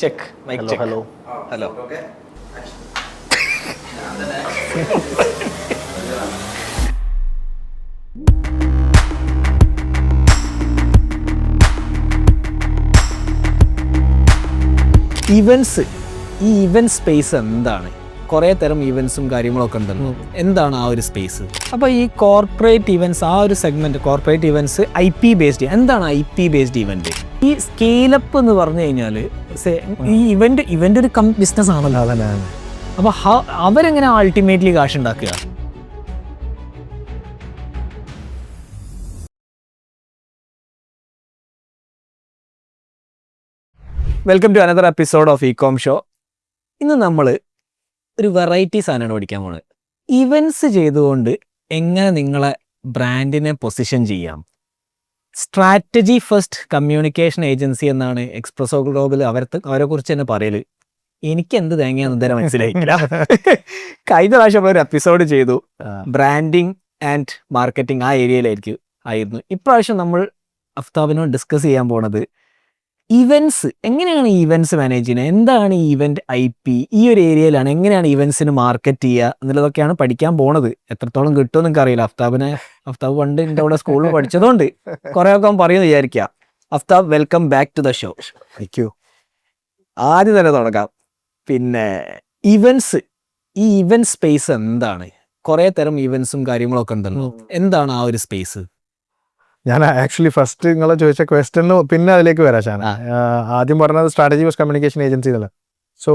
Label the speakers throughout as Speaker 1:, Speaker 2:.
Speaker 1: Check mike
Speaker 2: hello
Speaker 1: check.
Speaker 2: Hello
Speaker 1: hello. Events, ഈ event space എന്താണ്? കുറേ തരം ഇവൻസും കാര്യങ്ങളൊക്കെ ഉണ്ടല്ലോ. എന്താണ് ആ ഒരു സ്പേസ്? അപ്പോൾ ഈ കോർപ്പറേറ്റ് ഇവൻസ്, ആ ഒരു segment corporate events IP based, എന്താണ് IP ബേസ്ഡ് ഇവന്റ്? ഈ സ്കെയിലപ്പ് എന്ന് പറഞ്ഞു കഴിഞ്ഞാൽ ഈ ഇവന്റ് ഒരു ബിസിനസ് ആണല്ലോ.
Speaker 2: അതന്നെയാണ്.
Speaker 1: അപ്പോൾ അവരെങ്ങനെ അൾട്ടിമേറ്റ്ലി കാശ് ഉണ്ടാക്കുക? Welcome to another episode of ecom show. ഇന്ന് നമ്മൾ ഒരു വെറൈറ്റി സാധനമാണ് പഠിക്കാൻ പോകുന്നത്. ഇവൻറ്റ്സ് ചെയ്തുകൊണ്ട് എങ്ങനെ നിങ്ങളെ ബ്രാൻഡിനെ പൊസിഷൻ ചെയ്യാം. സ്ട്രാറ്റജി ഫസ്റ്റ് കമ്മ്യൂണിക്കേഷൻ ഏജൻസി എന്നാണ് എക്സ്പ്രസോ ഗ്ലോബൽ അവരെക്കുറിച്ച് തന്നെ പറയൽ. എനിക്ക് എന്ത് തേങ്ങയാന്ന് ഇതുവരെ മനസ്സിലായില്ല. കഴിഞ്ഞ പ്രാവശ്യം നമ്മളൊരു എപ്പിസോഡ് ചെയ്തു, ബ്രാൻഡിങ് ആൻഡ് മാർക്കറ്റിംഗ് ആ ഏരിയയിലായിരുന്നു. ഇപ്രാവശ്യം നമ്മൾ അഫ്താബിനോട് ഡിസ്കസ് ചെയ്യാൻ പോണത് ഇവൻറ്റ്സ്, എങ്ങനെയാണ് ഈ ഇവൻറ്റ്സ് മാനേജ് ചെയ്യുന്നത്, എന്താണ് ഈ ഇവന്റ് IP, ഈ ഒരു ഏരിയയിലാണ് എങ്ങനെയാണ് ഇവൻറ്റ്സിന് മാർക്കറ്റ് ചെയ്യുക എന്നുള്ളതൊക്കെയാണ് പഠിക്കാൻ പോണത്. എത്രത്തോളം കിട്ടുമെന്ന് എനിക്ക് അറിയില്ല. അഫ്താബ് പണ്ട് എൻ്റെ അവിടെ സ്കൂളിൽ പഠിച്ചതുകൊണ്ട് കുറേയൊക്കെ പറയുമെന്ന് വിചാരിക്കുക. Aftab, welcome back to the show.
Speaker 2: Thank you.
Speaker 1: ആദ്യം തന്നെ തുടങ്ങാം. പിന്നെ ഇവൻറ്റ്സ്, ഈ ഇവന്റ് സ്പേസ് എന്താണ്? കുറേ തരം ഇവൻറ്റ്സും കാര്യങ്ങളൊക്കെ ഉണ്ടല്ലോ. എന്താണ് ആ ഒരു സ്പേസ്?
Speaker 2: ഞാൻ ആക്ച്വലി ഫസ്റ്റ് നിങ്ങൾ ചോദിച്ച ക്വസ്റ്റ്യന് പിന്നെ അതിലേക്ക് വരാം. ഷാന ആദ്യം പറഞ്ഞത് സ്ട്രാറ്റജി ഫസ്റ്റ് കമ്മ്യൂണിക്കേഷൻ ഏജൻസി എന്നല്ല. സോ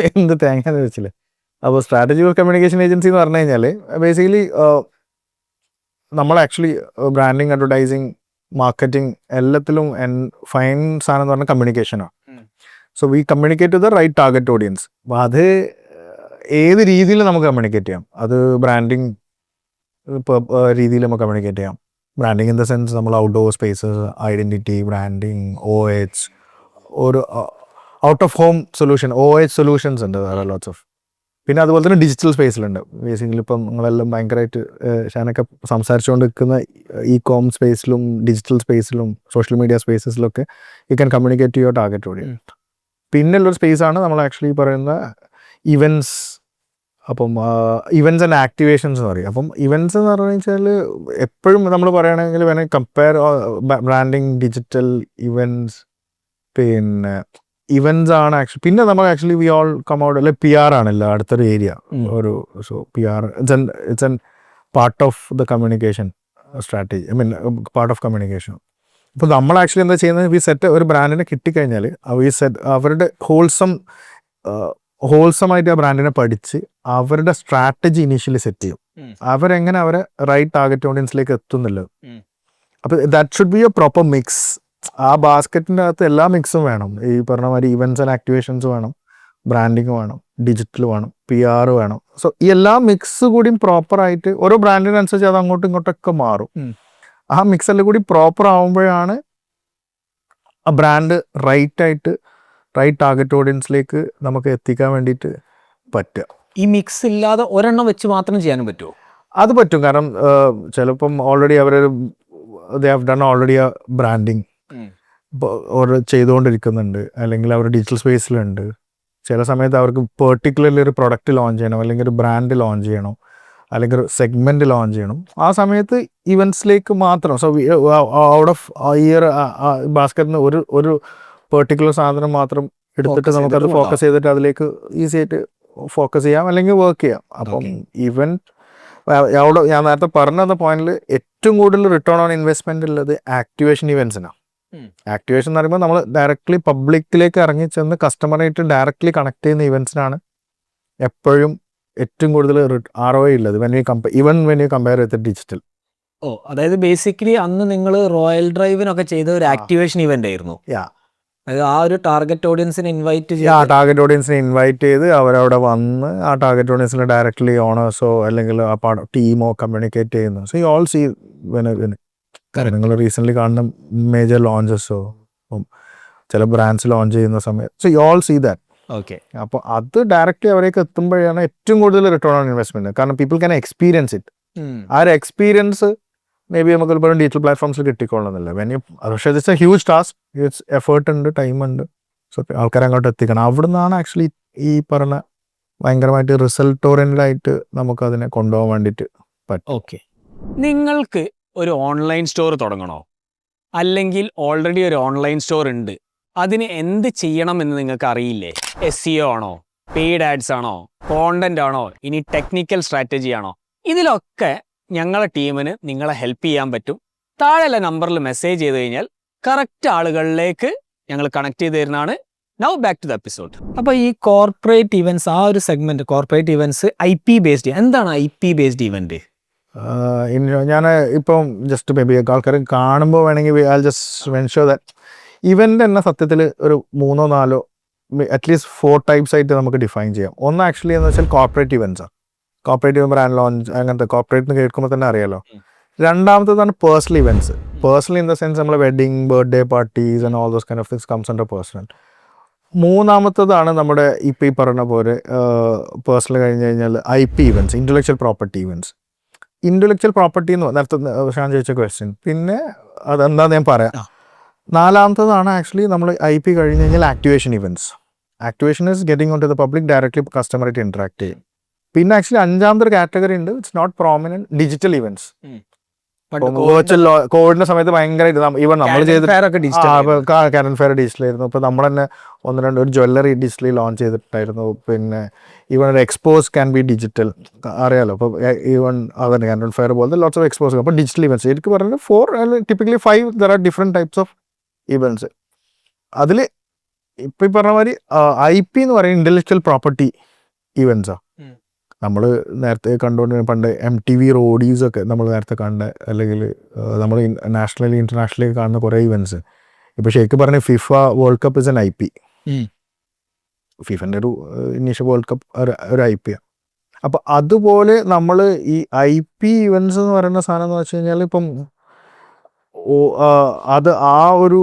Speaker 2: എന്ത് തേങ്ങാന്ന് വെച്ചില്ലേ. അപ്പോൾ സ്ട്രാറ്റജി ഫസ്റ്റ് കമ്മ്യൂണിക്കേഷൻ ഏജൻസി എന്ന് പറഞ്ഞു കഴിഞ്ഞാൽ ബേസിക്കലി നമ്മൾ ആക്ച്വലി ബ്രാൻഡിങ്, അഡ്വർടൈസിങ്, മാർക്കറ്റിംഗ് എല്ലാത്തിലും ഫൈൻ സാധനം എന്ന് പറഞ്ഞാൽ കമ്മ്യൂണിക്കേഷനാണ്. So we communicate to the right target audience. അപ്പോൾ അത് ഏത് രീതിയിൽ നമുക്ക് കമ്മ്യൂണിക്കേറ്റ് ചെയ്യാം. അത് ബ്രാൻഡിങ് രീതിയിൽ നമുക്ക് കമ്മ്യൂണിക്കേറ്റ് ചെയ്യാം. ബ്രാൻഡിങ് ഇൻ ദ സെൻസ് നമ്മൾ outdoor spaces, identity, branding, OH, ഒരു out of home solution, OH solutions ഉണ്ട് വേറെ ലോട്ട്സ് ഓഫ്. പിന്നെ അതുപോലെ തന്നെ ഡിജിറ്റൽ സ്പേസിലുണ്ട്. ബേസിക്കലി ഇപ്പം നിങ്ങളെല്ലാം ഭയങ്കരമായിട്ട് ഷാനൊക്കെ സംസാരിച്ചുകൊണ്ട് നിൽക്കുന്ന ഇ-കോം സ്പേസിലും ഡിജിറ്റൽ സ്പേസിലും സോഷ്യൽ മീഡിയ സ്പേസസിലൊക്കെ you can communicate to your target audience. പിന്നുള്ളൊരു സ്പേസാണ് നമ്മൾ ആക്ച്വലി പറയുന്ന ഇവൻറ്റ്സ്. അപ്പം ഇവൻറ്റ്സ് ആൻഡ് ആക്ടിവേഷൻസ് എന്ന് പറയും. അപ്പം ഇവൻറ്റ്സ് എന്ന് പറഞ്ഞു വെച്ചാൽ എപ്പോഴും നമ്മൾ പറയുകയാണെങ്കിൽ വേണമെങ്കിൽ കമ്പയർ ബ്രാൻഡിങ്, ഡിജിറ്റൽ ഇവൻറ്റ്സ്, പിന്നെ ഇവൻറ്റ്സ് ആണ് ആക്ച്വലി. പിന്നെ നമ്മൾ actually we all come out അല്ലെ PR ആണല്ലോ അടുത്തൊരു ഏരിയ. ഒരു so PR it's an part of the communication strategy, part of communication. അപ്പോൾ നമ്മൾ ആക്ച്വലി എന്താ ചെയ്യുന്നത്, വി സെറ്റ് ഒരു ബ്രാൻഡിനെ കിട്ടിക്കഴിഞ്ഞാൽ അവരുടെ ഹോൾസമായിട്ട് ആ ബ്രാൻഡിനെ പഠിച്ച് അവരുടെ സ്ട്രാറ്റജി ഇനീഷ്യലി സെറ്റ് ചെയ്യും. അവരെങ്ങനെ അവരെ റൈറ്റ് ടാർഗറ്റ് ഓഡിയൻസിലേക്ക് എത്തുന്നില്ല. അപ്പോൾ that should be A proper mix. ആ ബാസ്ക്കറ്റിൻ്റെ അകത്ത് എല്ലാ മിക്സും വേണം. ഈ പറഞ്ഞ മാതിരി ഇവൻറ്റ്സ് ആൻഡ് ആക്ടിവേഷൻസ് വേണം, ബ്രാൻഡിങ് വേണം, ഡിജിറ്റൽ വേണം, PR വേണം. സോ ഈ എല്ലാ മിക്സ് കൂടിയും പ്രോപ്പറായിട്ട് ഓരോ ബ്രാൻഡിനനുസരിച്ച് അത് അങ്ങോട്ടും ഇങ്ങോട്ടൊക്കെ മാറും. ആ മിക്സ് എല്ലാം കൂടി പ്രോപ്പർ ആകുമ്പോഴാണ് ആ ബ്രാൻഡ് റൈറ്റ് ടാർഗറ്റ് ഓഡിയൻസിലേക്ക് നമുക്ക് എത്തിക്കാൻ വേണ്ടിയിട്ട് പറ്റുക.
Speaker 1: ഈ മിക്സ് ഇല്ലാതെ ഒരെണ്ണം വെച്ച് മാത്രം ചെയ്യാനും പറ്റുമോ?
Speaker 2: അത് പറ്റും. കാരണം ചിലപ്പം already they have done already ആ ബ്രാൻഡിങ് അവർ ചെയ്തുകൊണ്ടിരിക്കുന്നുണ്ട്, അല്ലെങ്കിൽ അവർ ഡിജിറ്റൽ സ്പേസിലുണ്ട്. ചില സമയത്ത് അവർക്ക് പെർട്ടിക്കുലർലി ഒരു പ്രൊഡക്റ്റ് ലോഞ്ച് ചെയ്യണം, അല്ലെങ്കിൽ ഒരു ബ്രാൻഡ് ലോഞ്ച് ചെയ്യണം, അല്ലെങ്കിൽ ഒരു സെഗ്മെൻറ്റ് ലോഞ്ച് ചെയ്യണം. ആ സമയത്ത് ഇവൻറ്റ്സിലേക്ക് മാത്രം. സോ ഔട്ട് ഓഫ് ഇയർ ബാസ്ക്കറ്റിന് ഒരു പെർട്ടിക്കുലർ സാധനം മാത്രം എടുത്തിട്ട് നമുക്കത് ഫോക്കസ് ചെയ്തിട്ട് അതിലേക്ക് ഈസി ആയിട്ട് ഫോക്കസ് ചെയ്യാം, അല്ലെങ്കിൽ വർക്ക് ചെയ്യാം. അപ്പം അവിടെ ഞാൻ നേരത്തെ പറഞ്ഞ പോയിന്റിൽ ഏറ്റവും കൂടുതൽ റിട്ടേൺ ഓൺ ഇൻവെസ്റ്റ്മെന്റ് ഉള്ളത് ആക്ടിവേഷൻ ഇവൻറ്റ്സിനാണ്. ആക്ടിവേഷൻ എന്ന് പറയുമ്പോൾ നമ്മൾ ഡയറക്ട്ലി പബ്ലിക്കിലേക്ക് ഇറങ്ങി ചെന്ന് കസ്റ്റമറായിട്ട് ഡയറക്ട്ലി കണക്ട് ചെയ്യുന്ന ഇവൻറ്റ്സിനാണ് എപ്പോഴും ഏറ്റവും കൂടുതൽ ROI ഉള്ളത്. When you compare with digital.
Speaker 1: അതായത് ബേസിക്കലി അന്ന് നിങ്ങൾ റോയൽ ഡ്രൈവിനൊക്കെ ചെയ്ത ഒരു ആക്ടിവേഷൻ ഇവന്റ് ആയിരുന്നു. ആ ഒരു ടാർഗറ്റ് ഓഡിയൻസിനെ ഇൻവൈറ്റ്
Speaker 2: ചെയ്ത് അവരവിടെ വന്ന് ആ ടാർഗറ്റ് ഓഡിയൻസിനെ ഡയറക്ട്ലി ഓണേഴ്സോ അല്ലെങ്കിൽ ആ ടീമോ കമ്മ്യൂണിക്കേറ്റ് ചെയ്യുന്നു. സോ യു ഓൾ സീ നിങ്ങൾ റീസെൻ്റ്ലി കാണുന്ന മേജർ ലോഞ്ചസോ ചില ബ്രാൻഡ്സ് ലോഞ്ച് ചെയ്യുന്ന സമയത്ത് so you all see that.
Speaker 1: Okay.
Speaker 2: അപ്പോൾ അത് ഡയറക്റ്റ്ലി അവരേക്ക് എത്തുമ്പോഴാണ് ഏറ്റവും കൂടുതൽ റിട്ടേൺ ഓൺ ഇൻവെസ്റ്റ്മെന്റ്. കാരണം പീപ്പിൾ ക്യാൻ എക്സ്പീരിയൻസ് ഇറ്റ്. ആ ഒരു എക്സ്പീരിയൻസ് മേ ബി നമുക്ക് ഇപ്പോൾ ഡിജിറ്റൽ പ്ലാറ്റ്ഫോംസിൽ കിട്ടിക്കൊള്ളുന്നില്ല. പക്ഷേ it's A huge task. It's effort ഉണ്ട്, ടൈം ഉണ്ട്. സോ ആൾക്കാരെ അങ്ങോട്ട് എത്തിക്കണം. അവിടുന്നാണ് ആക്ച്വലി ഈ പറഞ്ഞ ഭയങ്കരമായിട്ട് റിസൾട്ട് ഓറിയൻറ്റഡ് ആയിട്ട് നമുക്ക് അതിനെ കൊണ്ടുപോകാൻ വേണ്ടിയിട്ട് പറ്റും.
Speaker 1: ഓക്കെ, നിങ്ങൾക്ക് ഒരു ഓൺലൈൻ സ്റ്റോർ തുടങ്ങണോ, അല്ലെങ്കിൽ ഓൾറെഡി ഒരു ഓൺലൈൻ സ്റ്റോർ ഉണ്ട്, അതിന് എന്ത് ചെയ്യണം എന്ന് നിങ്ങൾക്ക് അറിയില്ലേ? SEO ആണോ, പെയ്ഡ് ആഡ്സ് ആണോ, കോണ്ടന്റ് ആണോ, ഇനി ടെക്നിക്കൽ സ്ട്രാറ്റജി ആണോ? ഇതിലൊക്കെ ഞങ്ങളെ ടീമിന് നിങ്ങളെ ഹെൽപ്പ് ചെയ്യാൻ പറ്റും. താഴെയുള്ള നമ്പറിൽ മെസ്സേജ് ചെയ്ത് കഴിഞ്ഞാൽ കറക്റ്റ് ആളുകളിലേക്ക് ഞങ്ങൾ കണക്ട് ചെയ്ത് തരുന്നതാണ്. Now back to the episode. അപ്പോൾ ഈ കോർപ്പറേറ്റ് ഇവൻറ്റ്സ്, ആ ഒരു segment corporate events IP based, എന്താണ് IP ബേസ്ഡ് ഇവന്റ്?
Speaker 2: ഞാൻ ഇപ്പം ജസ്റ്റ് മേ ബി ആൾക്കാർ കാണുമ്പോൾ വേണമെങ്കിൽ I just mention that event എന്ന സത്യത്തിൽ ഒരു 3-4 അറ്റ്ലീസ്റ്റ് 4 ടൈപ്സ് ആയിട്ട് നമുക്ക് ഡിഫൈൻ ചെയ്യാം. ഒന്ന് ആക്ച്വലി എന്ന് വെച്ചാൽ കോർപ്പറേറ്റ് ഇവൻറ്റ്സാണ്. കോർപ്പറേറ്റ് ബ്രാൻഡ് ലോഞ്ച് അങ്ങനത്തെ കോർപ്പറേറ്റ് കേൾക്കുമ്പോൾ തന്നെ അറിയാലോ. രണ്ടാമത്തേതാണ് personal events. Personal in the sense നമ്മൾ wedding, birthday parties and all those kind of things comes under personal. മൂന്നാമത്തതാണ് നമ്മുടെ ഇപ്പം ഈ പറഞ്ഞ പോലെ പേഴ്സണൽ കഴിഞ്ഞ് കഴിഞ്ഞാൽ IP events, intellectual property events. Intellectual property എന്ന് നേരത്തെ ഷാൻ ചോദിച്ച ക്വസ്റ്റ്യൻ, പിന്നെ അതെന്താന്ന് ഞാൻ പറയാം. നാലാമത്തതാണ് ആക്ച്വലി നമ്മൾ IP കഴിഞ്ഞ് കഴിഞ്ഞാൽ activation events. Activation is getting on to the public directly കസ്റ്റമറായിട്ട് ഇൻട്രാക്ട് ചെയ്യും. പിന്നെ ആക്ച്വലി അഞ്ചാമത്തെ ഒരു കാറ്റഗറി ഉണ്ട്, it's not prominent, digital events. Virtual കോവിഡിന്റെ സമയത്ത് ഭയങ്കരമായിട്ട് ഈവൻ നമ്മൾ ചെയ്ത് കറന്റ് ഫെയർ ഡിജിറ്റലായിരുന്നു. ഇപ്പോൾ നമ്മൾ തന്നെ 1-2 ഒരു ജ്വല്ലറി ഡിജിറ്റലി ലോഞ്ച് ചെയ്തിട്ടായിരുന്നു. പിന്നെ ഈവൻ ഒരു എക്സ്പോസ് ക്യാൻ ബി ഡിജിറ്റൽ, അറിയാലോ. അപ്പോൾ ഈവൻ അതന്നെ കറന്റ് ഫെയർ പോലത്തെ ലോട്ട്സ് ഓഫ് എക്സ്പോസ്. അപ്പോൾ ഡിജിറ്റൽ ഇവൻറ്റ്സ് എനിക്ക് പറഞ്ഞത് 4 typically 5 there are different types of events. അതിൽ ഇപ്പം ഈ പറഞ്ഞ മാതിരി IP എന്ന് പറയുന്നത് ഇൻ്റലക്ച്വൽ പ്രോപ്പർട്ടി ഇവൻറ്റ്സാണ്. നമ്മൾ നേരത്തെ കണ്ടുകൊണ്ട് പണ്ട് MTV റോഡീസൊക്കെ നമ്മൾ നേരത്തെ കണ്ട, അല്ലെങ്കിൽ നമ്മൾ നാഷണലി ഇൻ്റർനാഷണലി കാണുന്ന കുറേ ഇവൻറ്റ്സ്. ഇപ്പോൾ ശരിക്കും പറഞ്ഞാൽ FIFA world cup is an IP. ഫിഫൻ്റെ ഒരു ഇനീഷ്യൽ വേൾഡ് കപ്പ് ഒരു IP ആണ്. അപ്പോൾ അതുപോലെ നമ്മൾ ഈ IP ഇവൻറ്റ്സ് എന്ന് പറയുന്ന സാധനം എന്ന് വെച്ച് കഴിഞ്ഞാൽ ഇപ്പം അത് ആ ഒരു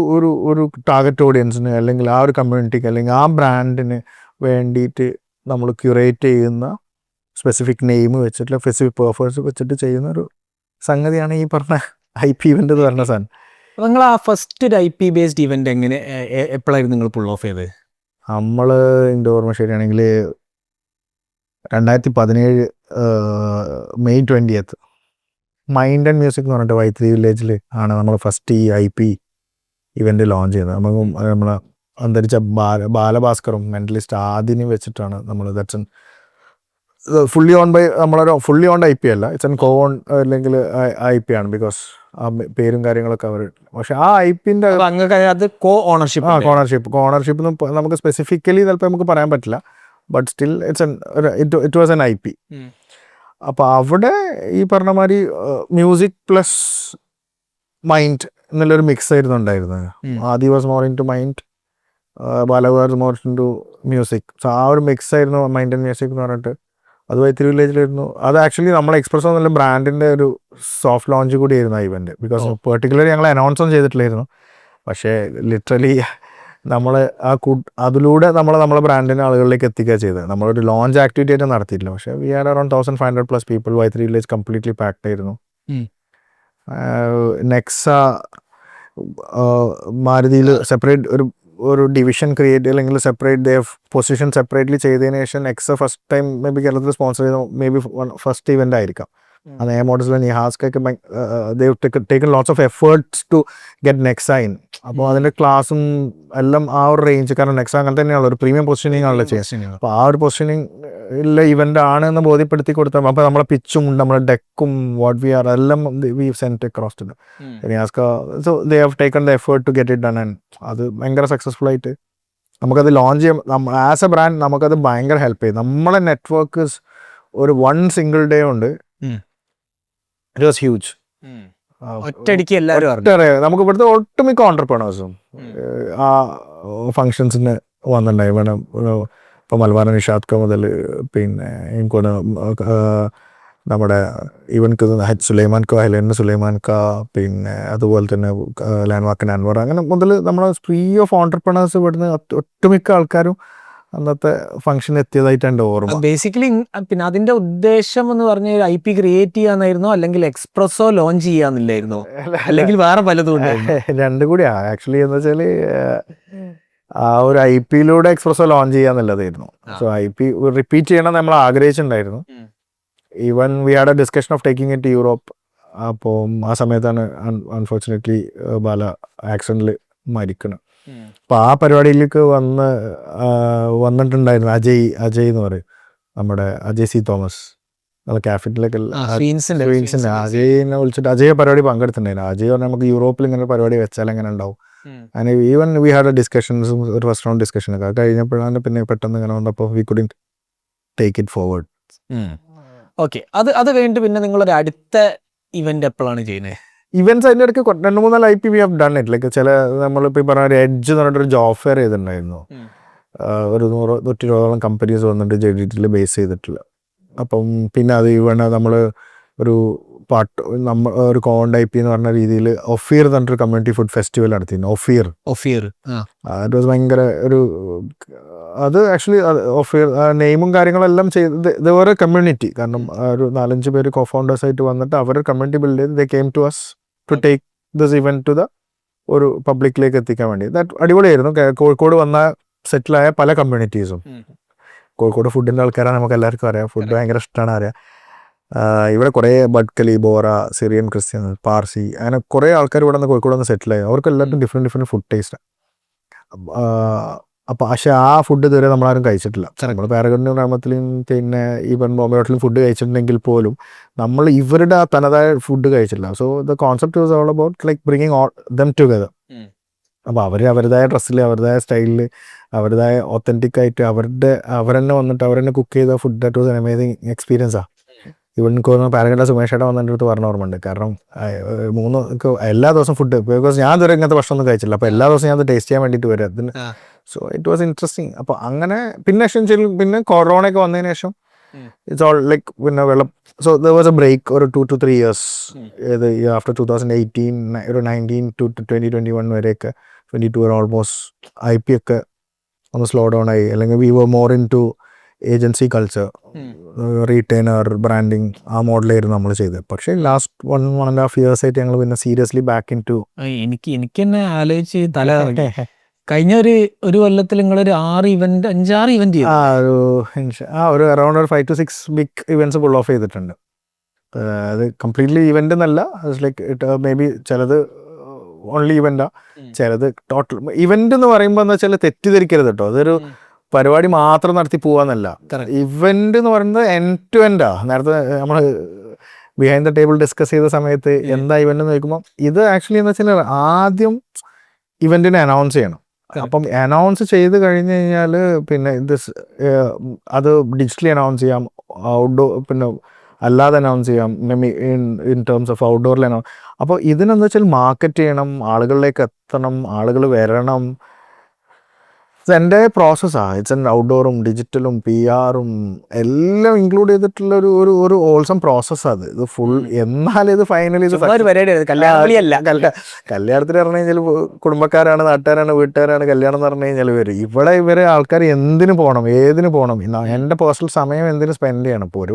Speaker 2: ടാർഗറ്റ് ഓഡിയൻസിന്, അല്ലെങ്കിൽ ആ ഒരു കമ്മ്യൂണിറ്റിക്ക്, അല്ലെങ്കിൽ ആ ബ്രാൻഡിന് വേണ്ടിയിട്ട് നമ്മൾ ക്യൂറേറ്റ് ചെയ്യുന്ന സ്പെസിഫിക് നെയിം വെച്ചിട്ടുള്ള സ്പെസിഫിക് പേർപ്പസ് വെച്ചിട്ട് ചെയ്യുന്ന ഒരു സംഗതിയാണ് ഈ പറഞ്ഞ IP ഇവൻ്റ് എന്ന് പറഞ്ഞ സാധനം.
Speaker 1: നിങ്ങൾ ആ ഫസ്റ്റ് ഒരു IP ബേസ്ഡ് ഇവന്റ് എങ്ങനെ, എപ്പോഴായിരുന്നു നിങ്ങൾ പുൾ ഓഫ് ചെയ്തത്?
Speaker 2: നമ്മൾ എൻ്റെ ഓർമ്മ ശരിയാണെങ്കിൽ 2017 May 20th mind and music എന്ന് പറഞ്ഞിട്ട് വൈത്തിരി വില്ലേജിൽ ആണ് നമ്മൾ ഫസ്റ്റ് ഈ IP ഇവൻ്റ് ലോഞ്ച് ചെയ്തത്. നമുക്കും നമ്മളെ അന്തരിച്ച ബാലഭാസ്കറും മെൻ്റലിസ്റ്റ് ആദിനും വെച്ചിട്ടാണ് നമ്മൾ. ദാറ്റ്സ് ഫുള്ളി ഓൺ ബൈ നമ്മളൊരു ഫുള്ളി ഓൺ IP അല്ല, ഇറ്റ്സ് എൻ കോ ഓൺ അല്ലെങ്കിൽ IP ആണ്. ബിക്കോസ് ആ പേരും കാര്യങ്ങളൊക്കെ അവർ, പക്ഷെ ആ IPൻ്റെ
Speaker 1: അത് കോ ഓണർഷിപ്പ്
Speaker 2: ഓണർഷിപ്പ് നമുക്ക് സ്പെസിഫിക്കലി ചിലപ്പോൾ നമുക്ക് പറയാൻ പറ്റില്ല. But still it was an IP. അപ്പോൾ അവിടെ ഈ പറഞ്ഞ മാതിരി മ്യൂസിക് പ്ലസ് മൈൻഡ് എന്നുള്ളൊരു മിക്സ് ആയിരുന്നു ഉണ്ടായിരുന്നത്. Adi was more into mind, Balagopal more into music. So ആ ഒരു മിക്സ് ആയിരുന്നു മൈൻഡ് ആൻഡ് മ്യൂസിക് എന്ന് പറഞ്ഞിട്ട്. അത് വൈത്തിരി വില്ലേജിലായിരുന്നു. അത് ആക്ച്വലി നമ്മൾ എക്സ്പ്രസ് എന്നുള്ള ബ്രാൻഡിൻ്റെ ഒരു സോഫ്റ്റ് ലോഞ്ച് കൂടിയായിരുന്നു ആ ഇവൻ്റ്. ബിക്കോസ് പെർട്ടിക്കുലർലി ഞങ്ങൾ അനൗൺസ് ഒന്നും ചെയ്തിട്ടില്ലായിരുന്നു. പക്ഷേ ലിറ്ററലി നമ്മൾ അതിലൂടെ നമ്മളെ ബ്രാൻഡിനെ ആളുകളിലേക്ക് എത്തിക്കുക ചെയ്തത്. നമ്മളൊരു ലോഞ്ച് ആക്ടിവിറ്റി ആയിട്ട് നടത്തിയിട്ടില്ല. പക്ഷേ we are around 1500+ people. Vythiri village completely packed ആയിരുന്നു. നെക്സ മാരുതിയിൽ സെപ്പറേറ്റ് ഒരു ഡിവിഷൻ ക്രിയേറ്റ്, അല്ലെങ്കിൽ സെപ്പറേറ്റ് പൊസിഷൻ സെപ്പറേറ്റ്ലി ചെയ്തതിന് ശേഷം Nexa first time may be കേരളത്തിൽ സ്പോൺസർ ചെയ്ത മേ ബി ഫസ്റ്റ് ഇവൻ്റ് ആയിരിക്കാം. അത് എ മോഡൽസിൽ നിഹാസ്കൊക്കെ taken lots of efforts to get Nexa in. അപ്പോൾ അതിൻ്റെ ക്ലാസ്സും എല്ലാം ആ ഒരു റേഞ്ച്, കാരണം നെക്സ അങ്ങനെ തന്നെയാണല്ലോ ഒരു പ്രീമിയം പൊസിഷനിങ് ആണല്ലോ ചെയ്യുന്നത്. അപ്പോൾ ആ ഒരു പൊസിഷനിങ് ഉള്ള ഇവൻ്റ് ആണെന്ന് ബോധ്യപ്പെടുത്തി കൊടുത്താൽ, അപ്പോൾ നമ്മളെ പിച്ചും നമ്മുടെ ഡെക്കും വാട്ട് വി ആർ എല്ലാം വി സെൻറ്റ് അക്രോസ് ടു നിഹാസ്ക. So they have taken the effort to get it done. And അത് ഭയങ്കര സക്സസ്ഫുൾ ആയിട്ട് നമുക്കത് ലോഞ്ച് ചെയ്യാം. ആസ് എ ബ്രാൻഡ് നമുക്കത് ഭയങ്കര ഹെൽപ്പ് ചെയ്യും. നമ്മളെ നെറ്റ്വർക്ക് ഒരു 1 സിംഗിൾ ഡേ ഉണ്ട്. It was huge.
Speaker 1: ഒറ്റയടിക്ക് എല്ലാവരും
Speaker 2: നമുക്ക് ഇവിടുത്തെ ഒട്ടുമിക്ക ഓണ്ടർപ്രണേഴ്സും ആ ഫങ്ഷൻസിന് വന്നിട്ടുണ്ടായി. വേണം ഇപ്പോൾ മലബാർ നിഷാദ് മുതൽ പിന്നെ എനിക്കൊന്ന് നമ്മുടെ ഈവൻ സുലൈമാൻ ക, ഹെലൻ സുലൈമാൻ ക, പിന്നെ അതുപോലെ തന്നെ ലാൻവാക്കൻ അൻവർ, അങ്ങനെ മുതൽ നമ്മളെ ഫ്രീ ഓഫ് ഓണ്ടർപ്രണേഴ്സ് ഇവിടുന്ന് ഒട്ടുമിക്ക ആൾക്കാരും അന്നത്തെ ഫംഗ്ഷൻ എത്തിയതായിട്ട് എൻ്റെ ഓർമ്മ.
Speaker 1: ബേസിക്കലി പിന്നെ അതിന്റെ ഉദ്ദേശം എന്ന് പറഞ്ഞ IP ക്രിയേറ്റ് ചെയ്യാന്നായിരുന്നോ, അല്ലെങ്കിൽ എക്സ്പ്രസോ ലോഞ്ച് ചെയ്യാന്നില്ലായിരുന്നോ, അല്ലെങ്കിൽ വേറെ പലതും
Speaker 2: രണ്ടും കൂടിയാണ് ആക്ച്വലി. എന്ന് വെച്ചാൽ ആ ഒരു IP എക്സ്പ്രസോ ലോഞ്ച് ചെയ്യാന്നുള്ളതായിരുന്നു. സോ IP റിപ്പീറ്റ് ചെയ്യണം നമ്മൾ ആഗ്രഹിച്ചിട്ടുണ്ടായിരുന്നു. Even we had a discussion of taking it Europe. അപ്പം ആ സമയത്താണ് അൺഫോർച്ചുനേറ്റ്ലി ബാല ആക്സിഡന്റിൽ മരിക്കണം. അപ്പം ആ പരിപാടിയിലേക്ക് വന്നിട്ടുണ്ടായിരുന്നു അജയ് എന്ന് പറയും, നമ്മുടെ അജയ് സി തോമസ്, നമ്മളെ ക്യാപിറ്റലൊക്കെ അജയിനെ വിളിച്ചിട്ട് അജയ് പരിപാടി പങ്കെടുത്തിട്ടുണ്ടായിരുന്നു. അജയ് പറഞ്ഞാൽ നമുക്ക് യൂറോപ്പിൽ ഇങ്ങനെ പരിപാടി വെച്ചാൽ എങ്ങനെ ഉണ്ടാവും. അങ്ങനെ ഈവൻ വി ഹാഡ് ഡിസ്കഷൻസും ഒരു ഫസ്റ്റ് റൗണ്ട് ഡിസ്കഷനൊക്കെ അത് കഴിഞ്ഞപ്പോഴാണ് പിന്നെ പെട്ടെന്ന് ഇങ്ങനെ വന്നപ്പോൾ we couldn't take it forward.
Speaker 1: Okay, അത് കഴിഞ്ഞിട്ട് പിന്നെ നിങ്ങളൊരു അടുത്ത ഇവന്റ് എപ്പോഴാണ് ചെയ്യുന്നത്?
Speaker 2: ഇവന്റ്സ് അതിൻ്റെ ഇടയ്ക്ക് 2-3 IP we have done it. Like ചില നമ്മളിപ്പോൾ ഈ പറഞ്ഞ ഒരു എഡ്ജ് എന്ന് പറഞ്ഞിട്ടൊരു ജോബ് ഫെയർ ചെയ്തിട്ടുണ്ടായിരുന്നു. ഒരു 100-120 കമ്പനീസ് വന്നിട്ട് JDT ബേസ് ചെയ്തിട്ടില്ല. അപ്പം പിന്നെ അത് ഈവൺ നമ്മൾ ഒരു ഒരു കോണ്ട് IP എന്ന് പറഞ്ഞ രീതിയിൽ ഒഫീർ എന്ന് പറഞ്ഞൊരു കമ്മ്യൂണിറ്റി ഫുഡ് ഫെസ്റ്റിവൽ നടത്തിയിരുന്നു. ഒഫീർ അത് വാസ് ഭയങ്കര ഒരു അത് ആക്ച്വലി ഒഫീർ നെയിമും കാര്യങ്ങളെല്ലാം ചെയ്ത് ഓരോ കമ്മ്യൂണിറ്റി, കാരണം ഒരു 4-5 പേര് co-founders ആയിട്ട് വന്നിട്ട് അവരുടെ കമ്മ്യൂണിറ്റി ബിൽഡ് ചെയ്ത് they came to us to take this event to the ഒരു പബ്ലിക്കിലേക്ക് എത്തിക്കാൻ വേണ്ടി. ദാറ്റ് അടിപൊളിയായിരുന്നു. കോഴിക്കോട് വന്ന സെറ്റിലായ പല കമ്മ്യൂണിറ്റീസും, കോഴിക്കോട് ഫുഡിൻ്റെ ആൾക്കാരാണ്, നമുക്ക് എല്ലാവർക്കും അറിയാം, ഫുഡ് ഭയങ്കര ഇഷ്ടമാണ് അറിയാം. ഇവിടെ കുറേ ബഡ്കലി, ബോറ, സിറിയൻ ക്രിസ്ത്യൻ, പാർസി, അങ്ങനെ കുറേ ആൾക്കാർ ഇവിടെ നിന്ന് കോഴിക്കോട് വന്ന് സെറ്റിലായി. അവർക്ക് എല്ലാവർക്കും ഡിഫറെൻറ്റ് ഫുഡ് ടേസ്റ്റ്. അപ്പോൾ പക്ഷേ ആ ഫുഡ് ഇതുവരെ നമ്മളാരും കഴിച്ചിട്ടില്ല. നമ്മൾ പാരഗണിനും ഗ്രാമത്തിലും പിന്നെ ഈവൻ ബോംബെ ഹോട്ടലും ഫുഡ് കഴിച്ചിട്ടുണ്ടെങ്കിൽ പോലും നമ്മൾ ഇവരുടെ ആ തനതായ ഫുഡ് കഴിച്ചിട്ടില്ല. So the concept was all about like bringing all dum together. അപ്പോൾ അവർ അവരുടേതായ ഡ്രസ്സിൽ, അവരുടേതായ സ്റ്റൈലിൽ, അവരുടേതായ ഒത്തൻറ്റിക് ആയിട്ട് അവരെന്നെ വന്നിട്ട് അവരെന്നെ കുക്ക് ചെയ്ത food. That was an amazing എക്സ്പീരിയൻസാണ്. ഇവിടെ എനിക്ക് തോന്നുന്നു പാരഗണിലെ സുമേഷേട്ട വന്നിട്ട് അടുത്ത് പറഞ്ഞ ഓർമ്മയുണ്ട്. കാരണം എല്ലാ ദിവസവും ഫുഡ്, ബിക്കോസ് ഞാൻ ഇതുവരെ ഇങ്ങനത്തെ ഭക്ഷണമൊന്നും കഴിച്ചില്ല. അപ്പോൾ എല്ലാ ദിവസവും ഞാൻ അത് ടേസ്റ്റ് ചെയ്യാൻ വേണ്ടിയിട്ട് വരും അതിന്. So it was interesting. അപ്പോൾ അങ്ങനെ പിന്നെ കൊറോണയൊക്കെ വന്നതിന് ശേഷം ഇറ്റ്സ് ഓൾ ലൈക്ക് പിന്നെ so there was a break ഒരു 2 to 3 years. ഇത് ആഫ്റ്റർ 2018 ഒരു 19 to 2021 വരെയൊക്കെ 22 വരെ ഓൾമോസ്റ്റ് IP ഒക്കെ ഒന്ന് സ്ലോ ഡൗൺ ആയി. അല്ലെങ്കിൽ we were more into agency culture, retainer, branding, ആ മോഡലായിരുന്നു നമ്മൾ ചെയ്തത്. പക്ഷേ ലാസ്റ്റ് 1.5 years ആയിട്ട് ഞങ്ങൾ പിന്നെ സീരിയസ്ലി ബാക്ക് ഇൻ ടു
Speaker 1: എനിക്ക് തന്നെ ആലോചിച്ച് തല കഴിഞ്ഞ ഒരു കൊല്ലത്തിൽ നിങ്ങളൊരു 5-6 ഇവന്റ്
Speaker 2: ഒരു അറൗണ്ട് ഒരു 5 to 6 big events pull off ചെയ്തിട്ടുണ്ട്. അത് കംപ്ലീറ്റ്ലി ഇവന്റ് എന്നല്ല, ലൈക്ക് ഇറ്റ് മേ ബി ചിലത് ഓൺലി ഇവന്റാ, ചിലത് ടോട്ടൽ ഇവന്റ് എന്ന് പറയുമ്പോൾ എന്ന് വെച്ചാൽ തെറ്റിദ്ധരിക്കരുത് കേട്ടോ, അതൊരു പരിപാടി മാത്രം നടത്തി പോവാന്നല്ല. ഇവന്റ് എന്ന് പറയുന്നത് എൻഡ് ടു എൻഡാ. നേരത്തെ നമ്മൾ ബിഹൈൻഡ് ദ ടേബിൾ ഡിസ്കസ് ചെയ്ത സമയത്ത് എന്താ ഇവന്റ് എന്ന് ചോദിക്കുമ്പോൾ ഇത് ആക്ച്വലി എന്ന് വെച്ചാൽ ആദ്യം ഇവന്റിനെ അനൗൺസ് ചെയ്യണം. അപ്പം അനൗൺസ് ചെയ്ത് കഴിഞ്ഞ് കഴിഞ്ഞാൽ പിന്നെ അത് ഡിജിറ്റലി അനൗൺസ് ചെയ്യാം, ഔട്ട്ഡോർ പിന്നെ അല്ലാതെ അനൗൺസ് ചെയ്യാം, ഇൻ ടേംസ് ഓഫ് ഔട്ട്ഡോറിൽ അനൗൺസ്. അപ്പോൾ ഇതിനെന്ന് വെച്ചാൽ മാർക്കറ്റ് ചെയ്യണം, ആളുകളിലേക്ക് എത്തണം, ആളുകൾ വരണം. എൻ്റെ പ്രോസസ്സാണ്. ഇറ്റ്സ് എൻ ഔട്ട്ഡോറും ഡിജിറ്റലും PR-ഉം എല്ലാം ഇൻക്ലൂഡ് ചെയ്തിട്ടുള്ള ഒരു ഹോൾസം പ്രോസസ്സാണ് ഇത് ഫുൾ. എന്നാലും ഇത് ഫൈനലി കല്യാണത്തിന് പറഞ്ഞു കഴിഞ്ഞാൽ കുടുംബക്കാരാണ്, നാട്ടുകാരാണ്, വീട്ടുകാരാണ് കല്യാണം എന്ന് പറഞ്ഞു കഴിഞ്ഞാൽ വരും. ഇവിടെ ഇവരെ ആൾക്കാർ എന്തിനു പോകണം, ഏതിന് പോകണം, എൻ്റെ പേഴ്സണൽ സമയം എന്തിനു സ്പെൻഡ് ചെയ്യണം. ഇപ്പോൾ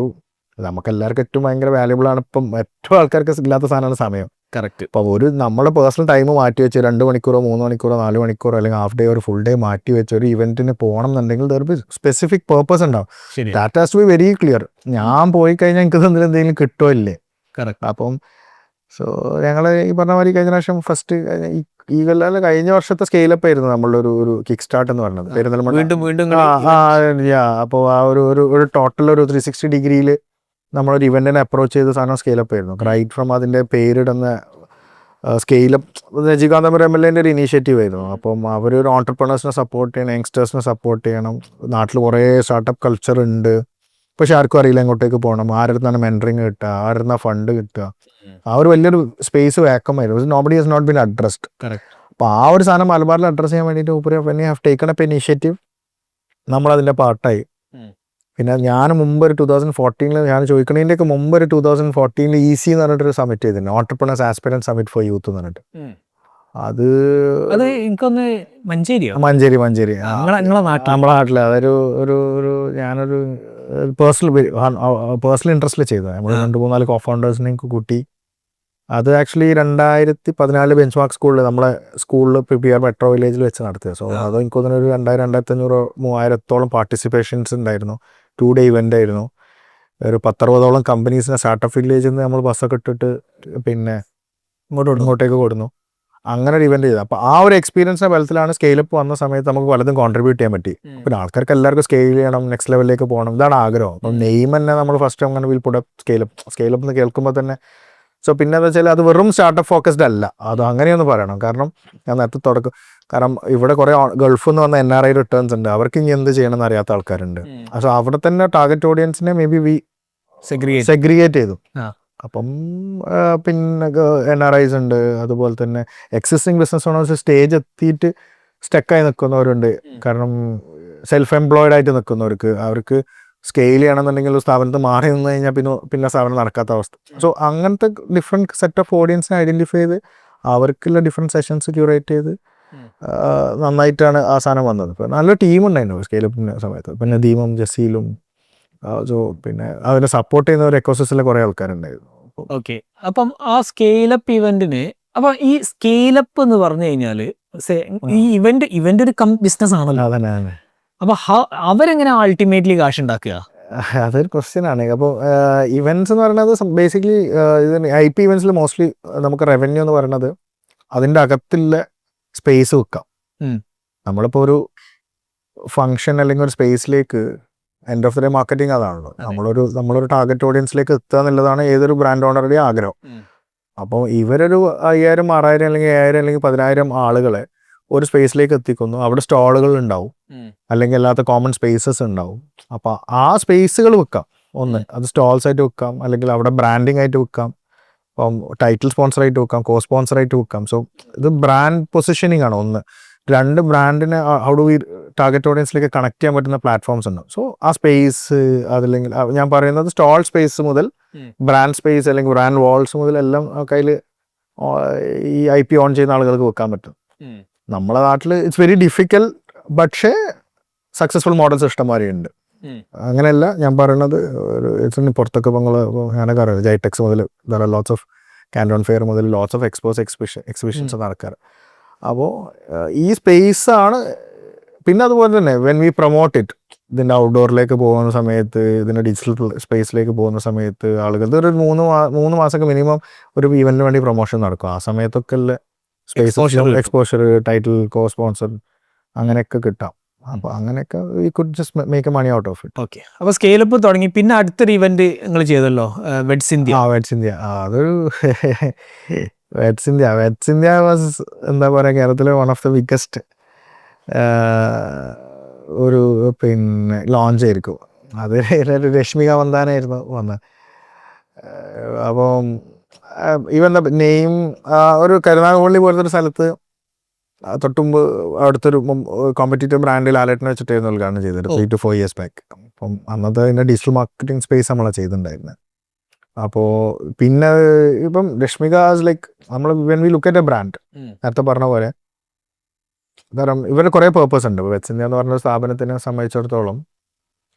Speaker 2: നമുക്ക് എല്ലാവർക്കും ഏറ്റവും ഭയങ്കര വാല്യുബിൾ ആണ്. ഇപ്പം ഏറ്റവും ആൾക്കാർക്ക് ഇല്ലാത്ത സാധനമാണ് സമയം.
Speaker 1: കറക്റ്റ്.
Speaker 2: അപ്പോൾ നമ്മുടെ പേഴ്സണൽ ടൈം മാറ്റി വെച്ച് 2 മണിക്കൂറോ 3 മണിക്കൂറോ 4 മണിക്കൂറോ അല്ലെങ്കിൽ ഹാഫ് ഡേ ഒരു ഫുൾ ഡേ മാറ്റി വെച്ച് ഒരു ഇവന്റിന് പോകണം എന്നുണ്ടെങ്കിൽ ദർ ബി സ്പെസിഫിക് പേർപ്പസ് ഉണ്ടാവും. That has to be very clear. ഞാൻ പോയി കഴിഞ്ഞാൽ എനിക്ക് എന്തെങ്കിലും കിട്ടുമോ ഇല്ലേ.
Speaker 1: കറക്റ്റ്.
Speaker 2: അപ്പം സോ ഞങ്ങൾ ഈ പറഞ്ഞ മാതിരി കഴിഞ്ഞ പ്രാവശ്യം ഫസ്റ്റ് ഈ കൊല്ലം കഴിഞ്ഞ വർഷത്തെ സ്കെയിലപ്പ് ആയിരുന്നു നമ്മളുടെ ഒരു കിക്ക് സ്റ്റാർട്ട് എന്ന് പറഞ്ഞത് പെരുന്തൽമണ്ണ. അപ്പോൾ ആ ഒരു ടോട്ടൽ ഒരു 360 ഡിഗ്രിയിൽ നമ്മളൊരു ഇവന്റിനെ അപ്രോച്ച് ചെയ്ത സാധനം സ്കെയിലപ്പ് ആയിരുന്നു. റൈറ്റ് ഫ്രം അതിൻ്റെ പേരിടുന്ന സ്കെയിലപ്പ് രജികാന്തപുരം MLA ഒരു ഇനീഷ്യേറ്റീവ് ആയിരുന്നു. അപ്പം അവരൊരു ഓൺടർപ്രണേഴ്സിനെ സപ്പോർട്ട് ചെയ്യണം, യങ്സ്റ്റേഴ്സിനെ സപ്പോർട്ട് ചെയ്യണം. നാട്ടിൽ കുറേ സ്റ്റാർട്ടപ്പ് കൾച്ചർ ഉണ്ട്, പക്ഷെ ആർക്കും അറിയില്ല എങ്ങോട്ടേക്ക് പോകണം, ആരുടെ മെൻറ്ററിങ് കിട്ടുക, ആരുടെ ഫണ്ട് കിട്ടുക. ആ ഒരു വലിയൊരു സ്പേസ് വേക്കമായിരുന്നു. Nobody has not been addressed. അപ്പോൾ ആ ഒരു സാധനം മലബാറിൽ അഡ്രസ്സ് ചെയ്യാൻ വേണ്ടിയിട്ട് when you have taken up initiative നമ്മളതിൻ്റെ പാർട്ടായി. പിന്നെ ഞാൻ മുമ്പ് ഒരു 2014 ഞാൻ ചോദിക്കണതിൻ്റെയൊക്കെ മുമ്പ് ഒരു 2014 EC എന്ന് പറഞ്ഞിട്ടൊരു സമിറ്റ് ചെയ്തിട്ടുണ്ട്, entrepreneurs aspirant summit four youth എന്ന് പറഞ്ഞിട്ട്. അത്
Speaker 1: എനിക്കൊന്ന് മഞ്ചേരി
Speaker 2: നമ്മളെ നാട്ടിൽ അതൊരു ഞാനൊരു പേഴ്സണൽ ഇൻട്രസ്റ്റിൽ ചെയ്തതാണ്. നമ്മൾ 2-3 co-foundersനെ കൂട്ടി അത് ആക്ച്വലി 2014 ബെഞ്ച് മാർക്ക് സ്കൂളിൽ നമ്മളെ സ്കൂളിൽ പ്രിപ്പിയർ മെട്രോ വില്ലേജിൽ വെച്ച് നടത്തിയത്. സോ അത് എനിക്ക് തോന്നുന്നു ഒരു 2000-2500 3000-ഓളം പാർട്ടിസിപ്പേഷൻസ് ഉണ്ടായിരുന്നു. 2 ഡേ ഇവൻ്റ് ആയിരുന്നു. ഒരു 10-60ഓളം കമ്പനീസിനെ സ്റ്റാർട്ടപ്പ് വില്ലേജിൽ നിന്ന് നമ്മൾ ബസ്സൊക്കെ ഇട്ടിട്ട് പിന്നെ ഇങ്ങോട്ടേക്ക് കൊടുന്നു. അങ്ങനെ ഒരു ഇവന്റ് ചെയ്തത്. അപ്പോൾ ആ ഒരു എക്സ്പീരിയൻസിന്റെ ബലത്തിലാണ് സ്കെയിലപ്പ് വന്ന സമയത്ത് നമുക്ക് പലതും കോൺട്രിബ്യൂട്ട് ചെയ്യാൻ പറ്റി. പിന്നെ ആൾക്കാർക്ക് എല്ലാവർക്കും സ്കെയിൽ ചെയ്യണം, നെക്സ്റ്റ് ലെവലിലേക്ക് പോകണം, ഇതാണ് ആഗ്രഹം. അപ്പം നെയിം തന്നെ നമ്മൾ ഫസ്റ്റ് അങ്ങനെ വിൽ പുട്ട് സ്കെയിലപ്പ് എന്ന് കേൾക്കുമ്പോൾ തന്നെ. സോ പിന്നെ എന്താ വെച്ചാൽ അത് വെറും സ്റ്റാർട്ടപ്പ് ഫോക്കസ്ഡ് അല്ല, അത് അങ്ങനെയൊന്ന് പറയണം. കാരണം ഞാൻ നേരത്തെ തുടക്കം, കാരണം ഇവിടെ കുറേ ഗൾഫിൽ നിന്ന് വന്ന NRI റിട്ടേൺസ് ഉണ്ട്, അവർക്ക് ഇനി എന്ത് ചെയ്യണം എന്ന് അറിയാത്ത ആൾക്കാരുണ്ട്. സോ അവിടെ തന്നെ ടാർഗറ്റ് ഓഡിയൻസിനെ മേ ബി വി സെഗ്രിഗേറ്റ് ചെയ്തു. അപ്പം പിന്നെ NRIs ഉണ്ട്, അതുപോലെ തന്നെ എക്സിസ്റ്റിംഗ് ബിസിനസ് ഓണേഴ്സ് സ്റ്റേജ് എത്തിയിട്ട് സ്റ്റക്കായി നിൽക്കുന്നവരുണ്ട്. കാരണം സെൽഫ് എംപ്ലോയിഡ് ആയിട്ട് നിൽക്കുന്നവർക്ക്, അവർക്ക് സ്കെയിൽ ചെയ്യണമെന്നുണ്ടെങ്കിൽ ഒരു സ്ഥാപനത്തിൽ മാറി നിന്ന് കഴിഞ്ഞാൽ പിന്നെ സ്ഥാപനം നടക്കാത്ത അവസ്ഥ. സോ അങ്ങനത്തെ ഡിഫറെൻറ്റ് സെറ്റ് ഓഫ് ഓഡിയൻസിനെ ഐഡൻറ്റിഫൈ ചെയ്ത് അവർക്കുള്ള ഡിഫറെൻറ്റ് സെഷൻസ് ക്യൂറേറ്റ് ചെയ്ത് നന്നായിട്ടാണ് ആ സാധനം വന്നത്. ഇപ്പോൾ നല്ല ടീമുണ്ടായിരുന്നു സ്കെയിലപ്പിൻ്റെ സമയത്ത്. പിന്നെ ദീപം, ജസീലും, സോ പിന്നെ അതിനെ സപ്പോർട്ട് ചെയ്യുന്ന ഒരു എക്കോസിസ്റ്റത്തിലെ കുറേ ആൾക്കാരുണ്ടായിരുന്നു.
Speaker 1: ഓക്കെ. അപ്പം ആ സ്കെയിലപ്പ് ഇവന്റിന്, അപ്പൊ ഈ സ്കെയിലപ്പ് എന്ന് പറഞ്ഞു കഴിഞ്ഞാല് ഈ ഇവന്റ് ഒരു ബിസിനസ് ആണല്ലോ.
Speaker 2: അതന്നെ.
Speaker 1: അപ്പൊ അവരെങ്ങനെ അൾട്ടിമേറ്റ്ലി കാശ് ഉണ്ടാക്കുക?
Speaker 2: അതൊരു ക്വസ്റ്റ്യൻ ആണ്. അപ്പോൾ ഇവൻറ്റ്സ് എന്ന് പറയുന്നത് ബേസിക്കലി IP ഇവൻറ്റ്സിൽ മോസ്റ്റ്ലി നമുക്ക് റവന്യൂ എന്ന് പറയുന്നത് അതിൻ്റെ അകത്തുള്ള സ്പേസ് വെക്കാം. നമ്മളിപ്പോൾ ഒരു ഫങ്ഷൻ അല്ലെങ്കിൽ ഒരു സ്പേസിലേക്ക് end of the day marketing അതാണല്ലോ. നമ്മളൊരു ടാർഗറ്റ് ഓഡിയൻസിലേക്ക് എത്തുക എന്നുള്ളതാണ് ഏതൊരു ബ്രാൻഡ് ഓണറുടെയും ആഗ്രഹം. അപ്പോൾ ഇവരൊരു 5000, 6000 അല്ലെങ്കിൽ 7000 അല്ലെങ്കിൽ 10000 ആളുകളെ ഒരു സ്പേസിലേക്ക് എത്തിക്കുന്നു. അവിടെ സ്റ്റോളുകൾ ഉണ്ടാവും, അല്ലെങ്കിൽ അല്ലാത്ത കോമൺ സ്പേസസ് ഉണ്ടാവും. അപ്പോൾ ആ സ്പേസുകൾ വെക്കാം. ഒന്ന് അത് സ്റ്റോൾസ് ആയിട്ട് വെക്കാം, അല്ലെങ്കിൽ അവിടെ ബ്രാൻഡിങ് ആയിട്ട് വെക്കാം, ഇപ്പം ടൈറ്റിൽ സ്പോൺസറായിട്ട് വെക്കാം, കോ സ്പോൺസറായിട്ട് വെക്കാം. സോ ഇത് ബ്രാൻഡ് പൊസിഷനിങ് ആണ് ഒന്ന്. 2 ബ്രാൻഡിനെ ഹൗ ഡു വി ടാർഗറ്റ് ഓഡിയൻസിലേക്ക് കണക്ട് ചെയ്യാൻ പറ്റുന്ന പ്ലാറ്റ്ഫോംസ് ഉണ്ട്. സോ ആ സ്പേസ്, അതല്ലെങ്കിൽ ഞാൻ പറയുന്നത് സ്റ്റോൾ സ്പേസ് മുതൽ ബ്രാൻഡ് സ്പേസ് അല്ലെങ്കിൽ ബ്രാൻഡ് വാൾസ് മുതൽ എല്ലാം കയ്യിൽ ഈ IP ഓൺ ചെയ്യുന്ന ആളുകൾക്ക് വെക്കാൻ പറ്റും. നമ്മളെ നാട്ടിൽ ഇറ്റ്സ് വെരി ഡിഫിക്കൽട്ട്, പക്ഷേ സക്സസ്ഫുൾ മോഡൽസ് ഇഷ്ടംമാതിരി ഉണ്ട്. അങ്ങനെയല്ല ഞാൻ പറയുന്നത്. പുറത്തൊക്കെ ഞാനൊക്കെ അറിയാം, ജൈടെക്സ് മുതൽ ലോട്ട്സ് ഓഫ് കാൻഡോൺ ഫെയർ മുതൽ ലോട്ട്സ് ഓഫ് എക്സിബിഷൻസ് നടക്കാറ്. അപ്പോൾ ഈ സ്പേസാണ്. പിന്നെ അതുപോലെ തന്നെ വെൻ വി പ്രൊമോട്ട് ഇറ്റ്, ഇതിൻ്റെ ഔട്ട്ഡോറിലേക്ക് പോകുന്ന സമയത്ത്, ഇതിൻ്റെ ഡിജിറ്റൽ സ്പേസിലേക്ക് പോകുന്ന സമയത്ത് ആളുകൾ ഒരു 3 മാസമൊക്കെ മിനിമം ഒരു ഈവൻറ്റിന് വേണ്ടി പ്രൊമോഷൻ നടക്കും. ആ സമയത്തൊക്കെ ഉള്ള എക്സ്പോഷർ, ടൈറ്റിൽ, കോ സ്പോൺസർ അങ്ങനെയൊക്കെ കിട്ടാം. അപ്പോൾ അങ്ങനെയൊക്കെ we could just make a money out of it.
Speaker 1: Okay. അപ്പോൾ സ്കെയിലപ്പ് തുടങ്ങി. പിന്നെ അടുത്തൊരു ഇവന്റ് നിങ്ങൾ ചെയ്തല്ലോ, വെഡ്സ് ഇന്ത്യ.
Speaker 2: അതൊരു വെഡ്സ് ഇന്ത്യ വാസ് എന്താ പറയുക, കേരളത്തിലെ വൺ ഓഫ് ദ ബിഗ്ഗസ്റ്റ് ഒരു പിന്നെ ലോഞ്ച് ആയിരിക്കും. അത് രശ്മിക മന്ദാനായിരുന്നു വന്നത്. അപ്പം ഈവൻ നെയിം ഒരു കരുനാഗപ്പള്ളി പോലത്തെ ഒരു സ്ഥലത്ത് തൊട്ടുമുമ്പ് അടുത്തൊരു കോമ്പറ്റീറ്റീവ് ബ്രാൻഡിൽ ലാലേട്ടനെ വെച്ചിട്ടായിരുന്നു ഉദ്ഘാടനം ചെയ്തത് 3 to 4 years ബാക്ക്. അപ്പം അന്നത്തെ അതിൻ്റെ ഡിജിറ്റൽ മാർക്കറ്റിംഗ് സ്പേസ് നമ്മളാണ് ചെയ്തിട്ടുണ്ടായിരുന്നത്. അപ്പോൾ പിന്നെ ഇപ്പം രശ്മിക ലൈക്ക് നമ്മൾ when we look at A brand, നേരത്തെ പറഞ്ഞ പോലെ, കാരണം ഇവരുടെ കുറേ പേർപ്പസ് ഉണ്ട്. വെഡ്സ് ഇന്ത്യ എന്ന് പറഞ്ഞ സ്ഥാപനത്തിനെ സംബന്ധിച്ചിടത്തോളം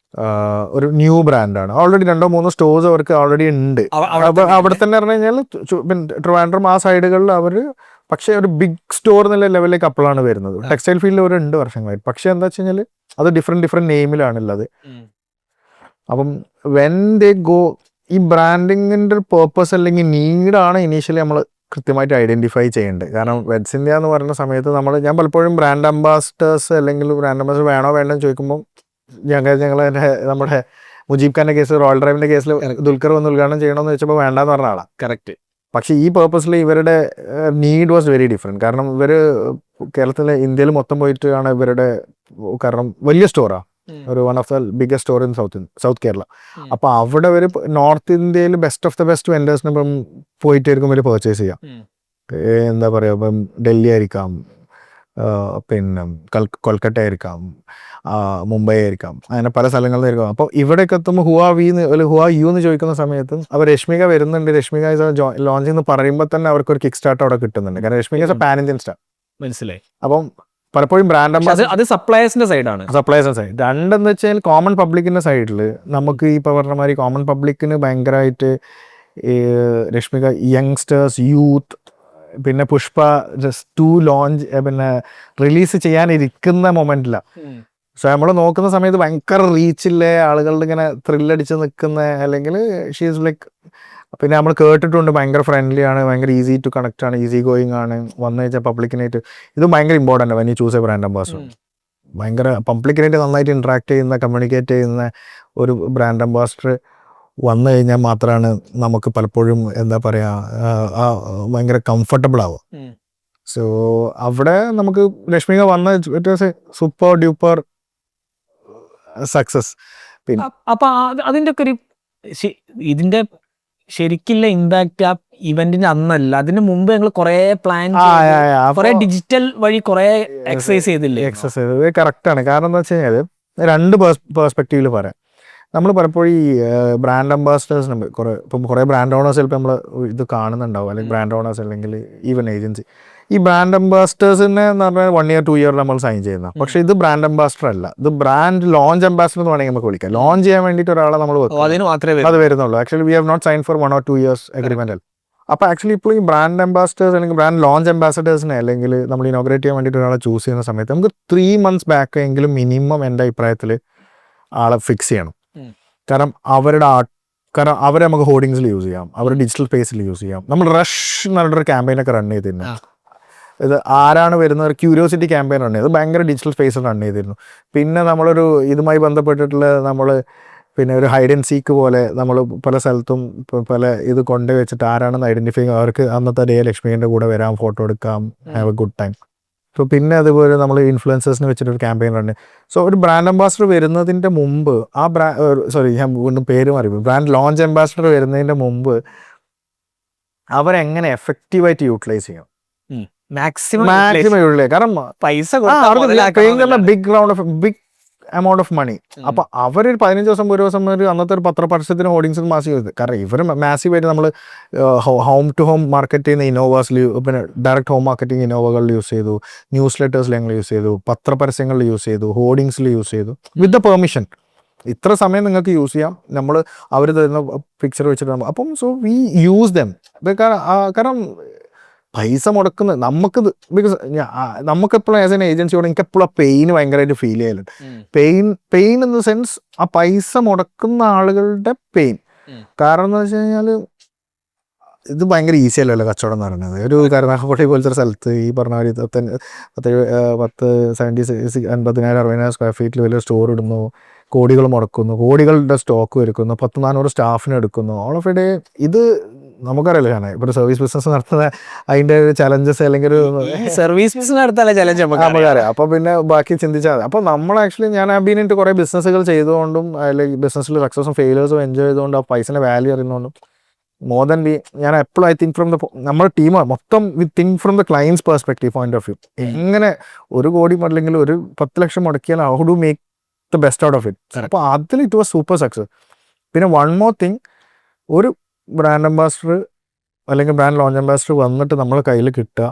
Speaker 2: ഒരു ന്യൂ ബ്രാൻഡാണ്. ഓൾറെഡി 2-3 സ്റ്റോഴ്സ് അവർക്ക് ഓൾറെഡി ഉണ്ട് അവിടെ തന്നെ. പറഞ്ഞു കഴിഞ്ഞാൽ ട്രിവാൻഡ്രം ആ സൈഡുകളിൽ അവർ, പക്ഷേ ഒരു ബിഗ് സ്റ്റോർ എന്നുള്ള ലെവലിലേക്ക് അപ്പോഴാണ് വരുന്നത്. ടെക്സ്റ്റൈൽ ഫീൽഡിൽ ഒരു 2 വർഷങ്ങളായി. പക്ഷേ എന്താ വെച്ച് കഴിഞ്ഞാൽ അത് ഡിഫറെൻറ്റ് നെയിമിലാണുള്ളത്. അപ്പം വെൻ ദേ ഗോ, ഈ ബ്രാൻഡിങ്ങിൻ്റെ ഒരു പേർപ്പസ് അല്ലെങ്കിൽ നീഡാണ് ഇനീഷ്യലി നമ്മൾ കൃത്യമായിട്ട് ഐഡൻറ്റിഫൈ ചെയ്യേണ്ടത്. കാരണം വെഡ്സ് ഇന്ത്യ എന്ന് പറയുന്ന സമയത്ത് ഞാൻ പലപ്പോഴും ബ്രാൻഡ് അംബാസിഡേഴ്സ് അല്ലെങ്കിൽ ബ്രാൻഡ് അംബാസിഡർ വേണോ വേണ്ടെന്ന് ചോദിക്കുമ്പോൾ നമ്മുടെ മുജീബ് ഖാൻ്റെ കേസ്, റോയൽ ഡ്രൈവിൻ്റെ കേസിൽ ദുൽഖർ വന്ന് ഉദ്ഘാടനം ചെയ്യണമെന്ന് വെച്ചപ്പോൾ വേണ്ടാന്ന് പറഞ്ഞ ആളാണ്.
Speaker 1: കറക്റ്റ്.
Speaker 2: പക്ഷേ ഈ പേർപ്പസിൽ ഇവരുടെ നീഡ് വാസ് വെരി ഡിഫറെൻറ്റ്. കാരണം ഇവർ കേരളത്തിലെ, ഇന്ത്യയിൽ മൊത്തം പോയിട്ടാണ് ഇവരുടെ, കാരണം വലിയ സ്റ്റോറാണ്, ഒരു one of the biggest store in south Kerala. അപ്പോൾ അവിടെ ഒരു നോർത്ത് ഇന്ത്യയിൽ ബെസ്റ്റ് ഓഫ് ദ ബെസ്റ്റ് വെൻഡേഴ്സിന് ഇപ്പം പോയിട്ടായിരിക്കും ഇവർ പർച്ചേസ് ചെയ്യാം. എന്താ പറയുക, ഇപ്പം ഡൽഹി ആയിരിക്കാം, പിന്നെ കൊൽക്കട്ട ആയിരിക്കാം, മുംബൈ ആയിരിക്കാം, അങ്ങനെ പല സ്ഥലങ്ങളിലായിരിക്കും. അപ്പോൾ ഇവിടേക്ക് എത്തുമ്പോൾ ഹുവാ യു എന്ന് ചോദിക്കുന്ന സമയത്തും അവർ രശ്മിക വരുന്നുണ്ട്, രശ്മിക ലോഞ്ച് എന്ന് പറയുമ്പോൾ തന്നെ അവർക്കൊരു കിക്ക് സ്റ്റാർട്ട് അവിടെ കിട്ടുന്നുണ്ട്. കാരണം രശ്മിക പാൻ ഇന്ത്യൻ സ്റ്റാർ.
Speaker 1: മനസ്സിലായി.
Speaker 2: അപ്പം പലപ്പോഴും ബ്രാൻഡ്
Speaker 1: അത് സപ്ലയേഴ്സിന്റെ സൈഡാണ്.
Speaker 2: സൈഡ്. രണ്ടെന്ന് വെച്ചാൽ കോമൺ പബ്ലിക്കിന്റെ സൈഡിൽ നമുക്ക് ഈ പറഞ്ഞ മാതിരി കോമൺ പബ്ലിക്കിന് ഭയങ്കരമായിട്ട് രശ്മിക യങ്സ്റ്റേഴ്സ്, യൂത്ത്, പിന്നെ പുഷ്പ ജസ്റ്റ് 2 ലോഞ്ച് പിന്നെ റിലീസ് ചെയ്യാനിരിക്കുന്ന മൊമെന്റിലാണ്. സോ നമ്മൾ നോക്കുന്ന സമയത്ത് ഭയങ്കര റീച്ചില്ലേ, ആളുകളുടെ ഇങ്ങനെ ത്രില്ലടിച്ച് നിൽക്കുന്ന, അല്ലെങ്കിൽ ഷീസ് ലൈക്ക്, പിന്നെ നമ്മൾ കേട്ടിട്ടുണ്ട് ഭയങ്കര ഫ്രണ്ട്ലി ആണ്, ഭയങ്കര ഈസി ടു കണക്ട് ആണ്, ഈസി ഗോയിങ് ആണ്, വന്നു വെച്ചാൽ പബ്ലിക്കിനായിട്ട് ഇത് ഭയങ്കര ഇമ്പോർട്ടൻ്റ് ആണ് when you choose A brand ambassador. ഭയങ്കര പബ്ലിക്കിനായിട്ട് നന്നായിട്ട് ഇൻട്രാക്ട് ചെയ്യുന്ന, കമ്മ്യൂണിക്കേറ്റ് ചെയ്യുന്ന ഒരു ബ്രാൻഡ് അംബാസഡർ വന്നു കഴിഞ്ഞാൽ മാത്രമാണ് നമുക്ക് പലപ്പോഴും എന്താ പറയുക ഭയങ്കര കംഫർട്ടബിൾ ആവുക. സോ അവിടെ നമുക്ക് രശ്മിക വന്ന it was A super duper success. പിന്നെ
Speaker 1: അപ്പൊ അതിന്റെ ഒക്കെ ഒരു ഇതിന്റെ ശരിക്കുള്ള ഇമ്പാക്ട് ആ ഇവന്റിന് അന്നല്ല, അതിന് മുമ്പ് ഞങ്ങൾ കുറെ പ്ലാൻ, കുറെ ഡിജിറ്റൽ വഴി കുറെ എക്സസൈസ് ചെയ്തില്ലേ?
Speaker 2: എക്സസൈസ് കറക്റ്റ് ആണ്. കാരണം എന്താ വെച്ച് കഴിഞ്ഞാൽ 2 പേഴ്സ്പെക്റ്റീവിൽ പറയാം. നമ്മൾ പലപ്പോഴും ഈ ബ്രാൻഡ് അംബാസിഡേഴ്സിന് കുറേ ബ്രാൻഡ് ഓണേഴ്സ് ചിലപ്പോൾ നമ്മൾ ഇത് കാണുന്നുണ്ടാവും, അല്ലെങ്കിൽ ബ്രാൻഡ് ഓണേഴ്സ് അല്ലെങ്കിൽ ഈവൻ ഏജൻസി. ഈ ബ്രാൻഡ് അംബാസിഡേഴ്സിനെ എന്ന് പറഞ്ഞാൽ 1 year 2 year നമ്മൾ സൈൻ ചെയ്യുന്ന. പക്ഷേ ഇത് ബ്രാൻഡ് അംബാസിഡർ അല്ല, ഇത് ബ്രാൻഡ് ലോഞ്ച് അംബാസിഡർ എന്ന് വേണമെങ്കിൽ നമുക്ക് വിളിക്കാം. ലോഞ്ച് ചെയ്യാൻ വേണ്ടിയിട്ട് ഒരാളെ നമ്മൾ അത് വരുന്നുള്ളൂ. Actually we have not sign for 1 or 2 years agreement അല്ല. അപ്പോൾ ആക്ച്വലി ഇപ്പോൾ ഈ ബ്രാൻഡ് അംബാസിഡേഴ്സ് അല്ലെങ്കിൽ ബ്രാൻഡ് ലോഞ്ച് അംബാസിഡേഴ്സിനെ അല്ലെങ്കിൽ നമ്മൾ ഇനോഗ്രേറ്റ് ചെയ്യാൻ വേണ്ടിയിട്ട് ഒരാളെ ചൂസ് ചെയ്യുന്ന സമയത്ത് നമുക്ക് 3 months ബാക്ക് എങ്കിലും മിനിമം എൻ്റെ അഭിപ്രായത്തിൽ ആളെ ഫിക്സ് ചെയ്യണം. കാരണം കാരണം അവരെ നമുക്ക് ഹോർഡിങ്സിൽ യൂസ് ചെയ്യാം, അവരുടെ ഡിജിറ്റൽ സ്പേസിൽ യൂസ് ചെയ്യാം. നമ്മൾ റഷ് എന്നൊരു ക്യാമ്പയിനൊക്കെ റൺ ചെയ്തിരുന്നു. ഇത് ആരാണ് വരുന്നത്, ക്യൂരിയോസിറ്റി ക്യാമ്പയിൻ റൺ ചെയ്ത് ഭയങ്കര ഡിജിറ്റൽ സ്പേസിൽ റൺ ചെയ്തിരുന്നു. പിന്നെ നമ്മളൊരു ഇതുമായി ബന്ധപ്പെട്ടിട്ടുള്ള നമ്മൾ പിന്നെ ഒരു ഹൈഡ് ആൻഡ് സീക്ക് പോലെ നമ്മൾ പല സ്ഥലത്തും പല ഇത് കൊണ്ടുവച്ചിട്ട് ആരാണെന്ന് ഐഡൻറ്റിഫൈ ചെയ്യുക, അവർക്ക് അന്നത്തെ ഡേ ലക്ഷ്മിൻ്റെ കൂടെ വരാം, ഫോട്ടോ എടുക്കാം, have A good time. So പിന്നെ അതുപോലെ നമ്മൾ ഇൻഫ്ലുവൻസേഴ്സിന് വെച്ചിട്ടൊരു ക്യാമ്പയിൻ റൺ. സോ ഒരു ബ്രാൻഡ് അംബാസിഡർ വരുന്നതിൻ്റെ മുമ്പ് ഞാൻ വീണ്ടും പേര് മാറി, ബ്രാൻഡ് ലോഞ്ച് അംബാസിഡർ വരുന്നതിൻ്റെ മുമ്പ് അവരെങ്ങനെ എഫക്റ്റീവായിട്ട് യൂട്ടിലൈസ് ചെയ്യും, മാക്സിമം യൂട്ടിലൈസ്. കാരണം
Speaker 1: പൈസ
Speaker 2: ബിഗ് എമൗണ്ട് ഓഫ് മണി. അപ്പൊ അവരൊരു 15 ദിവസം ഒരു ദിവസം ഒരു അന്നത്തെ ഒരു പത്രപരസ്യത്തിന് ഹോർഡിങ്സ് മാസീവ് ചെയ്ത്. കാരണം ഇവർ മാസീവായിട്ട് നമ്മൾ ഹോം ടു ഹോം മാർക്കറ്റ് ചെയ്യുന്ന ഇന്നോവാസിൽ, പിന്നെ ഡയറക്റ്റ് ഹോം മാർക്കറ്റിംഗ് ഇന്നോവകളിൽ യൂസ് ചെയ്തു, ന്യൂസ് ലെറ്റേഴ്സിൽ ഞങ്ങൾ യൂസ് ചെയ്തു, പത്രപരസ്യങ്ങളിൽ യൂസ് ചെയ്തു, ഹോർഡിങ്സിൽ യൂസ് ചെയ്തു, വിത്ത് ദ പെർമിഷൻ. ഇത്ര സമയം നിങ്ങൾക്ക് യൂസ് ചെയ്യാം, നമ്മൾ അവർ തരുന്ന പിക്ചർ വെച്ചിട്ട്. അപ്പം സോ വി യൂസ് ദം. കാരണം പൈസ മുടക്കുന്നത് നമുക്ക്, ബിക്കോസ് നമുക്കെപ്പോഴും ആസ് എൻ ഏജൻസിയോട് എനിക്കെപ്പോഴും ആ പെയിൻ ഭയങ്കരമായിട്ട് ഫീൽ ചെയ്യലുണ്ട്. പെയിൻ ഇൻ ദ സെൻസ് ആ പൈസ മുടക്കുന്ന ആളുകളുടെ പെയിൻ. കാരണം എന്ന് വെച്ച് കഴിഞ്ഞാൽ ഇത് ഭയങ്കര ഈസി അല്ലല്ലോ കച്ചവടം എന്ന് പറയുന്നത്. ഒരു കരുനാഗപ്പള്ളി പോലത്തെ ഒരു സ്ഥലത്ത് ഈ പറഞ്ഞ ഒരു 50,000-60,000 സ്ക്വയർ ഫീറ്റിൽ വലിയ സ്റ്റോർ ഇടുന്നു, കോടികൾ മുടക്കുന്നു, കോടികളുടെ സ്റ്റോക്ക് ഒരുക്കുന്നു, 100-400 സ്റ്റാഫിനെ എടുക്കുന്നു, ഓൾ ഓഫ് എ ഡേ. ഇത് നമുക്കറിയാലോ, ഞാൻ ഇപ്പോൾ ഒരു സർവീസ് ബിസിനസ് നടത്തുന്ന അതിൻ്റെ ഒരു ചലഞ്ചസ് അല്ലെങ്കിൽ ഒരു
Speaker 1: സർവീസ് ബിസിനസ് നടത്താനുള്ള ചലഞ്ച്
Speaker 2: നമുക്കറിയാം. അപ്പോൾ പിന്നെ ബാക്കി ചിന്തിച്ചാൽ മതി. അപ്പോൾ നമ്മൾ ആക്ച്വലി ഞാൻ ബീനിട്ട് കുറേ ബിസിനസ്സുകൾ ചെയ്തുകൊണ്ടും അല്ലെങ്കിൽ ബിസിനസ്സിൽ സക്സസും ഫെയിലേഴ്സും എൻജോയ് ചെയ്തുകൊണ്ട് ആ പൈസയുടെ വാല്യൂ അറിയുന്നതുകൊണ്ടും മോർ ദാൻ ഞാൻ എപ്പോഴും ഐ തിങ്ക് ഫ്രം നമ്മുടെ ടീം മൊത്തം we think from the clients perspective point of view. എങ്ങനെ 1 കോടി അല്ലെങ്കിൽ ഒരു 10 ലക്ഷം മുടക്കിയാൽ how do make the best out of it. അപ്പോൾ അതിൽ ഇറ്റ് വാസ് സൂപ്പർ സക്സസ്. പിന്നെ വൺ മോർ തിങ്, ഒരു ബ്രാൻഡ് അംബാസിഡർ അല്ലെങ്കിൽ ബ്രാൻഡ് ലോഞ്ച് അംബാസിഡർ വന്നിട്ട് നമ്മളെ കയ്യിൽ കിട്ടുക,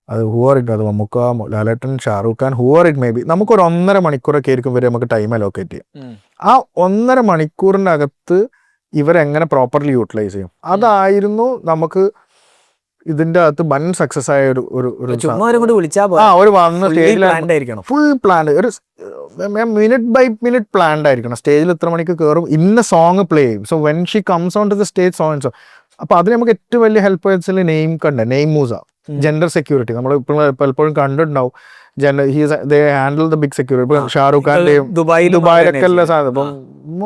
Speaker 2: അത് ഹൂവർ ഇറ്റ്, അത് Mammukka, Lalettan, Shahrukh Khan, whoever it may be, നമുക്കൊരു 1.5 മണിക്കൂറൊക്കെ ആയിരിക്കും വരെ നമുക്ക് ടൈം അലോക്കേറ്റ് ചെയ്യാം. ആ 1.5 മണിക്കൂറിൻ്റെ അകത്ത് ഇവരെങ്ങനെ പ്രോപ്പർലി യൂട്ടിലൈസ് ചെയ്യും, അതായിരുന്നു നമുക്ക് ഇതിൻ്റെ അകത്ത് വൻ സക്സസ് ആയ ഒരു വന്ന് സ്റ്റേജിൽ ഫുൾ പ്ലാൻഡ്, ഒരു മിനിറ്റ് ബൈ മിനിറ്റ് പ്ലാൻഡ് ആയിരിക്കണം. സ്റ്റേജിൽ ഇത്ര മണിക്ക് കയറും, ഇന്ന സോങ് പ്ലേ ചെയ്യും. So when she comes on to the stage song. അപ്പോൾ അതിന് നമുക്ക് ഏറ്റവും വലിയ ഹെൽപ്പ് വെച്ചാൽ നെയിം മൂസ, ജെൻഡർ സെക്യൂരിറ്റി. നമ്മൾ ഇപ്പോൾ പലപ്പോഴും കണ്ടിട്ടുണ്ടാവും, ഹാൻഡിൽ ദ ബിഗ് സെക്യൂരിറ്റി. ഇപ്പം ഷാറൂഖ് ഖാന്റെയും ദുബായിലൊക്കെ ഉള്ള സാധനം, ഇപ്പം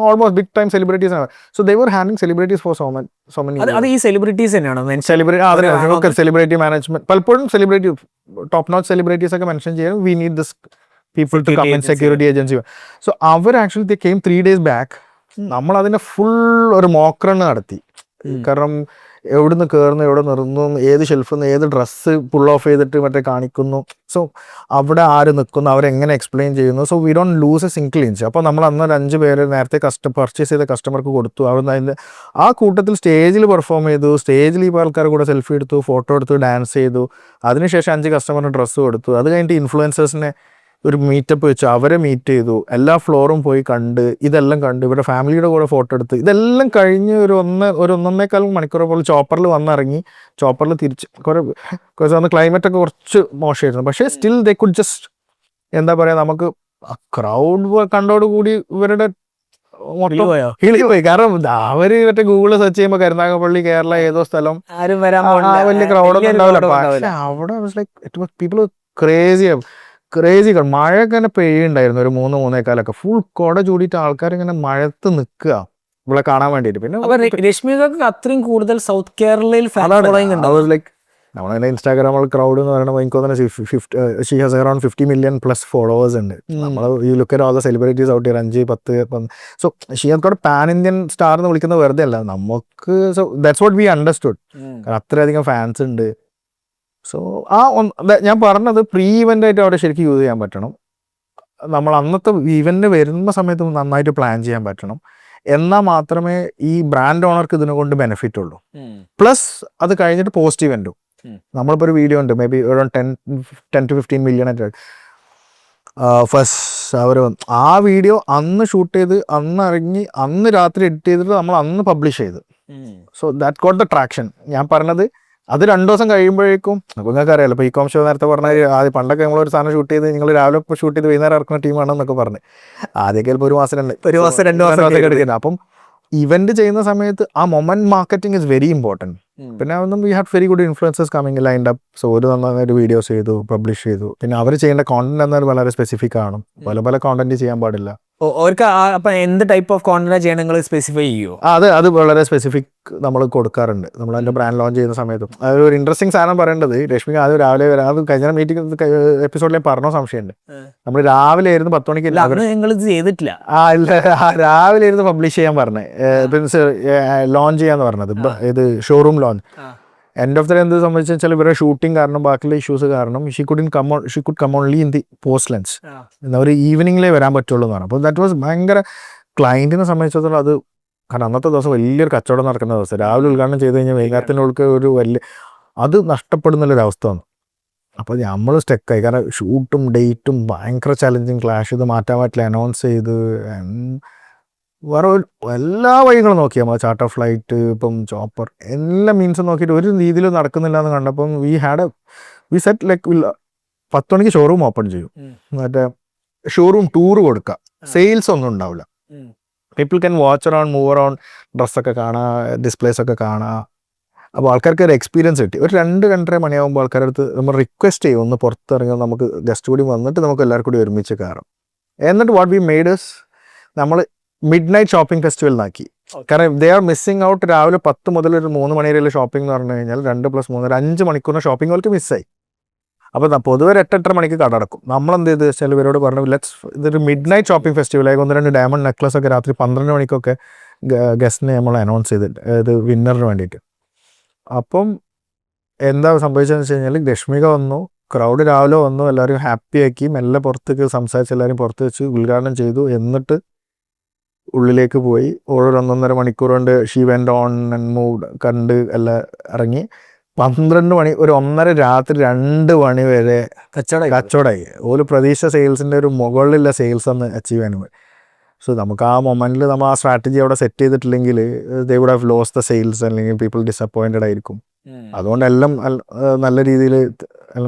Speaker 2: ഓൾമോസ്റ്റ് ബിഗ് ടൈം സെലിബ്രിറ്റീസ് ആണ്. So they were handling celebrities for so many. Celebrity management പലപ്പോഴും സെലിബ്രിറ്റി ടോപ്പ് നോച്ച് സെലിബ്രിറ്റീസ് ഒക്കെ മെൻഷൻ ചെയ്യാൻ we need this people to come in security agency. So അവർ actually they came 3 days back. നമ്മൾ അതിന്റെ full ഒരു mock run നടത്തി. കാരണം എവിടുന്ന് കയറുന്നു, എവിടെ നിർന്നു, ഏത് ഷെൽഫിൽ നിന്ന് ഏത് ഡ്രസ്സ് പുൾ ഓഫ് ചെയ്തിട്ട് മറ്റേ കാണിക്കുന്നു. സോ അവിടെ ആര് നിൽക്കുന്നു, അവരെങ്ങനെ എക്സ്പ്ലെയിൻ ചെയ്യുന്നു. So we don't lose A single inch. അപ്പോൾ നമ്മൾ അന്ന് 5 പേര് നേരത്തെ പർച്ചേസ് ചെയ്ത കസ്റ്റമർക്ക് കൊടുത്തു. അവിടുന്ന് അതിൻ്റെ ആ കൂട്ടത്തിൽ സ്റ്റേജിൽ പെർഫോം ചെയ്തു, സ്റ്റേജിൽ ഈ ആൾക്കാർ കൂടെ സെൽഫി എടുത്തു, ഫോട്ടോ എടുത്തു, ഡാൻസ് ചെയ്തു. അതിനുശേഷം 5 കസ്റ്റമറിന് ഡ്രസ്സ് കൊടുത്തു. അത് കഴിഞ്ഞിട്ട് ഇൻഫ്ലുവൻസേഴ്സിനെ ഒരു മീറ്റപ്പ് വെച്ചു, അവരെ മീറ്റ് ചെയ്തു, എല്ലാ ഫ്ലോറും പോയി കണ്ട്, ഇതെല്ലാം കണ്ട് ഇവരുടെ ഫാമിലിയുടെ കൂടെ ഫോട്ടോ എടുത്ത്, ഇതെല്ലാം കഴിഞ്ഞ് ഒരു 1.5 മണിക്കൂർ പോലെ ചോപ്പറിൽ വന്നിറങ്ങി. ചോപ്പറിൽ തിരിച്ച് അന്ന് ക്ലൈമറ്റ് ഒക്കെ കുറച്ച് മോശമായിരുന്നു, പക്ഷേ സ്റ്റിൽ ദേ കുഡ് ജസ്റ്റ് എന്താ പറയാ, നമുക്ക് ക്രൗഡ് കണ്ടോടുകൂടി ഇവരുടെ പോയി. കാരണം അവര് മറ്റേ ഗൂഗിള് സെർച്ച് ചെയ്യുമ്പോൾ കരുനാഗപ്പള്ളി കേരള ഏതോ സ്ഥലം
Speaker 1: ആരും വരാൻ
Speaker 2: വലിയ ക്രൗഡൊന്നും ഉണ്ടാവില്ല. പക്ഷെ അവിടെ പീപ്പിൾ ക്രേസി മഴയൊക്കെ തന്നെ പെയ്യുണ്ടായിരുന്നു ഒരു 3-3:15 ഫുൾ കൊട ചൂടിയിട്ട് ആൾക്കാർ ഇങ്ങനെ മഴത്ത് നിൽക്കുക ഇവിടെ കാണാൻ വേണ്ടിയിട്ട്. പിന്നെ
Speaker 1: രശ്മികക്ക് അത്രയും കൂടുതൽ സൗത്ത് കേരളയിൽ
Speaker 2: ലൈക്ക് നമ്മളെ ഇൻസ്റ്റാഗ്രാമിൽ ക്രൗഡ് എന്ന് പറയുമ്പോൾ എനിക്ക് തോന്നുന്നു she has around 50 million plus followers ഉണ്ട്. നമ്മൾ ഈ look at all the celebrities out here 5-10. So she has got pan Indian star എന്ന് വിളിക്കുന്നത് വെറുതെ അല്ല നമുക്ക്. So that's what we understood. കാരണം അത്രയധികം ഫാൻസ് ഉണ്ട്. സോ ഞാൻ പറഞ്ഞത് പ്രീ ഇവന്റ് ആയിട്ട് അവിടെ ശരിക്കും യൂസ് ചെയ്യാൻ പറ്റണം. നമ്മൾ അന്നത്തെ ഇവന്റ് വരുന്ന സമയത്ത് നന്നായിട്ട് പ്ലാൻ ചെയ്യാൻ പറ്റണം. എന്നാൽ മാത്രമേ ഈ ബ്രാൻഡ് ഓണർക്ക് ഇതിനെ കൊണ്ട് ബെനിഫിറ്റ് ഉള്ളൂ. പ്ലസ് അത് കഴിഞ്ഞിട്ട് പോസ്റ്റ് ഇവന്റും. നമ്മളിപ്പോൾ ഒരു വീഡിയോ ഉണ്ട്, may be around 10-15 million first hour ആ വീഡിയോ അന്ന് ഷൂട്ട് ചെയ്ത് അന്ന് ഇറങ്ങി അന്ന് രാത്രി എഡിറ്റ് ചെയ്തിട്ട് നമ്മൾ അന്ന് പബ്ലിഷ് ചെയ്ത്. So that got the traction. ഞാൻ പറഞ്ഞത് അത് 2 ദിവസം കഴിയുമ്പോഴേക്കും നിങ്ങൾക്ക് അറിയാലോ, ഇപ്പോൾ ഇക്കോം ഷോ നേരത്തെ പറഞ്ഞാൽ ആദ്യം പണ്ടൊക്കെ നമ്മളൊരു സാധനം ഷൂട്ട് ചെയ്ത് നിങ്ങൾ രാവിലെ ഇപ്പോൾ ഷൂട്ട് ചെയ്ത് വൈകുന്നേരം ഇറക്കുന്ന ടീമാണെന്നൊക്കെ പറഞ്ഞ് ആദ്യമൊക്കെ ചിലപ്പോൾ 1 മാസം 2 മാസം എടുക്കുന്നത്. അപ്പം ഇവന്റ് ചെയ്യുന്ന സമയത്ത് ആ moment marketing is very important. പിന്നെ അതൊന്നും we had very good influencers coming lined up. So ഒരു നന്നായിട്ട് വീഡിയോസ് ചെയ്തു, പബ്ലിഷ് ചെയ്തു. പിന്നെ അവർ ചെയ്യേണ്ട കോണ്ടന്റ് എന്നാൽ വളരെ സ്പെസിഫിക് ആണ്. പല കോണ്ടന്റ് ചെയ്യാൻ പാടില്ല.
Speaker 1: അപ്പൊ എന്ത് ടൈപ്പ് ഓഫ് കോണ്ടന്റ് ചെയ്യണം നിങ്ങൾ സ്പെസിഫൈ ചെയ്യുമോ?
Speaker 2: അത് വളരെ സ്പെസിഫിക് നമ്മൾ കൊടുക്കാറുണ്ട്. നമ്മൾ അതിന്റെ ബ്രാൻഡ് ലോഞ്ച് ചെയ്യുന്ന സമയത്തും അത് ഒരു ഇൻട്രസ്റ്റിംഗ് സാധനം പറയേണ്ടത്, രശ്മിക ആദ്യം രാവിലെ വരാം. അത് കഴിഞ്ഞ മീറ്റിംഗ് എപ്പിസോഡിൽ പറഞ്ഞ സംശയമുണ്ട്. നമ്മൾ രാവിലെ ആയിരുന്നു 10 മണിക്ക്
Speaker 1: നിങ്ങൾ ഇത് ചെയ്തിട്ടില്ല.
Speaker 2: ഇല്ല, രാവിലെ ഇരുന്ന് പബ്ലിഷ് ചെയ്യാൻ പറഞ്ഞേ, ലോഞ്ച് ചെയ്യാന്ന് പറഞ്ഞത്. ഇത് showroom launch. End of the എന്ത് സംബന്ധിച്ച് വെച്ചാൽ ഇവരുടെ ഷൂട്ടിംഗ് കാരണം ബാക്കിയുള്ള ഇഷ്യൂസ് കാരണം she could come only in the post lunch. ഒരു ഈവനിങ്ങിലേ വരാൻ പറ്റുള്ളൂ എന്ന് പറഞ്ഞു. അപ്പോൾ ദാറ്റ് വാസ് ഭയങ്കര ക്ലയൻറ്റിനെ സംബന്ധിച്ചിടത്തോളം അത്. കാരണം അന്നത്തെ ദിവസം വലിയൊരു കച്ചവടം നടക്കുന്ന ദിവസം. രാവിലെ ഉദ്ഘാടനം ചെയ്ത് കഴിഞ്ഞാൽ വൈകുന്നേരത്തിനുള്ളിൽ ഒരു വലിയ അത് നഷ്ടപ്പെടുന്നുള്ളൊരവസ്ഥ വന്നു. അപ്പോൾ നമ്മൾ സ്റ്റെക്കായി. കാരണം ഷൂട്ടും ഡേറ്റും ഭയങ്കര ചലഞ്ചിങ് ക്ലാഷ്. ഇത് മാറ്റാൻ പറ്റില്ല, അനൗൺസ് ചെയ്ത് വേറെ എല്ലാ വഴികളും നോക്കി. നമ്മൾ ചാർട്ടർ ഫ്ലൈറ്റ്, ഇപ്പം ചോപ്പർ, എല്ലാ മീൻസും നോക്കിയിട്ട് ഒരു രീതിയിലും നടക്കുന്നില്ല എന്ന് കണ്ടപ്പം വി സെറ്റ് ലൈക്ക് 10 മണിക്ക് ഷോറൂം ഓപ്പൺ ചെയ്യും. മറ്റേ ഷോറൂം ടൂർ കൊടുക്കുക. സെയിൽസ് ഒന്നും ഉണ്ടാവില്ല. People can watch around, move around, ഡ്രസ്സൊക്കെ കാണാം, ഡിസ്പ്ലേസ് ഒക്കെ കാണാം. അപ്പോൾ ആൾക്കാർക്ക് ഒരു എക്സ്പീരിയൻസ് കിട്ടി. ഒരു 2-2:30 മണിയാകുമ്പോൾ ആൾക്കാരുടെ അടുത്ത് നമ്മൾ റിക്വസ്റ്റ് ചെയ്യും, ഒന്ന് പുറത്തിറങ്ങി നമുക്ക് ഗസ്റ്റ് കൂടി വന്നിട്ട് നമുക്ക് എല്ലാവർക്കും കൂടി ഒരുമിച്ച് കയറാം. എന്നിട്ട് വാട്ട് വി മെയ്ഡേഴ്സ് നമ്മൾ മിഡ് നൈറ്റ് ഷോപ്പിംഗ് ഫെസ്റ്റിവലിനാക്കി. കാരണം ദേ ആർ മിസ്സിങ് ഔട്ട്. രാവിലെ 10 മുതൽ ഒരു 3 മണി വരെയുള്ള ഷോപ്പിംഗ് എന്ന് പറഞ്ഞു കഴിഞ്ഞാൽ 2+3 5 മണിക്കൂറിന് ഷോപ്പിംഗ് അവർക്ക് മിസ്സായി. അപ്പോൾ പൊതുവെ 8-8:30 മണിക്ക് കട അടക്കും. നമ്മളെന്ത് ചെയ്ത് വെച്ചാൽ ഇവരോട് പറഞ്ഞു, ഇതൊരു മിഡ് നൈറ്റ് ഷോപ്പിംഗ് ഫെസ്റ്റിവലായി. 1-2 ഡയമണ്ട് നെക്ലസ് ഒക്കെ രാത്രി 12 മണിക്കൊക്കെ ഗസ്റ്റിനെ നമ്മൾ അനൗൺസ് ചെയ്തിട്ട് ഇത് വിന്നറിന് വേണ്ടിയിട്ട്. അപ്പം എന്താ സംഭവിച്ചതെന്ന് വെച്ച് കഴിഞ്ഞാൽ രശ്മിക വന്നു, ക്രൗഡ് രാവിലെ വന്നു, എല്ലാവരും ഹാപ്പി ആക്കി, മെല്ലെ പുറത്തേക്ക് സംസാരിച്ച് എല്ലാവരും പുറത്ത് വെച്ച് ഉദ്ഘാടനം ചെയ്തു. എന്നിട്ട് ഉള്ളിലേക്ക് പോയി. ഓരോ 1.5 മണിക്കൂർ കൊണ്ട് she went on and moved കണ്ട് എല്ലാം ഇറങ്ങി. 12 മണി, ഒരു 1:30 രാത്രി 2 മണി വരെ കച്ചവടമായി. ഒരു പ്രതീക്ഷ സെയിൽസിൻ്റെ ഒരു മുകളിലുള്ള സെയിൽസ് അന്ന് അച്ചീവ് ചെയ്യാൻ പോയി. സോ നമുക്ക് ആ മൊമെന്റിൽ നമ്മൾ ആ സ്ട്രാറ്റജി അവിടെ സെറ്റ് ചെയ്തിട്ടില്ലെങ്കിൽ they would have lost the sales, അല്ലെങ്കിൽ പീപ്പിൾ ഡിസപ്പോയിന്റഡ് ആയിരിക്കും. അതുകൊണ്ടെല്ലാം നല്ല രീതിയിൽ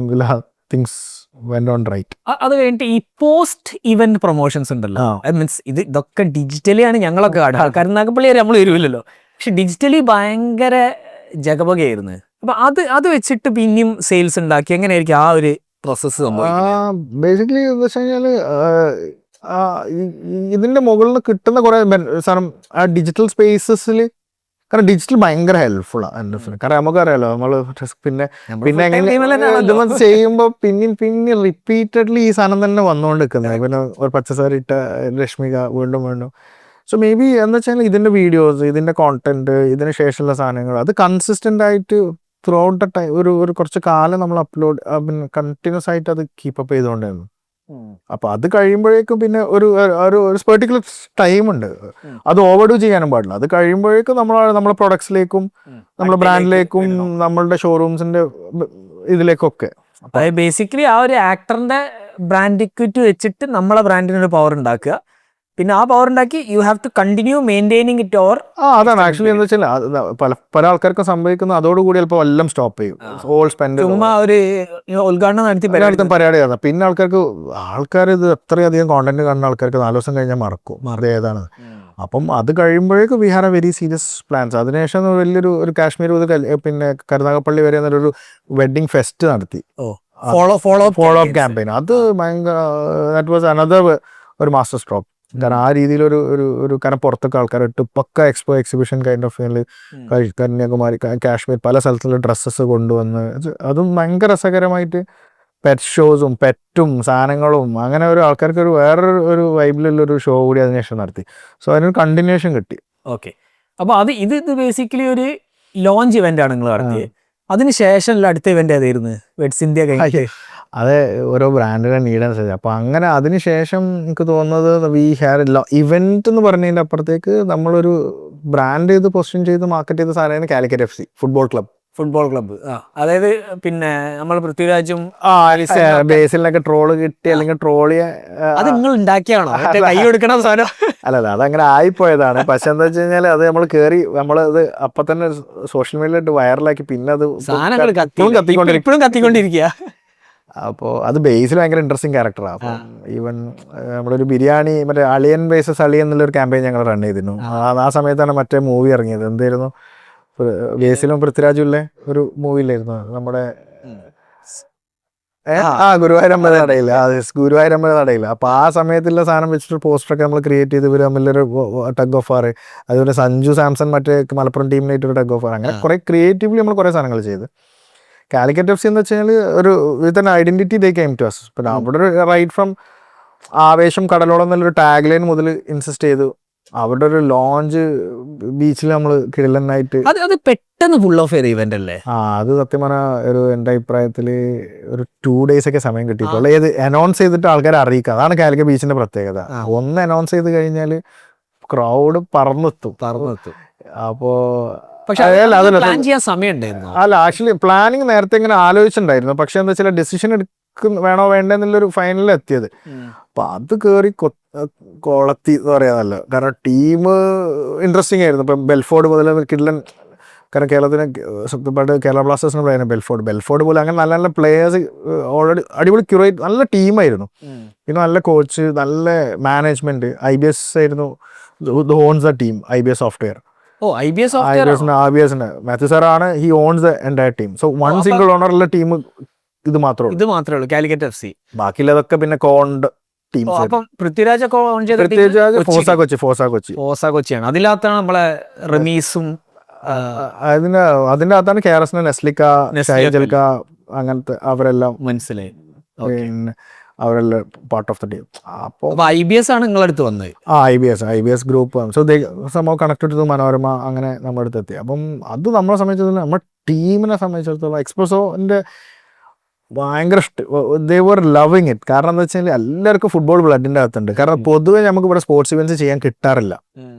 Speaker 2: തിങ്സ് വെന്റ് ഓൺ റൈറ്റ്.
Speaker 1: അത് കഴിഞ്ഞിട്ട് ഈ പോസ്റ്റ് ഇവന്റ് പ്രൊമോഷൻസ് ഉണ്ടല്ലോ, മീൻസ് ഇതൊക്കെ ഡിജിറ്റലി ആണ് ഞങ്ങളൊക്കെ കാണുക. കരുനാഗപ്പള്ളി വരെ നമ്മൾ വരുമല്ലോ, പക്ഷെ ഡിജിറ്റലി ഭയങ്കര ജഗപകയായിരുന്നു. അപ്പൊ അത് വെച്ചിട്ട് പിന്നെയും സെയിൽസ് ഉണ്ടാക്കി എങ്ങനെയായിരിക്കും ആ ഒരു പ്രോസസ്സ് സംഭവിക്കുന്നത്?
Speaker 2: ബേസിക്കലി എന്താ വെച്ച് കഴിഞ്ഞാല് ഇതിന്റെ മുകളിൽ നിന്ന് കിട്ടുന്ന കുറെ സാധനം ആ ഡിജിറ്റൽ സ്പേസസിൽ. കാരണം ഡിജിറ്റൽ ഭയങ്കര ഹെൽപ്ഫുള്ളാണ്. കാരണം നമുക്കറിയാലോ, നമ്മൾ പിന്നെ എങ്ങനെ ചെയ്യുമ്പോൾ പിന്നെ റിപ്പീറ്റഡ്ലി ഈ സാധനം തന്നെ വന്നുകൊണ്ടിരിക്കുന്നത്. പിന്നെ ഒരു പച്ചസാരി ഇട്ട രശ്മിക വീണ്ടും. സോ മേ ബി എന്ന് വെച്ചാൽ ഇതിന്റെ വീഡിയോസ്, ഇതിന്റെ കോണ്ടന്റ്, ഇതിന് ശേഷമുള്ള സാധനങ്ങൾ അത് കൺസിസ്റ്റന്റ് ആയിട്ട് ത്രൂ ഔട്ട് ദ ടൈം ഒരു കുറച്ച് കാലം നമ്മൾ അപ്ലോഡ് പിന്നെ കണ്ടിന്യൂസ് ആയിട്ട് അത് കീപ്പപ്പ് ചെയ്തുകൊണ്ടായിരുന്നു. അപ്പൊ അത് കഴിയുമ്പോഴേക്കും പിന്നെ ഒരു പെർട്ടിക്കുലർ ടൈമുണ്ട്. അത് ഓവർഡു ചെയ്യാനും പാടില്ല. അത് കഴിയുമ്പോഴേക്കും നമ്മളെ പ്രൊഡക്ട്സിലേക്കും നമ്മളെ ബ്രാൻഡിലേക്കും നമ്മളുടെ ഷോറൂംസിന്റെ ഇതിലേക്കൊക്കെ
Speaker 1: ബേസിക്കലി ആ ഒരു ആക്ടറിന്റെ ബ്രാൻഡ് ഇക്വിറ്റി വെച്ചിട്ട് നമ്മളെ ബ്രാൻഡിനൊരു പവർ ഉണ്ടാക്കുക, പിന്നെ ആ പവർ ഉണ്ടാക്കി you have to continue maintaining it or.
Speaker 2: അതാണ് ആക്ച്വലി എന്താ വെച്ചാൽ പല ആൾക്കാർക്കും സംഭവിക്കുന്നത് അതോടുകൂടി ചിലപ്പോൾ എല്ലാം സ്റ്റോപ്പ് ചെയ്യും. ഓൾ സ്പെൻഡ്
Speaker 1: ചുമ്മാ ഒരു ഉദ്ഘാടനം നടത്തി
Speaker 2: പരിപാടിയാണ്. പിന്നെ ആൾക്കാർ ഇത് എത്രയധികം കോണ്ടന്റ് കാണുന്ന ആൾക്കാർക്ക് 4 ദിവസം കഴിഞ്ഞാൽ മറക്കും അത് ഏതാണ്. അപ്പം അത് കഴിയുമ്പോഴേക്കും we have a very serious plans. അതിനുശേഷം ഒരു കാശ്മീർ മുതൽ പിന്നെ കരുനാഗപ്പള്ളി വരെ എന്നൊരു വെഡ്ഡിങ് ഫെസ്റ്റ് നടത്തി, ഫോളോ അപ്പ് ക്യാമ്പയിൻ. അത് ഭയങ്കര ദാറ്റ് വാസ് അനദർ ഒരു മാസ്റ്റർ സ്ട്രോക്ക്. കാരണം ആ രീതിയിലൊരു കാരണം പുറത്തൊക്കെ ആൾക്കാരിട്ട് പക്ക exhibition kind of Kanyakumari, Kashmir പല സ്ഥലത്തുള്ള ഡ്രസ്സസ് കൊണ്ടുവന്ന് അതും ഭയങ്കര രസകരമായിട്ട് പെറ്റ് ഷോസും പെറ്റും സാധനങ്ങളും അങ്ങനെ ഒരു ആൾക്കാർക്ക് വേറൊരു വൈബിലുള്ളൊരു ഷോ കൂടി അതിനുശേഷം നടത്തി. സോ അതിനൊരു കണ്ടിന്യൂഷൻ കിട്ടി.
Speaker 1: ഓക്കെ. അപ്പോൾ ഇത് ബേസിക്കലി ഒരു ലോഞ്ച് ഇവന്റ് ആണ് നിങ്ങൾ നടത്തിയത്. അതിന് ശേഷം അടുത്ത ഇവന്റ് ഏതായിരുന്നു? വെഡ്സ് ഇന്ത്യ കഴിഞ്ഞിട്ട്
Speaker 2: അത് ഓരോ ബ്രാൻഡിനെ നീഡ് അനുസരിച്ച്. അപ്പോൾ അങ്ങനെ അതിനുശേഷം എനിക്ക് തോന്നുന്നത് വി ഹാഡ് ഇവന്റ് എന്ന് പറഞ്ഞതിൻ്റെ അപ്പുറത്തേക്ക് നമ്മളൊരു ബ്രാൻഡ് ചെയ്ത് പൊസിഷൻ ചെയ്ത് മാർക്കറ്റ് ചെയ്ത സാധനമാണ് കാലിക്കറ്റ് FC ഫുട്ബോൾ ക്ലബ്ബ്.
Speaker 1: അതായത് പിന്നെ നമ്മൾ പൃഥ്വിരാജും
Speaker 2: ബേസിലൊക്കെ ട്രോള് കിട്ടി അല്ലെങ്കിൽ ട്രോളിയെ
Speaker 1: അത് നിങ്ങൾ ഉണ്ടാക്കിയാണോ? കൈ കൊടുക്കണ സാധനം
Speaker 2: അല്ല, അതങ്ങനെ ആയിപ്പോയതാണ്. പക്ഷെ എന്താ വെച്ച് കഴിഞ്ഞാൽ അത് നമ്മളത് അപ്പൊ തന്നെ സോഷ്യൽ മീഡിയയിലിട്ട് വൈറലാക്കി. പിന്നെ അത്
Speaker 1: കത്തിക്കൊണ്ടിരിക്കുക.
Speaker 2: അപ്പോൾ അത് ബേസിൽ ഭയങ്കര ഇൻട്രസ്റ്റിംഗ് ക്യാരക്ടറാണ്. അപ്പം ഈവൻ നമ്മളൊരു ബിരിയാണി മറ്റേ അളിയൻ വേഴ്സസ് അളിയൻ എന്നുള്ളൊരു ക്യാമ്പയിൻ ഞങ്ങൾ റൺ ചെയ്തിരുന്നു. ആ സമയത്താണ് മറ്റേ മൂവി ഇറങ്ങിയത്. എന്തായിരുന്നു ബേസിലും പൃഥ്വിരാജുള്ള ഒരു മൂവിയിലായിരുന്നു നമ്മുടെ ഗുരുവായൂരമ്പല നടയില്ല. അപ്പൊ ആ സമയത്തുള്ള സാധനം വെച്ചിട്ട് പോസ്റ്ററൊക്കെ നമ്മൾ ക്രിയേറ്റ് ചെയ്ത് ഇവർ തമ്മിലൊരു ടഗ് ഓഫ് വാർ, അതുപോലെ സഞ്ജു സാംസൺ മറ്റേ മലപ്പുറം ടീമിനായിട്ടൊരു ടഗ് ഓഫ് വാർ, അങ്ങനെ കുറെ ക്രിയേറ്റീവ്ലി നമ്മൾ കുറെ സാധനങ്ങൾ ചെയ്ത്. കാലിക്കറ്റ് FC എന്ന് വെച്ച് കഴിഞ്ഞാൽ ഒരു with an identity they came to us. പിന്നെ അവിടെ ഒരു റൈറ്റ് ഫ്രം ആവേശം കടലോളം എന്നുള്ളൊരു ടാഗ് ലൈൻ മുതൽ ഇൻസിസ്റ്റ് ചെയ്തു. അവിടെ ഒരു ലോഞ്ച് ബീച്ചിൽ നമ്മൾ കിഴലനായിട്ട്
Speaker 1: അത് പെട്ടെന്ന് ഫുൾ ഓഫ് ചെയ്ത ഇവന്റ് അല്ലേ?
Speaker 2: അത് സത്യം പറഞ്ഞാൽ എൻ്റെ അഭിപ്രായത്തിൽ ഒരു 2 days ഒക്കെ സമയം കിട്ടിയിട്ടുള്ളൂ. ഏത് അനൗൺസ് ചെയ്തിട്ട് ആൾക്കാരെ അറിയിക്കുക. അതാണ് കാലിക്കറ്റ് ബീച്ചിന്റെ പ്രത്യേകത. ഒന്ന് അനൗൺസ് ചെയ്ത് കഴിഞ്ഞാൽ ക്രൗഡ് പറന്നെത്തും. അപ്പോ അല്ല, ആക്ച്വലി പ്ലാനിങ് നേരത്തെ ഇങ്ങനെ ആലോചിച്ചിട്ടുണ്ടായിരുന്നു. പക്ഷെ എന്താ വെച്ചാൽ ഡെസിഷൻ വേണോ വേണ്ട എന്നുള്ളൊരു ഫൈനലിൽ എത്തിയത്. അപ്പൊ അത് കയറി കൊളത്തി എന്ന് പറയാനല്ല. കാരണം ടീം ഇൻട്രസ്റ്റിംഗ് ആയിരുന്നു. ഇപ്പം ബെൽഫോർഡ് മുതൽ കിഡ്ലൻ, കാരണം കേരളത്തിന് കേരള ബ്ലാസ്റ്റേഴ്സിന് പ്ലെയർ ബെൽഫോർഡ് പോലെ അങ്ങനെ നല്ല നല്ല പ്ലേയേഴ്സ് ഓൾറെഡി അടിപൊളി ക്യൂറേറ്റ് നല്ല ടീമായിരുന്നു. പിന്നെ നല്ല കോച്ച്, നല്ല മാനേജ്മെന്റ്. IBS ആയിരുന്നു owns the team, IBS software. Mathew സാറാണ് he owns the entire team. So one single owner ഉള്ള ടീം ഇത് മാത്രമേ ഉള്ളൂ കാലിക്കറ്റ് FC. ബാക്കിയുള്ളതൊക്കെ പിന്നെ കോണ്ട്
Speaker 1: പൃഥ്വിരാജ് ഫോസ കൊച്ചിയാണ്. അതിനകത്താണ് നമ്മളെ റമീസും
Speaker 2: അതിന്റെ അകത്താണ് KRS, നെസ്ലിക്ക, ഷൈജൽക്ക, അങ്ങനത്തെ അവരെല്ലാം
Speaker 1: മനസ്സിലായി.
Speaker 2: പിന്നെ അവരെല്ലാം പാർട്ട് ഓഫ് ദ ടീം. അപ്പോൾ
Speaker 1: IBS ആണ് നിങ്ങളടുത്ത് വന്നത്?
Speaker 2: IBS group. സോ സംഭവം കണക്റ്റഡ് ടു മനോരമ, അങ്ങനെ നമ്മുടെ അടുത്ത് എത്തി. അപ്പം അത് നമ്മളെ സംബന്ധിച്ചിടത്തോളം നമ്മുടെ ടീമിനെ സംബന്ധിച്ചിടത്തോളം എക്സ്പ്രസോന്റെ ഭയങ്കര ദേ വർ ലവിങ് ഇറ്റ്. കാരണം എന്താ വെച്ചാൽ എല്ലാവർക്കും ഫുട്ബോൾ ബ്ലഡിന്റെ അകത്തുണ്ട്. കാരണം പൊതുവെ നമുക്ക് ഇവിടെ സ്പോർട്സ് ഇവന്റ്സ് ചെയ്യാൻ കിട്ടാറില്ല.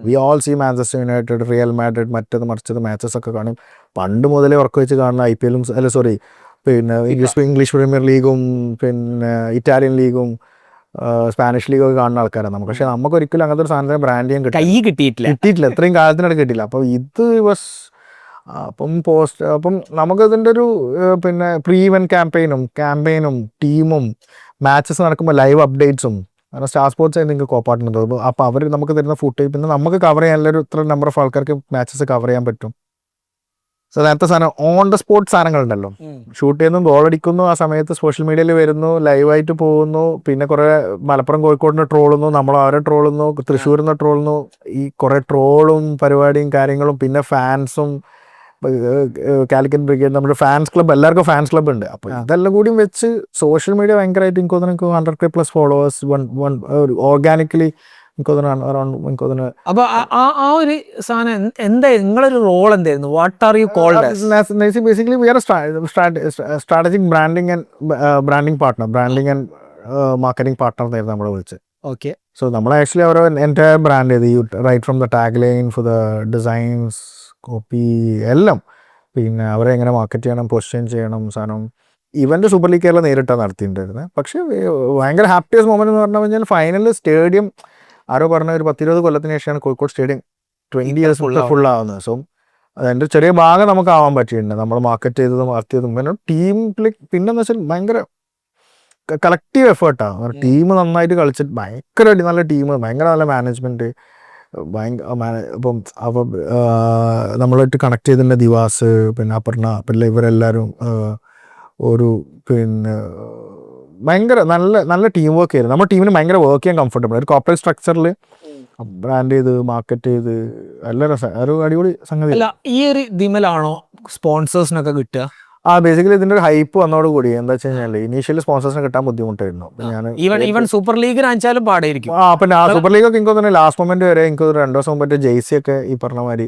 Speaker 2: We all see Manchester United, Real Madrid, മറിച്ചത് മാച്ചസ് ഒക്കെ കാണും. പണ്ട് മുതലേ ഉറക്കം വെച്ച് കാണുന്ന IPL-ഉം പിന്നെ ഇംഗ്ലീഷ് പ്രീമിയർ ലീഗും പിന്നെ ഇറ്റാലിയൻ ലീഗും സ്പാനിഷ് ലീഗൊക്കെ കാണുന്ന ആൾക്കാരാണ് നമുക്ക്. പക്ഷെ നമുക്ക് ഒരിക്കലും അങ്ങനത്തെ ഒരു സാധനം ബ്രാൻഡ് ചെയ്യാൻ കിട്ടിയിട്ടില്ല. ഇത്രയും കാലത്തിനോട് കിട്ടിയില്ല. അപ്പോൾ ഇത് വാസ് അപ്പം നമുക്കിതിൻ്റെ ഒരു പിന്നെ പ്രീ ഇവന്റ് ക്യാമ്പയിനും ടീമും മാച്ചസ് നടക്കുമ്പോൾ ലൈവ് അപ്ഡേറ്റ്സും, കാരണം സ്റ്റാർ സ്പോർട്സ് ആയിട്ട് നിങ്ങൾക്ക് കോപ്പാട്ടുന്നത്. അപ്പോൾ അവർ നമുക്ക് തരുന്ന ഫുട്ടേജ് പിന്നെ നമുക്ക് കവർ ചെയ്യാനുള്ള ഇത്ര നമ്പർ ഓഫ് ആൾക്കാർക്ക് മാച്ചസ് കവർ ചെയ്യാൻ പറ്റും. സോ നേരത്തെ സാധനം ഓൺ ദ സ്പോട്ട് സാധനങ്ങളുണ്ടല്ലോ, ഷൂട്ട് ചെയ്യുന്നു, ഗോൾ അടിക്കുന്നു, ആ സമയത്ത് സോഷ്യൽ മീഡിയയിൽ വരുന്നു, ലൈവായിട്ട് പോകുന്നു. പിന്നെ കുറേ മലപ്പുറം കോഴിക്കോടിനെ ട്രോളുന്നു, നമ്മൾ അവരെ ട്രോളുന്നു, തൃശ്ശൂരിൽ നിന്ന് ട്രോളുന്നു. ഈ കുറേ ട്രോളും പരിപാടിയും കാര്യങ്ങളും, പിന്നെ ഫാൻസും, കാലിക്കറ്റ് ബ്രിഗേഡ്, നമ്മുടെ ഫാൻസ് ക്ലബ്ബ്, എല്ലാവർക്കും ഫാൻസ് ക്ലബ്ബ് ഉണ്ട്. അപ്പോൾ ഇതെല്ലാം കൂടി വെച്ച് സോഷ്യൽ മീഡിയ ഭയങ്കരമായിട്ട് എനിക്ക് തോന്നുന്നു 100K+ ഫോളോവേഴ്സ് ഓർഗാനിക്കലി എനിക്ക്.
Speaker 1: അപ്പൊ ആ ഒരു സാധനം എന്താ നിങ്ങളൊരു റോൾ എന്തായിരുന്നു? What are you called?
Speaker 2: Basically we are strategic branding partner, branding and marketing partner എന്നായിരുന്നു നമ്മളെ വിളിച്ചത്.
Speaker 1: ഓക്കെ.
Speaker 2: സോ നമ്മൾ ആക്ച്വലി അവരെ എൻറ്റയർ ബ്രാൻഡ് ചെയ്ത് right from the tag line for the designs, copy എല്ലാം. പിന്നെ അവരെ എങ്ങനെ മാർക്കറ്റ് ചെയ്യണം, പൊസിഷൻ ചെയ്യണം, സാധനം ഇവന്റ് സൂപ്പർ ലീഗ് കേരള നേരിട്ടാണ് നടത്തിയിട്ടുണ്ടായിരുന്നത്. പക്ഷേ ഭയങ്കര ഹാപ്പിയസ്റ്റ് മൊമെന്റ് എന്ന് പറഞ്ഞു കഴിഞ്ഞാൽ ഫൈനലിൽ സ്റ്റേഡിയം ആരോ പറഞ്ഞ ഒരു 10-20 കൊല്ലത്തിന് ശേഷമാണ് കോഴിക്കോട് സ്റ്റേഡിയം 20 years ഫുൾ ആവുന്നത്. സോ അതിൻ്റെ ചെറിയ ഭാഗം നമുക്ക് ആവാൻ പറ്റിയിട്ടുണ്ട്. നമ്മൾ മാർക്കറ്റ് ചെയ്തതും വളർത്തിയതും പിന്നെ ടീമിൽ പിന്നെന്ന് വെച്ചാൽ ഭയങ്കര കളക്റ്റീവ് എഫേർട്ടാണ്. ടീം നന്നായിട്ട് കളിച്ചിട്ട് ഭയങ്കര നല്ല ടീം, ഭയങ്കര നല്ല മാനേജ്മെന്റ്, ഇപ്പം അപ്പം നമ്മളായിട്ട് കണക്ട് ചെയ്തിട്ടുണ്ട് ദിവാസ്, പിന്നെ അപർണ, പിന്നെ ഇവരെല്ലാവരും ഒരു പിന്നെ ഭയങ്കര നല്ല ടീം വർക്ക് ആയിരുന്നു. നമ്മുടെ ടീമിന് ഭയങ്കര വർക്ക് ചെയ്യാൻ കംഫർട്ടബിൾ. ഒരു കോർപ്പറേറ്റ് സ്ട്രക്ചറിൽ ബ്രാൻഡ് ചെയ്ത് മാർക്കറ്റ് ചെയ്ത് എല്ലാ ഒരു അടിപൊളി സംഗതി.
Speaker 1: അല്ല, ഈ ഒരു ദിമലാണോ സ്പോൺസേഴ്സിനൊക്കെ കിട്ടുക?
Speaker 2: ബേസിക്കലി ഇതിന്റെ ഒരു ഹൈപ്പ് വന്നോട് കൂടി എന്താ വെച്ച് കഴിഞ്ഞാൽ ഇനീഷ്യലി സ്പോൺസേഴ്സിനെ കിട്ടാൻ ബുദ്ധിമുട്ടായിരുന്നു.
Speaker 1: ഈവൻ സൂപ്പർ ലീഗിന് അയച്ചാലും പാടായിരിക്കും.
Speaker 2: പിന്നെ ആ സൂപ്പർ ലീഗ് ഒക്കെ എനിക്ക് തോന്നുന്നു ലാസ്റ്റ് മൊമെന്റ് വരെ എനിക്ക് 2 ദിവസം മുമ്പ് ജെയ്സി ഒക്കെ ഈ പറഞ്ഞ മാതിരി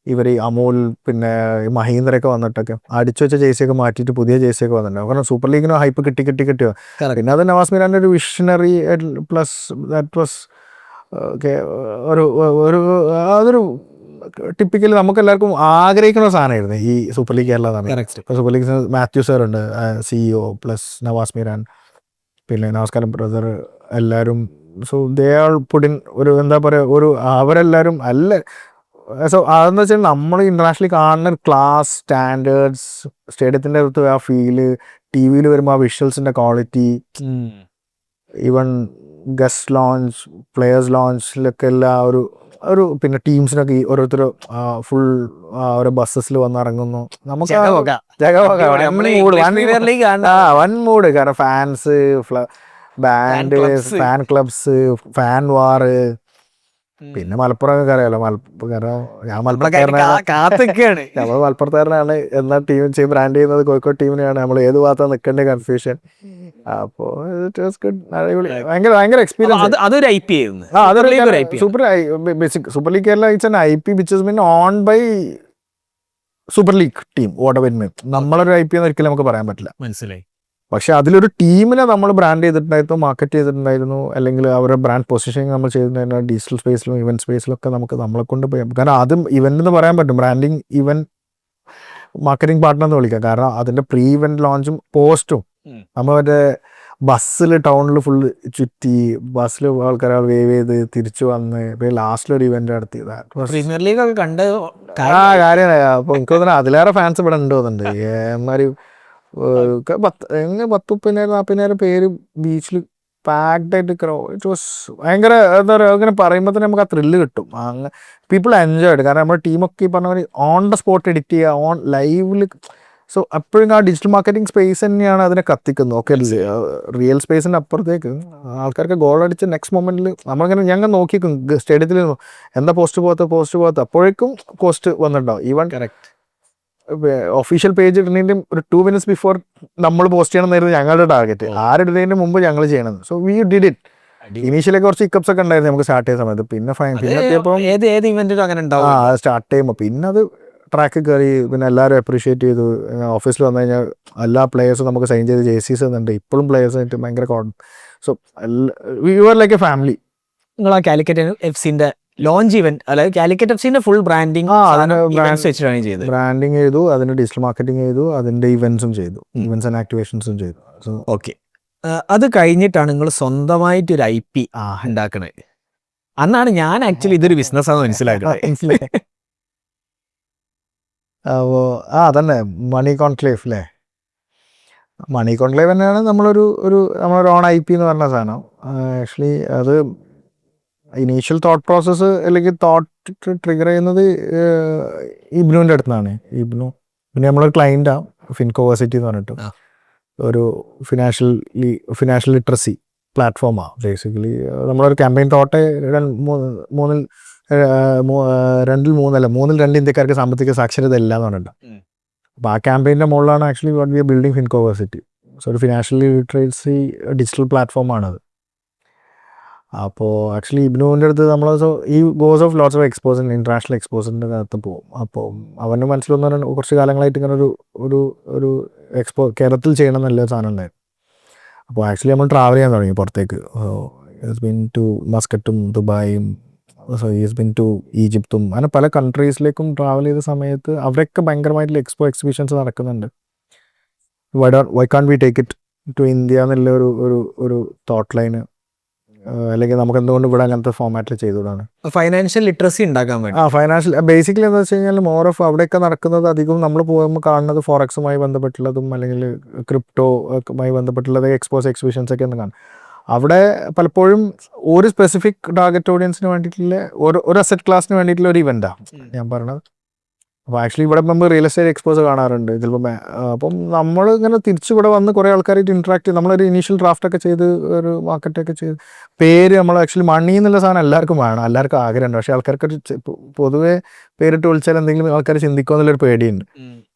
Speaker 2: ഇവർ അമൂൽ പിന്നെ മഹീന്ദ്രയൊക്കെ വന്നിട്ടൊക്കെ അടിച്ചു വെച്ച ജേഴ്സി ഒക്കെ മാറ്റിയിട്ട് പുതിയ ജേഴ്സി ഒക്കെ വന്നിട്ടുണ്ട്. കാരണം സൂപ്പർ ലീഗിന് ഹൈപ്പ് കിട്ടിയോ. പിന്നെ അത് നവാസ് മീരാന്റെ ഒരു വിഷണറി പ്ലസ് ദാറ്റ് വാസ് അതൊരു ടിപ്പിക്കലി നമുക്ക് എല്ലാവർക്കും ആഗ്രഹിക്കുന്ന ഒരു സാധനമായിരുന്നു ഈ super league Kerala. Super league Mathew sir ഉണ്ട് CEO പ്ലസ് നവാസ് മീരാൻ, പിന്നെ നമസ്കാരം ബ്രദർ, എല്ലാവരും. സോ ദേ ആർ പുടിൻ ഒരു എന്താ പറയുക ഒരു അവരെല്ലാവരും അല്ല. സോ അതെന്ന് വെച്ചാൽ നമ്മൾ ഇന്റർനാഷണലി കാണുന്ന ക്ലാസ് സ്റ്റാൻഡേർഡ്സ്, സ്റ്റേഡിയത്തിൻ്റെ അടുത്ത് ആ ഫീല്, ടി വിയിൽ വരുമ്പോൾ ആ വിഷ്വൽസിൻ്റെ quality, even guest lounge, players ലോഞ്ചിലൊക്കെ എല്ലാ ഒരു പിന്നെ ടീംസിനൊക്കെ ഓരോരുത്തർ ഫുൾ ഓരോ ബസ്സസിൽ വന്ന് ഇറങ്ങുന്നു. നമുക്ക് വൺ മൂഡ്. കാരണം fans, band, fan clubs, fan war. പിന്നെ മലപ്പുറം അറിയാലോ, കാരണം ഞാൻ മലപ്പുറത്തുകാരനാണ്. നമ്മൾ മലപ്പുറത്തുകാരനാണ്, എന്നാ ടീം ബ്രാൻഡ് ചെയ്യുന്നത് കോഴിക്കോട് ടീമിനെയാണ്. നമ്മൾ ഏത് ഭാഗത്താണ് നിൽക്കേണ്ട കൺഫ്യൂഷൻ. അപ്പോ ഭയങ്കര എക്സ്പീരിയൻസ്.
Speaker 1: അതൊരു IP ആയിരുന്നു.
Speaker 2: Super league Kerala it's an IP which has been owned by super league team what ever means. നമ്മളൊരു IP എന്ന് ഒരിക്കലും നമുക്ക് പറയാൻ പറ്റില്ല.
Speaker 1: മനസ്സിലായി.
Speaker 2: പക്ഷെ അതിലൊരു ടീമിനെ നമ്മൾ ബ്രാൻഡ് ചെയ്തിട്ടുണ്ടായിരുന്നു, മാർക്കറ്റ് ചെയ്തിട്ടുണ്ടായിരുന്നു, അല്ലെങ്കിൽ അവരുടെ ബ്രാൻഡ് പൊസിഷനിങ് നമ്മൾ ചെയ്തിട്ടുണ്ടായിരുന്നു. ഡിജിറ്റൽ സ്പേസിലും ഇവന്റ് സ്പേസിലൊക്കെ നമ്മളെ കൊണ്ട് പോയി. കാരണം അതും ഇവന്റ് എന്ന് പറയാൻ പറ്റും. ബ്രാൻഡിങ് ഇവന്റ് മാർക്കറ്റിംഗ് പാർട്ട്ണർ എന്ന് വിളിക്കാം. കാരണം അതിന്റെ പ്രീ ഇവന്റ് ലോഞ്ചും പോസ്റ്റും നമ്മൾ മറ്റേ ബസ്സിൽ ടൗണിൽ ഫുള്ള് ചുറ്റി, ബസ്സിൽ ആൾക്കാരെ വേവ് ചെയ്ത് തിരിച്ചു വന്ന് പിന്നെ ലാസ്റ്റിലൊരു ഇവന്റ് നടത്തി.
Speaker 1: പ്രീമിയർ ലീഗ് ഒക്കെ കണ്ട്
Speaker 2: കാര്യമാണ്. അപ്പൊ എനിക്ക് തോന്നുന്നു അതിലേറെ ഫാൻസ് ഇവിടെ ഉണ്ട് തോന്നുന്നുണ്ട്. ഏമാതിരി 10,000-40,000 പേര് ബീച്ചിൽ പാക്ഡ് ആയിട്ട് ഇറ്റ് വാസ് ഭയങ്കര എന്താ പറയുക. അങ്ങനെ പറയുമ്പോൾ തന്നെ നമുക്ക് ആ ത്രില്ല് കിട്ടും. People enjoyed. കാരണം നമ്മുടെ ടീമൊക്കെ ഈ പറഞ്ഞ പോലെ ഓൺ ദ സ്പോട്ട് എഡിറ്റ് ചെയ്യുക, ഓൺ ലൈവിൽ. സോ അപ്പോഴും ആ ഡിജിറ്റൽ മാർക്കറ്റിംഗ് സ്പേസ് തന്നെയാണ് അതിനെ കത്തിക്കുന്നത്. ഓക്കെ, റിയൽ സ്പേസിൻ്റെ അപ്പുറത്തേക്ക് ആൾക്കാർക്ക് ഗോൾ അടിച്ച് നെക്സ്റ്റ് മൊമെന്റിൽ നമ്മളിങ്ങനെ ഞങ്ങൾ നോക്കിക്കും സ്റ്റേഡിയത്തിൽ എന്താ പോസ്റ്റ് പോകാത്ത അപ്പോഴേക്കും പോസ്റ്റ് വന്നിട്ടുണ്ടാവും. ഈവൻ ഒഫീഷ്യൽ പേജ് ഇടുന്നതിൻ്റെ ഒരു 2 minutes ബിഫോർ നമ്മൾ പോസ്റ്റ് ചെയ്യണമെന്നായിരുന്നു ഞങ്ങളുടെ ടാർഗറ്റ്. ആരിടുന്നതിന് മുമ്പ് ഞങ്ങൾ ചെയ്യണം. So we did it. Initially കുറച്ച് ഇക്കപ്സ് ഒക്കെ ഉണ്ടായിരുന്നു നമുക്ക് സ്റ്റാർട്ട് ചെയ്യുന്ന സമയത്ത്. പിന്നെ സ്റ്റാർട്ട് ചെയ്യുമ്പോൾ പിന്നെ അത് ട്രാക്ക് കയറി. പിന്നെ എല്ലാവരും അപ്രീഷിയേറ്റ് ചെയ്തു. ഓഫീസിൽ വന്നു കഴിഞ്ഞാൽ എല്ലാ പ്ലേയേഴ്സും നമുക്ക് സൈൻ ചെയ്ത് ജേഴ്സീസ് തന്നിട്ടുണ്ട്. ഇപ്പോഴും പ്ലേയേഴ്സായിട്ട് ഭയങ്കര so we are like A family.
Speaker 1: നിങ്ങൾ ആ കാലിക്കറ്റ് FC-ന്റെ ലോഞ്ച് ഇവന്റ്, അതായത് കാലിക്കറ്റ് FC-ന്റെ ഫുൾ ബ്രാൻഡിങ് ചെയ്തു.
Speaker 2: ബ്രാൻഡിങ് ചെയ്തു, അതിന്റെ ഡിജിറ്റൽ മാർക്കറ്റിംഗ് ചെയ്തു, അതിന്റെ ഇവന്റ്സും ചെയ്തു, ഇവന്റ്സ് ആൻഡ് ആക്ടിവേഷൻസും ചെയ്തു. സോ
Speaker 1: ഓക്കെ, അത് കഴിഞ്ഞിട്ടാണ് നിങ്ങൾ സ്വന്തമായിട്ട് ഒരു IP ഉണ്ടാക്കണത്. അന്നാണ് ഞാൻ ആക്ച്വലി ഇതൊരു ബിസിനസ് ആണെന്ന് മനസ്സിലാക്കുന്നത്.
Speaker 2: അതന്നെ മണി കോൺക്ലേവ് അല്ലേ. മണി കോൺക്ലേവ് തന്നെയാണ് നമ്മളൊരു നമ്മളൊരു ഓൺ IP എന്ന് പറഞ്ഞ സാധനം. ആക്ച്വലി അത് ഇനീഷ്യൽ തോട്ട് പ്രോസസ്സ് അല്ലെങ്കിൽ തോട്ട് ട്രിഗർ ചെയ്യുന്നത് ഇബ്നുവിൻ്റെ അടുത്തുനിന്നാണ്. പിന്നെ നമ്മളൊരു ക്ലൈൻറ്റാണ് ഫിൻകോവേഴ്സിറ്റി എന്ന് പറഞ്ഞിട്ട് ഒരു ഫിനാൻഷ്യൽ ലിറ്ററസി പ്ലാറ്റ്ഫോമാണ്. ബേസിക്കലി നമ്മളൊരു ക്യാമ്പയിൻ തോട്ടെ 2 ഇന്ത്യക്കാർക്ക് സാമ്പത്തിക സാക്ഷരത ഇല്ല എന്ന് പറഞ്ഞിട്ട്. അപ്പോൾ ആ ക്യാമ്പയിൻ്റെ മുകളിലാണ് actually what we are building Fincoversity. So ഒരു ഫിനാൻഷ്യൽ ലിറ്ററസി ഡിജിറ്റൽ പ്ലാറ്റ്ഫോമാണത്. അപ്പോൾ ആക്ച്വലി ഇബ്നുവിൻ്റെ അടുത്ത് നമ്മൾ ഈ goes of lots of expos international എക്സ്പോസിൻ്റെ അകത്ത് പോകും. അപ്പോൾ അവൻ്റെ മനസ്സിലൊന്നും കുറച്ച് കാലങ്ങളായിട്ട് ഇങ്ങനെ ഒരു എക്സ്പോ കേരളത്തിൽ ചെയ്യണം നല്ല സാധനം ഉണ്ടായിരുന്നു. അപ്പോൾ ആക്ച്വലി നമ്മൾ ട്രാവൽ ചെയ്യാൻ തുടങ്ങി പുറത്തേക്ക്. ഈസ് ബിൻ ടു മസ്കറ്റും ദുബായും, സോ ഈസ് ബിൻ ടു ഈജിപ്തും, അങ്ങനെ പല കൺട്രീസിലേക്കും ട്രാവൽ ചെയ്ത സമയത്ത് അവരൊക്കെ ഭയങ്കരമായിട്ടുള്ള എക്സിബിഷൻസ് നടക്കുന്നുണ്ട്. Why can we take it to India എന്നുള്ള ഒരു തോട്ട് ലൈന്, അല്ലെങ്കിൽ നമുക്ക് എന്തുകൊണ്ട് ഇവിടെ അങ്ങനത്തെ ഫോമാറ്റിൽ ചെയ്തുകൂടാണ്.
Speaker 1: ഫൈനാൻഷ്യൽ ലിറ്ററസി ഉണ്ടാക്കാൻ വേണ്ടി.
Speaker 2: ഫൈനാൻഷ്യൽ ബേസിക്കലി എന്താ വെച്ച് കഴിഞ്ഞാൽ മോർ ഓഫ് അവിടെയൊക്കെ നടക്കുന്നത് അധികവും നമ്മൾ പോകുമ്പോൾ കാണുന്നത് ഫോറക്സുമായി ബന്ധപ്പെട്ടുള്ളതും അല്ലെങ്കിൽ ക്രിപ്റ്റോയുമായി ബന്ധപ്പെട്ടുള്ളത് എക്സിബിഷൻസ് ഒക്കെ ഒന്ന് കാണും. അവിടെ പലപ്പോഴും ഒരു സ്പെസിഫിക് ടാർഗറ്റ് ഓഡിയൻസിന് വേണ്ടിയിട്ടുള്ള ഒരു അസറ്റ് ക്ലാസ്സിന് വേണ്ടിയിട്ടുള്ള ഒരു ഇവൻ്റാണ് ഞാൻ പറഞ്ഞത്. അപ്പോൾ ആക്ച്വലി ഇവിടെ നമ്മൾ റിയൽ എസ്റ്റേറ്റ് എക്സ്പോസ് കാണാറുണ്ട് ചിലപ്പോൾ. അപ്പം നമ്മൾ ഇങ്ങനെ തിരിച്ചിവിടെ വന്ന് കുറേ ആൾക്കാരായിട്ട് ഇൻട്രാക്ട് ചെയ്ത് നമ്മളൊരു ഇനീഷ്യൽ ഡ്രാഫ്റ്റൊക്കെ ചെയ്ത് ഒരു മാർക്കറ്റൊക്കെ ചെയ്ത് പേര് നമ്മൾ ആക്ച്വലി മണി എന്നുള്ള സാധനം എല്ലാവർക്കും വേണം, എല്ലാവർക്കും ആഗ്രഹമുണ്ട്. പക്ഷേ ആൾക്കാർക്ക് പൊതുവേ പേരിട്ട് വിളിച്ചാൽ എന്തെങ്കിലും ആൾക്കാർ ചിന്തിക്കുക എന്നുള്ളൊരു പേടിയുണ്ട്.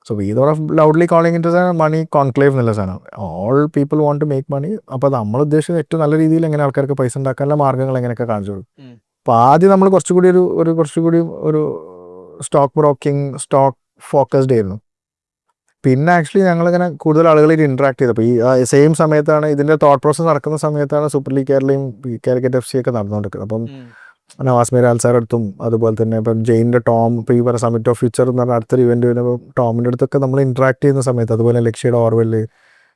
Speaker 2: So we thought of loudly calling it money conclave എന്നുള്ള സാധനം. All people want to make money. അപ്പോൾ നമ്മൾ ഉദ്ദേശിച്ചത് ഏറ്റവും നല്ല രീതിയിൽ എങ്ങനെ ആൾക്കാർക്ക് പൈസ ഉണ്ടാക്കാനുള്ള മാർഗ്ഗങ്ങൾ എങ്ങനെയൊക്കെ കാണിച്ചു കൊടുക്കും. അപ്പോൾ ആദ്യം നമ്മൾ കുറച്ചുകൂടി ഒരു സ്റ്റോക്ക് ബ്രോക്കിംഗ്, സ്റ്റോക്ക് ഫോക്കസ്ഡ് ആയിരുന്നു. പിന്നെ ആക്ച്വലി ഞങ്ങളിങ്ങനെ കൂടുതൽ ആളുകളായിട്ട് ഇൻട്രാക്ട് ചെയ്തപ്പോൾ ഈ സെയിം സമയത്താണ് ഇതിൻ്റെ തോട്ട് പ്രോസസ്സ് നടക്കുന്ന സമയത്താണ് സൂപ്പർ ലീഗ് കേരളയും കാലിക്കറ്റ് FC ഒക്കെ നടന്നുകൊണ്ടിരിക്കുന്നത്. അപ്പം നവാസ് മീരാൽ സാർ അടുത്തും അതുപോലെ തന്നെ ഇപ്പം ജെയിൻ്റെ ടോം, ഇപ്പോൾ ഈ പറഞ്ഞ സമ്മിറ്റ് ഓഫ് ഫ്യൂച്ചർ എന്ന് പറഞ്ഞ അടുത്തൊരു ഇവൻറ്റ് വരുമ്പോൾ ടോമിൻ്റെ അടുത്തൊക്കെ നമ്മൾ ഇൻട്രാക്ട് ചെയ്യുന്ന സമയത്ത്, അതുപോലെ ലക്ഷ്യയുടെ ഓർവെല്,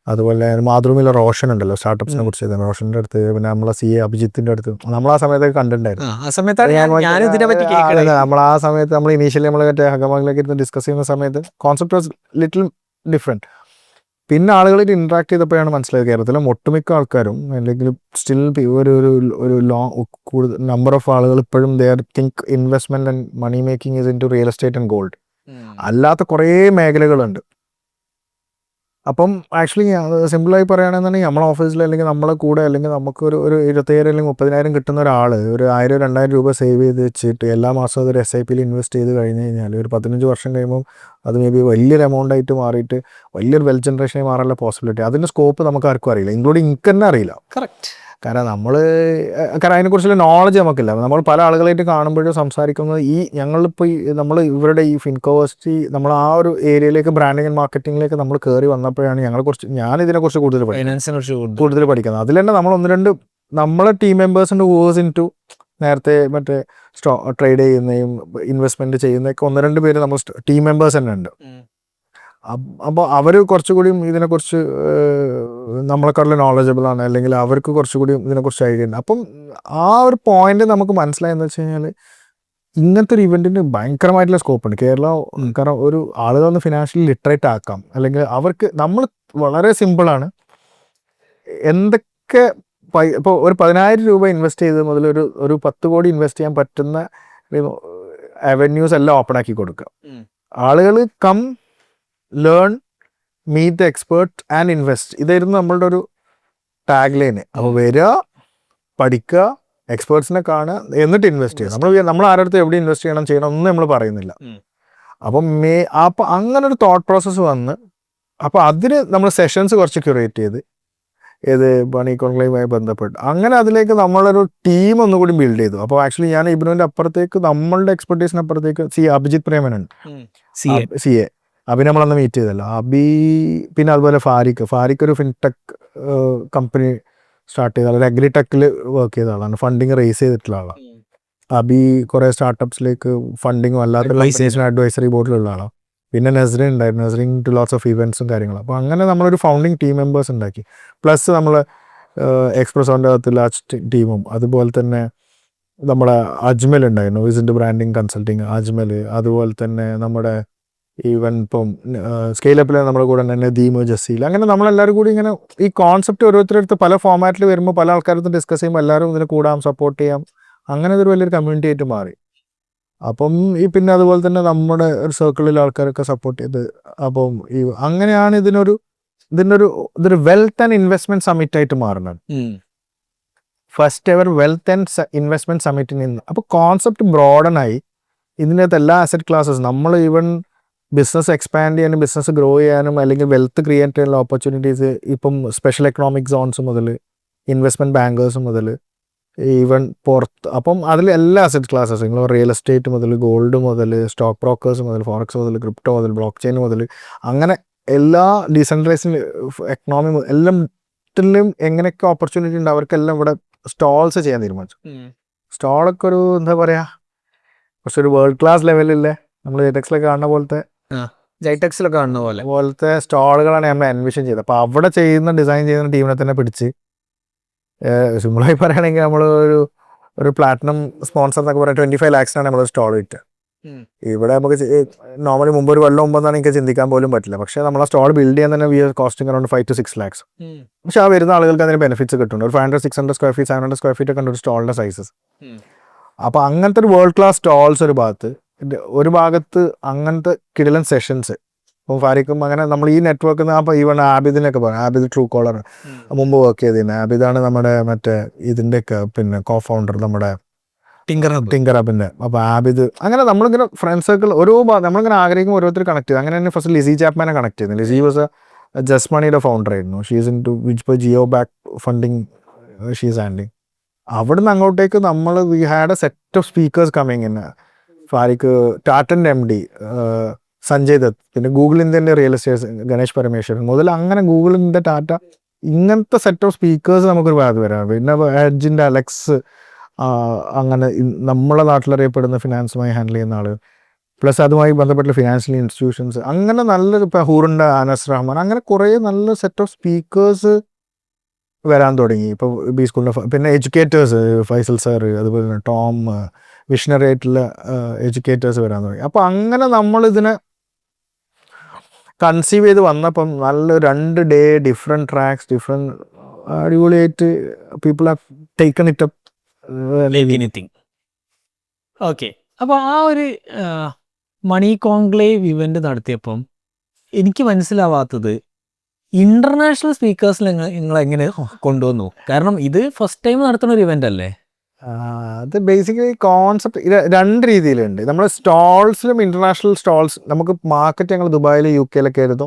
Speaker 2: അതുപോലെ മാതൃഭൂമിയിലെ റോഷൻ ഉണ്ടല്ലോ സ്റ്റാർട്ടപ്സിനെ കുറിച്ച് ചെയ്തത്, റോഷൻ്റെ അടുത്ത്, പിന്നെ നമ്മളെ CA അഭിജിത്തിൻ്റെ അടുത്ത് നമ്മൾ ആ സമയത്തൊക്കെ കണ്ടിട്ടുണ്ടായിരുന്നു. നമ്മൾ ആ സമയത്ത് നമ്മൾ ഇനീഷ്യലി നമ്മൾ മറ്റേ ഹഗമാങ്ങിലേക്ക് ഇരുന്ന് ഡിസ്കസ് ചെയ്യുന്ന സമയത്ത് കോൺസെപ്റ്റ് വാസ് ലിറ്റിൽ ഡിഫറെൻറ്റ്. പിന്നെ ആളുകളായിട്ട് ഇൻട്രാക്ട് ചെയ്തപ്പോഴാണ് മനസ്സിലായത് കേരളത്തിലെ ഒട്ടുമിക്ക ആൾക്കാരും അല്ലെങ്കിൽ സ്റ്റിൽ ഒരു ലോങ് കൂടുതൽ നമ്പർ ഓഫ് ആളുകൾ ഇപ്പോഴും there think investment and money making is in to real estate and gold. അല്ലാത്ത കുറേ മേഖലകളുണ്ട്. അപ്പം ആക്ച്വലി സിമ്പിളായി പറയുകയാണെന്നുണ്ടെങ്കിൽ നമ്മളെ ഓഫീസിൽ അല്ലെങ്കിൽ നമ്മളെ കൂടെ അല്ലെങ്കിൽ നമുക്ക് ഒരു 27,000 അല്ലെങ്കിൽ 30,000 കിട്ടുന്ന ഒരാൾ ഒരു 1,000-2,000 രൂപ സേവ് ചെയ്ത് വെച്ചിട്ട് എല്ലാ മാസവും അതൊരു SIP-ൽ ഇൻവെസ്റ്റ് ചെയ്ത് കഴിഞ്ഞ് കഴിഞ്ഞാൽ ഒരു 15 വർഷം കഴിയുമ്പോൾ അത് മേ ബി വലിയൊരു എമൗണ്ട് ആയിട്ട് മാറിയിട്ട് വലിയൊരു വെൽത്ത് ജനറേഷനായി മാറാനുള്ള പോസിബിലിറ്റി, അതിൻ്റെ സ്കോപ്പ് നമുക്ക് ആർക്കും അറിയില്ല, ഇൻക്ലൂഡിങ് എനിക്ക് തന്നെ അറിയില്ല.
Speaker 1: കറക്റ്റ്.
Speaker 2: കാരണം അതിനെക്കുറിച്ചുള്ള നോളജ് നമുക്കില്ല. നമ്മൾ പല ആളുകളായിട്ട് കാണുമ്പോഴും സംസാരിക്കുന്നത് ഞങ്ങളിപ്പോൾ നമ്മൾ ഇവരുടെ ഈ ഫിൻകോവേഴ്സിറ്റി നമ്മൾ ആ ഒരു ഏരിയയിലേക്ക് ബ്രാൻഡിങ് ആൻഡ് മാർക്കറ്റിങ്ങിലേക്ക് നമ്മൾ കയറി വന്നപ്പോഴാണ് ഞാനിതിനെക്കുറിച്ച് കൂടുതൽ പഠിക്കുന്നത്. അതിൽ തന്നെ നമ്മൾ 1-2 നമ്മളെ ടീം മെമ്പേഴ്സിൻ്റെ വേഴ്സ് ഇൻ ടു നേരത്തെ മറ്റേ ട്രേഡ് ചെയ്യുന്നതും ഇൻവെസ്റ്റ്മെൻറ്റ് ചെയ്യുന്നതൊക്കെ 1-2 പേര് നമ്മൾ ടീം മെമ്പേഴ്സ് തന്നെ ഉണ്ട്. അപ്പോൾ അവർ കുറച്ചുകൂടി ഇതിനെക്കുറിച്ച് നമ്മളെക്കാളും നോളജബിൾ ആണ്, അല്ലെങ്കിൽ അവർക്ക് കുറച്ചുകൂടി ഇതിനെക്കുറിച്ച് ഐഡിയ ഉണ്ട്. അപ്പം ആ ഒരു പോയിന്റ് നമുക്ക് മനസ്സിലായെന്ന് വെച്ച് കഴിഞ്ഞാൽ ഇങ്ങനത്തെ ഒരു ഇവൻറ്റിന് ഭയങ്കരമായിട്ടുള്ള സ്കോപ്പ് ഉണ്ട് കേരളം. കാരണം ഒരു ആളുകളൊന്ന് ഫിനാൻഷ്യലി ലിറ്ററേറ്റ് ആക്കാം, അല്ലെങ്കിൽ അവർക്ക് നമ്മൾ വളരെ സിമ്പിളാണ് എന്തൊക്കെ ഇപ്പോൾ ഒരു 10,000 രൂപ ഇൻവെസ്റ്റ് ചെയ്ത് മുതൽ ഒരു 10 കോടി ഇൻവെസ്റ്റ് ചെയ്യാൻ പറ്റുന്ന അവന്യൂസ് എല്ലാം ഓപ്പൺ ആക്കി കൊടുക്കുക. ആളുകൾ come learn, meet the expert and invest. ഇതായിരുന്നു നമ്മളുടെ ഒരു ടാഗ് ലൈന്. അപ്പോൾ വരിക, പഠിക്കുക, എക്സ്പേർട്സിനെ കാണുക, എന്നിട്ട് ഇൻവെസ്റ്റ് ചെയ്യുക. നമ്മൾ ആരുടെ എവിടെ ഇൻവെസ്റ്റ് ചെയ്യണം ഒന്നും നമ്മൾ പറയുന്നില്ല. അപ്പം അങ്ങനെ ഒരു തോട്ട് പ്രോസസ്സ് വന്ന് അപ്പോൾ അതിന് നമ്മൾ സെഷൻസ് കുറച്ച് ക്യൂറേറ്റ് ചെയ്ത് മണി കോൺക്ലേവുമായി ബന്ധപ്പെട്ട് അങ്ങനെ അതിലേക്ക് നമ്മളൊരു ടീം ഒന്നുകൂടി ബിൽഡ് ചെയ്തു. അപ്പോൾ ആക്ച്വലി ഞാൻ ഇബ്നുവിൻ്റെ അപ്പുറത്തേക്ക് നമ്മളുടെ എക്സ്പെർട്ടീസിന് അപ്പുറത്തേക്ക് അഭിജിത്ത് പ്രേമനുണ്ട്, CA. അബി നമ്മളന്ന് മീറ്റ് ചെയ്തല്ലോ. പിന്നെ അതുപോലെ ഫാരിഖ് ഒരു ഫിൻടെക് കമ്പനി സ്റ്റാർട്ട് ചെയ്ത ആളാണ്, അഗ്രിടെക്കിൽ വർക്ക് ചെയ്ത ആളാണ്, ഫണ്ടിങ് റേസ് ചെയ്തിട്ടുള്ള ആളാണ്. അബി കുറേ സ്റ്റാർട്ടപ്സിലേക്ക് ഫണ്ടിങ്ങും അല്ലാത്ത അഡ്വൈസറി ബോർഡിലുള്ള ആളാണ്. പിന്നെ നസ്രിൻ ഉണ്ടായിരുന്നു, നസ്രിൻ ടു ലോട്ട്സ് ഓഫ് ഇവൻറ്റ്സും കാര്യങ്ങളും. അപ്പോൾ അങ്ങനെ നമ്മളൊരു ഫൗണ്ടിങ് ടീം മെമ്പേഴ്സ് ഉണ്ടാക്കി. പ്ലസ് നമ്മൾ എക്സ്പ്രസോൻ്റെ അകത്തുള്ള ടീമും, അതുപോലെ തന്നെ നമ്മുടെ അജ്മൽ ഉണ്ടായിരുന്നു, വിസിറ്റ് ബ്രാൻഡിങ് കൺസൾട്ടിങ് അജ്മൽ. അതുപോലെ തന്നെ നമ്മുടെ ഈവൻ ഇപ്പം സ്കെയിലപ്പിൽ നമ്മുടെ കൂടെ തന്നെ ദീമു, ജസീൽ, അങ്ങനെ നമ്മളെല്ലാവരും കൂടി ഇങ്ങനെ ഈ കോൺസെപ്റ്റ് ഓരോരുത്തരടുത്ത് പല ഫോമാറ്റിൽ വരുമ്പോൾ പല ആൾക്കാരടുത്ത് ഡിസ്കസ് ചെയ്യുമ്പോൾ എല്ലാവരും ഇതിന് കൂടാം, സപ്പോർട്ട് ചെയ്യാം. അങ്ങനെ ഇതൊരു വലിയൊരു കമ്മ്യൂണിറ്റി ആയിട്ട് മാറി. അപ്പം പിന്നെ അതുപോലെ തന്നെ നമ്മുടെ ഒരു സർക്കിളിൽ ആൾക്കാരൊക്കെ സപ്പോർട്ട് ചെയ്ത് അപ്പം അങ്ങനെയാണ് ഇതൊരു വെൽത്ത് ആൻഡ് ഇൻവെസ്റ്റ്മെന്റ് സമ്മിറ്റ് ആയിട്ട് മാറുന്നത്. First ever wealth and investment സമ്മിറ്റിൽ നിന്ന് അപ്പോൾ കോൺസെപ്റ്റ് ബ്രോഡനായി. ഇതിനകത്ത് എല്ലാ അസറ്റ് ക്ലാസ്സസ് നമ്മൾ ഈവൻ ബിസിനസ് എക്സ്പാൻഡ് ചെയ്യാനും ബിസിനസ് ഗ്രോ ചെയ്യാനും അല്ലെങ്കിൽ വെൽത്ത് ക്രിയേറ്റ് ചെയ്യാനുള്ള ഓപ്പർച്യൂണിറ്റീസ് ഇപ്പം സ്പെഷ്യൽ എക്കണോമിക് സോൺസ് മുതൽ ഇൻവെസ്റ്റ്മെൻറ്റ് ബാങ്കേഴ്സ് മുതൽ ഈവൻ പുറത്ത്. അപ്പം അതിൽ എല്ലാ അസറ്റ് ക്ലാസ്സസ് നിങ്ങൾ റിയൽ എസ്റ്റേറ്റ് മുതൽ ഗോൾഡ് മുതൽ സ്റ്റോക്ക് ബ്രോക്കേഴ്സ് മുതൽ ഫോറക്സ് മുതൽ ക്രിപ്റ്റോ മുതൽ ബ്ലോക്ക് ചെയിൻ മുതൽ അങ്ങനെ എല്ലാ ഡീസെൻട്രലൈസ്ഡ് എക്കണോമി എല്ലാത്തിലും എങ്ങനെയൊക്കെ ഓപ്പർച്യൂണിറ്റി ഉണ്ട് അവർക്കെല്ലാം ഇവിടെ സ്റ്റോൾസ് ചെയ്യാൻ തീരുമാനിച്ചു. സ്റ്റോളൊക്കെ ഒരു എന്താ പറയുക കുറച്ചൊരു വേൾഡ് ക്ലാസ് ലെവലിലെ നമ്മൾ ടെക്സിലൊക്കെ കാണുന്ന പോലത്തെ
Speaker 1: ജൈടെക്സിലൊക്കെ കാണുന്ന പോലെ.
Speaker 2: പോലത്തെ സ്റ്റാളുകളാണ് നമ്മൾ എൻവിഷൻ ചെയ്തത്. അപ്പോൾ അവിടെ ഡിസൈൻ ചെയ്യുന്ന ടീമിനെ തന്നെ പിടിച്ച് സിമ്പിളായി പറയുകയാണെങ്കിൽ നമ്മൾ ഒരു പ്ലാറ്റിനം സ്പോൺസർ എന്നൊക്കെ പറയാം 25 lakhs നമ്മൾ സ്റ്റാൾ വിറ്റ്. ഇവിടെ നമുക്ക് നോർമലി മുമ്പ് ഒരു കൊല്ലം മുമ്പെന്നാണ് എനിക്ക് ചിന്തിക്കാൻ പോലും പറ്റില്ല. പക്ഷേ നമ്മൾ ആ സ്റ്റാൾ ബിൽഡ് ചെയ്യാൻ തന്നെ we are costing around 5 to 6 lakhs. പക്ഷെ ആ വരുന്ന ആളുകൾക്ക് അതിന് ബെനിഫിറ്റ്സ് കിട്ടുന്നുണ്ട്. ഒരു 500-600 square feet 700 square feet ഒക്കെ ഉണ്ട് ഒരു സ്റ്റാളിൻ്റെ സൈസസ്. അപ്പോൾ അങ്ങനത്തെ ഒരു വേൾഡ് ക്ലാസ് സ്റ്റാൾസ് ഒരു ഭാഗത്ത് അങ്ങനത്തെ കിടിലൻ സെഷൻസ്. അപ്പോൾ ഫാരിക്കും അങ്ങനെ നമ്മൾ ഈ നെറ്റ്വർക്ക് അപ്പോൾ ഈവൺ ആബിദിനൊക്കെ പറയാം. ആബിദ് ട്രൂ കോളർ മുമ്പ് വർക്ക് ചെയ്തിരുന്നത്. ആബിദാണ് നമ്മുടെ മറ്റേ ഇതിൻ്റെയൊക്കെ പിന്നെ കോ-ഫൗണ്ടർ നമ്മുടെ ടിങ്കർ ഹബിൻ്റെ. അപ്പോൾ ആബിദ് അങ്ങനെ നമ്മളിങ്ങനെ ഫ്രണ്ട് സർക്കിൾ നമ്മളിങ്ങനെ ആഗ്രഹിക്കും ഓരോരുത്തർ കണക്ട് ചെയ്ത്. അങ്ങനെ തന്നെ ഫസ്റ്റ് ലിസി ചാപ്മാനെ കണക്ട് ചെയ്തു. ലിസി വാസ് ജസ്റ്റ് മണിയുടെ ഫൗണ്ടർ ആയിരുന്നു. ഷീസ് ഇൻ ടു ഇപ്പോൾ Jio back funding she's handing. അവിടുന്ന് അങ്ങോട്ടേക്ക് we had a set of speakers coming in. ഫാരിക്ക് ടാറ്റൻ്റെ MD സഞ്ജയ് ദത്ത്, പിന്നെ ഗൂഗിൾ ഇന്ത്യൻ്റെ റിയൽ എസ്റ്റേറ്റ് ഗണേഷ് പരമേശ്വരൻ മുതൽ അങ്ങനെ ഗൂഗിളിൻ്റെ ടാറ്റ ഇങ്ങനത്തെ സെറ്റ് ഓഫ് സ്പീക്കേഴ്സ് നമുക്കൊരു ഭാഗത്ത് വരാം. പിന്നെ എഡ്ജിൻ്റെ അലക്സ്, അങ്ങനെ നമ്മളെ നാട്ടിലറിയപ്പെടുന്ന ഫിനാൻസുമായി ഹാൻഡിൽ ചെയ്യുന്ന ആൾ, പ്ലസ് അതുമായി ബന്ധപ്പെട്ട ഫിനാൻഷ്യൽ ഇൻസ്റ്റിറ്റ്യൂഷൻസ്, അങ്ങനെ നല്ലൊരു ഇപ്പോൾ ഹൂറിൻ്റെ അനസ് റഹ്മാൻ, അങ്ങനെ കുറേ നല്ല സെറ്റ് ഓഫ് സ്പീക്കേഴ്സ് വരാൻ തുടങ്ങി. ഇപ്പോൾ ബി സ്കൂളിൻ്റെ പിന്നെ എഡ്യൂക്കേറ്റേഴ്സ് ഫൈസൽ സാർ, അതുപോലെ തന്നെ ടോം, വിഷണറി ആയിട്ടുള്ള എഡ്യൂക്കേറ്റേഴ്സ് വരാൻ തുടങ്ങി. അപ്പോൾ അങ്ങനെ നമ്മളിതിനെ കൺസീവ് ചെയ്ത് വന്നപ്പം നല്ല 2 day ഡിഫറെൻറ്റ് ട്രാക്സ് അടിപൊളിയായിട്ട് people have taken it up
Speaker 1: anything. Okay, അപ്പോൾ ആ ഒരു മണി കോൺക്ലേവ് ഇവന്റ് നടത്തിയപ്പം എനിക്ക് മനസ്സിലാവാത്തത് ഇന്റർനാഷണൽ സ്പീക്കേഴ്സിൽ നിങ്ങൾ എങ്ങനെ കൊണ്ടുവന്നു? കാരണം ഇത് ഫസ്റ്റ് ടൈം നടത്തുന്ന ഒരു ഇവന്റ് അല്ലേ?
Speaker 2: അത് ബേസിക്കലി കോൺസെപ്റ്റ് 2 രീതിയിലുണ്ട്. നമ്മൾ സ്റ്റാൾസിലും ഇന്റർനാഷണൽ സ്റ്റാൾസ് നമുക്ക് മാർക്കറ്റ് ഞങ്ങൾ ദുബായിൽ UK ആയിരുന്നു,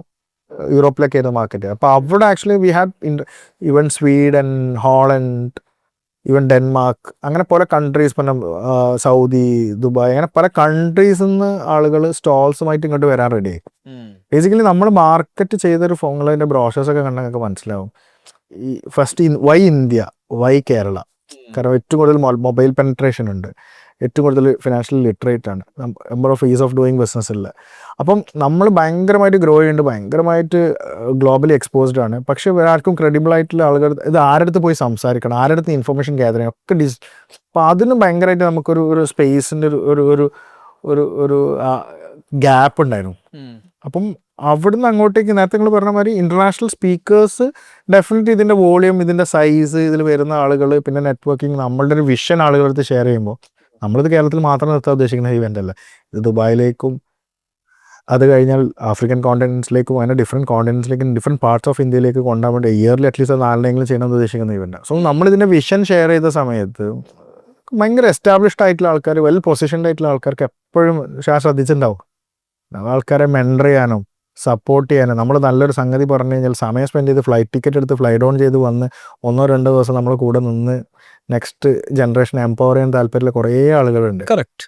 Speaker 2: യൂറോപ്പിലൊക്കെ ആയിരുന്നു മാർക്കറ്റ്. അപ്പോൾ അവിടെ actually we had even Sweden, Holland, even Denmark, അങ്ങനെ പല കൺട്രീസ്, പിന്നെ സൗദി, ദുബായ്, അങ്ങനെ പല കൺട്രീസിൽ നിന്ന് ആളുകൾ സ്റ്റാൾസുമായിട്ട് ഇങ്ങോട്ട് വരാൻ റെഡിയായി. ബേസിക്കലി നമ്മൾ മാർക്കറ്റ് ചെയ്തൊരു ഫോണിൻ്റെ ബ്രോഷേഴ്സൊക്കെ കണ്ടാൽ നിങ്ങൾക്ക് മനസ്സിലാവും. ഈ first why India, why Kerala? കാരണം ഏറ്റവും കൂടുതൽ മൊബൈൽ പെനട്രേഷൻ ഉണ്ട്, ഏറ്റവും കൂടുതൽ ഫിനാൻഷ്യൽ ലിറ്ററേറ്റ് ആണ്, number of ease of doing business ഉള്ളത്. അപ്പം നമ്മൾ ഭയങ്കരമായിട്ട് ഗ്രോ ചെയ്യുന്നുണ്ട്, ഭയങ്കരമായിട്ട് ഗ്ലോബലി എക്സ്പോസ്ഡ് ആണ്. പക്ഷേ ആർക്കും ക്രെഡിബിൾ ആയിട്ടുള്ള ആളുകൾ ഇത് ആരുടെ പോയി സംസാരിക്കണം, ആരുടെ ഇൻഫർമേഷൻ ഗ്യാദർ ചെയ്യണം ഒക്കെ അപ്പോൾ അതിന് ഭയങ്കരമായിട്ട് നമുക്കൊരു സ്പേസിൻ്റെ ഒരു ഗ്യാപ്പ് ഉണ്ടായിരുന്നു. അപ്പം അവിടുന്ന് അങ്ങോട്ടേക്ക് നേരത്തെ നിങ്ങൾ പറഞ്ഞ മാതിരി ഇൻ്റർനാഷണൽ സ്പീക്കേഴ്സ് ഡെഫിനറ്റ്ലി ഇതിൻ്റെ വോളിയം, ഇതിൻ്റെ സൈസ്, ഇതിൽ വരുന്ന ആളുകൾ, പിന്നെ നെറ്റ്വർക്കിംഗ്, നമ്മളുടെ ഒരു വിഷൻ ആളുകളടുത്ത് ഷെയർ ചെയ്യുമ്പോൾ നമ്മളിത് കേരളത്തിൽ മാത്രം നിർത്താൻ ഉദ്ദേശിക്കുന്ന ഇവൻ്റ് അല്ല. ഇത് ദുബായിലേക്കും അത് കഴിഞ്ഞാൽ ആഫ്രിക്കൻ കോണ്ടിനെൻസിലേക്കും അങ്ങനെ ഡിഫറെൻറ്റ് കോണ്ടിനെൻസിലേക്കും ഡിഫറെൻറ്റ് പാർട്സ് ഓഫ് ഇന്ത്യയിലേക്ക് കൊണ്ടുപോകാൻ വേണ്ടി ഇയർലി അറ്റ്ലീസ്റ്റ് 4 ചെയ്യണമെന്ന് ഉദ്ദേശിക്കുന്ന ഇവൻ്റാണ്. സോ നമ്മളിതിൻ്റെ വിഷൻ ഷെയർ ചെയ്ത സമയത്ത് ഭയങ്കര എസ്റ്റാബ്ലിഷ്ഡ് ആയിട്ടുള്ള ആൾക്കാർ, വെൽ പൊസിഷൻഡ് ആയിട്ടുള്ള ആൾക്കാർക്ക് എപ്പോഴും ശ്രദ്ധിച്ചിട്ടുണ്ടാവും ആൾക്കാരെ മെൻറ്റർ ചെയ്യാനും സപ്പോർട്ട് ചെയ്യാനും. നമ്മൾ നല്ലൊരു സംഗതി പറഞ്ഞു കഴിഞ്ഞാൽ സമയം സ്പെൻഡ് ചെയ്ത് ഫ്ലൈറ്റ് ടിക്കറ്റ് എടുത്ത് ഫ്ലൈ ഡൗൺ ചെയ്ത് വന്ന് 1-2 ദിവസം നമ്മൾ കൂടെ നിന്ന് നെക്സ്റ്റ് ജനറേഷൻ എംപവർ ചെയ്യാൻ താല്പര്യമുള്ള കുറേ ആളുകളുണ്ട്.
Speaker 1: കറക്റ്റ്.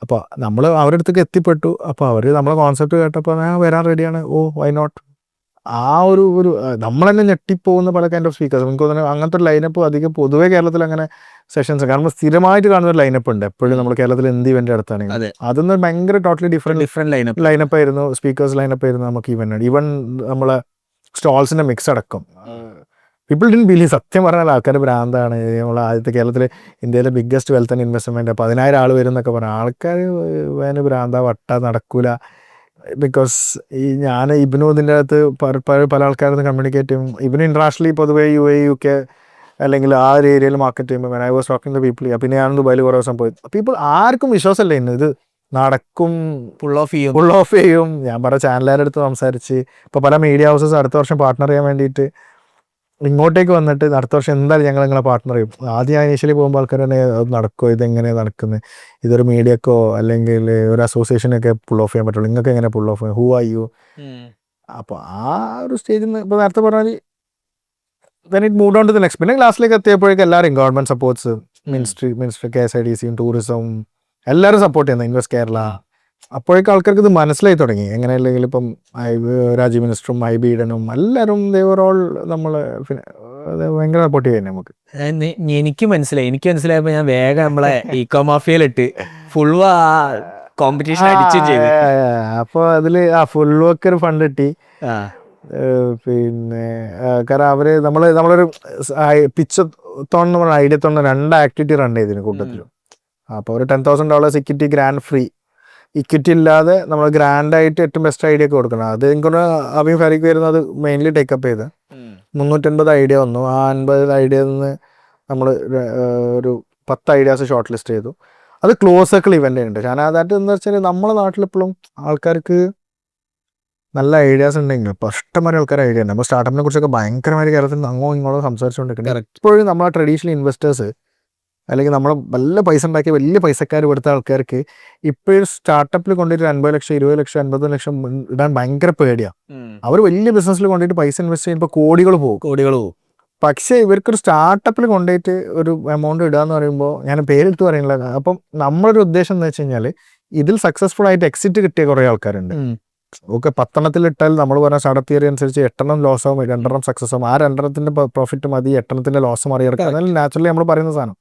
Speaker 2: അപ്പോൾ നമ്മൾ അവരുടെ അടുത്തേക്ക് എത്തിപ്പെട്ടു. അപ്പോൾ അവർ നമ്മളെ കോൺസെപ്റ്റ് കേട്ടപ്പോൾ ഞാൻ വരാൻ റെഡിയാണ്, വൈ നോട്ട്. ആ ഒരു നമ്മൾ തന്നെ ഞെട്ടിപ്പോകുന്ന പല കൈൻഡ് ഓഫ് സ്പീക്കേഴ്സ്. എനിക്ക് തോന്നുന്നു അങ്ങനത്തെ ഒരു ലൈനപ്പ് അധികം പൊതുവേ കേരളത്തിൽ അങ്ങനെ സെഷൻസ്, കാരണം സ്ഥിരമായിട്ട് കാണുന്ന ഒരു ലൈനപ്പ് ഉണ്ട് എപ്പോഴും നമ്മൾ കേരളത്തിൽ എന്ത് ഇവന്റ് നടത്തുകയാണെങ്കിൽ. അതൊന്നും ഭയങ്കര ടോട്ടലി ഡിഫറെന്റ് ലൈനപ്പ് ആയിരുന്നു, സ്പീക്കേഴ്സ് ലൈനപ്പ് ആയിരുന്നു നമുക്ക് ഈവൻ നമ്മളെ സ്റ്റാൾസിന്റെ മിക്സ് അടക്കം. പീപ്പിൾ ഡിൻ ബിലീവ്, സത്യം പറഞ്ഞാൽ ആൾക്കാർ ഭ്രാന്താണ്, നമ്മൾ ആദ്യത്തെ കേരളത്തിലെ ഇന്ത്യയിലെ ബിഗ്ഗസ്റ്റ് വെൽത്ത് ആൻഡ് ഇൻവെസ്റ്റ്മെന്റ് 10,000 ആൾ വരും എന്നൊക്കെ പറഞ്ഞാൽ ആൾക്കാർ വേന ഭ്രാന്ത വട്ട നടക്കൂല. ബിക്കോസ് ഞാൻ ഇബിനും ഇതിൻ്റെ അകത്ത് പല ആൾക്കാരും കമ്മ്യൂണിക്കേറ്റ് ചെയ്യും. ഇബിന് ഇന്റർനാഷണലി പൊതുവേ UAE UK അല്ലെങ്കിൽ ആ ഒരു ഏരിയയിൽ മാർക്കറ്റ് ചെയ്യുമ്പോൾ I was talking to people. പിന്നെ ഞാൻ ദുബായിൽ കുറേ ദിവസം പോയി. പീപ്പിൾ ആർക്കും വിശ്വാസമല്ല ഇന്ന് ഇത് നടക്കും, ഫുൾ ഓഫ് ചെയ്യും. ഞാൻ പറഞ്ഞ ചാനലുകാരുടെ അടുത്ത് സംസാരിച്ച് ഇപ്പോൾ പല മീഡിയ ഹൗസസ് അടുത്ത വർഷം പാർട്ട്ണർ ചെയ്യാൻ വേണ്ടിയിട്ട് ഇങ്ങോട്ടേക്ക് വന്നിട്ട് അടുത്ത വർഷം എന്തായാലും ഞങ്ങൾ നിങ്ങളെ പാർട്ട്ണർ ചെയ്യും. ആദ്യം ഇനീഷ്യലി പോകുമ്പോൾ ആൾക്കാർ തന്നെ അത് നടക്കുമോ, ഇതെങ്ങനെയാണ് നടക്കുന്നത്, ഇതൊരു മീഡിയക്കോ അല്ലെങ്കിൽ ഒരു അസോസിയേഷനൊക്കെ പുൾ ഓഫ് ചെയ്യാൻ പറ്റുള്ളൂ, നിങ്ങൾക്ക് എങ്ങനെ പുൾ ഓഫ് ചെയ്യാം, ഹൂ ആർ യു? അപ്പോൾ ആ ഒരു സ്റ്റേജിൽ നിന്ന് ഇപ്പോൾ നേരത്തെ പറഞ്ഞാൽ then it moved on to the next. പിന്നെ ക്ലാസ്സിലേക്ക് എത്തിയപ്പോഴേക്കും എല്ലാവരും government supports, minister KSIDC, tourism എല്ലാവരും സപ്പോർട്ട് ചെയ്യുന്നത്, ഇൻവെസ്റ്റ് കേരള. അപ്പോഴേക്കും ആൾക്കാർക്ക് ഇത് മനസ്സിലായി തുടങ്ങി. എങ്ങനെയല്ലെങ്കിൽ ഇപ്പം രാജ്യ മിനിസ്റ്ററും IB ഈഡനും എല്ലാവരും ഓൾ നമ്മൾ ഭയങ്കര സപ്പോർട്ട് ചെയ്യാൻ നമുക്ക്.
Speaker 1: എനിക്ക് മനസ്സിലായപ്പോൾ ഞാൻ വേഗം നമ്മളെ ഇക്കോ മാഫിയയിലിട്ട് ഫുൾ കോമ്പറ്റീഷൻ അടിച്ചും ചെയ്ത്.
Speaker 2: അപ്പൊ അതില് ഫുൾ വർക്ക് ഒരു ഫണ്ട് കിട്ടി.
Speaker 1: ആ
Speaker 2: പിന്നെ കാരണം നമ്മളൊരു പിച്ച് തോന്നുന്ന പറഞ്ഞ ഐഡിയ തോന്നുന്ന 2 ആക്ടിവിറ്റി റൺ ചെയ്തിന് കൂട്ടത്തിലും. അപ്പോൾ ഒരു $10,000 ഇക്വിറ്റി ഗ്രാൻഡ് ഫ്രീ. ഇക്വിറ്റി ഇല്ലാതെ നമ്മൾ ഗ്രാൻഡ് ആയിട്ട് ഏറ്റവും ബെസ്റ്റ് ഐഡിയ ഒക്കെ കൊടുക്കണം. അത് എനിക്കൊന്ന് അഭിയും ഫാരിക്ക് വരുന്നത് മെയിൻലി ടേക്കപ്പ് ചെയ്ത് 350 ഐഡിയ വന്നു. ആ 50 ഐഡിയയിൽ നിന്ന് നമ്മൾ ഒരു 10 ഐഡിയാസ് ഷോർട്ട് ലിസ്റ്റ് ചെയ്തു. അത് ക്ലോസ് സർക്കിൾ ഇവൻ്റ് ഉണ്ട്. കാരണം അതായിട്ട് എന്ന് വെച്ചാൽ നമ്മുടെ നാട്ടിലിപ്പോഴും ആൾക്കാർക്ക് നല്ല ഐഡിയാസ് ഉണ്ടെങ്കിൽ ഇപ്പോൾ ഇഷ്ടംമാതിരി ആൾക്കാർ ഐഡിയ ഉണ്ട്. നമ്മൾ സ്റ്റാർട്ടപ്പിനെ കുറിച്ചൊക്കെ ഭയങ്കരമായ കേരളത്തിൽ അങ്ങോ ഇങ്ങോട്ടോ സംസാരിച്ചുകൊണ്ടിരിക്കുന്നത്. ഇപ്പോഴും നമ്മളെ ട്രഡീഷണൽ ഇൻവെസ്റ്റേഴ്സ് അല്ലെങ്കിൽ നമ്മൾ നല്ല പൈസ ഉണ്ടാക്കിയ വലിയ പൈസക്കാർ കൊടുത്ത ആൾക്കാർക്ക് ഇപ്പോഴും സ്റ്റാർട്ടപ്പിൽ കൊണ്ടുപോയിട്ട് 50 ലക്ഷം 20 ലക്ഷം 50 ലക്ഷം ഇടാൻ ഭയങ്കര പേടിയാണ്. അവർ വലിയ ബിസിനസ്സിൽ കൊണ്ടുപോയിട്ട് പൈസ ഇൻവെസ്റ്റ് ചെയ്യുമ്പോൾ കോടികൾ പോകും. പക്ഷേ ഇവർക്കൊരു സ്റ്റാർട്ടപ്പിൽ കൊണ്ടുപോയിട്ട് ഒരു എമൗണ്ട് ഇടുക എന്ന് പറയുമ്പോൾ ഞാൻ പേരെടുത്ത് പറയുന്നില്ല. അപ്പം നമ്മളൊരു ഉദ്ദേശം എന്ന് വെച്ച് കഴിഞ്ഞാൽ ഇതിൽ സക്സസ്ഫുൾ ആയിട്ട് എക്സിറ്റ് കിട്ടിയ കുറേ ആൾക്കാരുണ്ട്. ഓക്കെ, 10 ഇട്ടാൽ നമ്മൾ പറഞ്ഞ സ്റ്റാർട്ടപ്പ് തിയറി അനുസരിച്ച് 8 ലോസ് ആവും, 2 സക്സസ് ആവും. ആ 2 പ്രോഫിറ്റ് മതി 8 ലോസ് മറികടക്കുക. അതായത് നാച്ചുറലി നമ്മൾ പറയുന്ന സാധനം.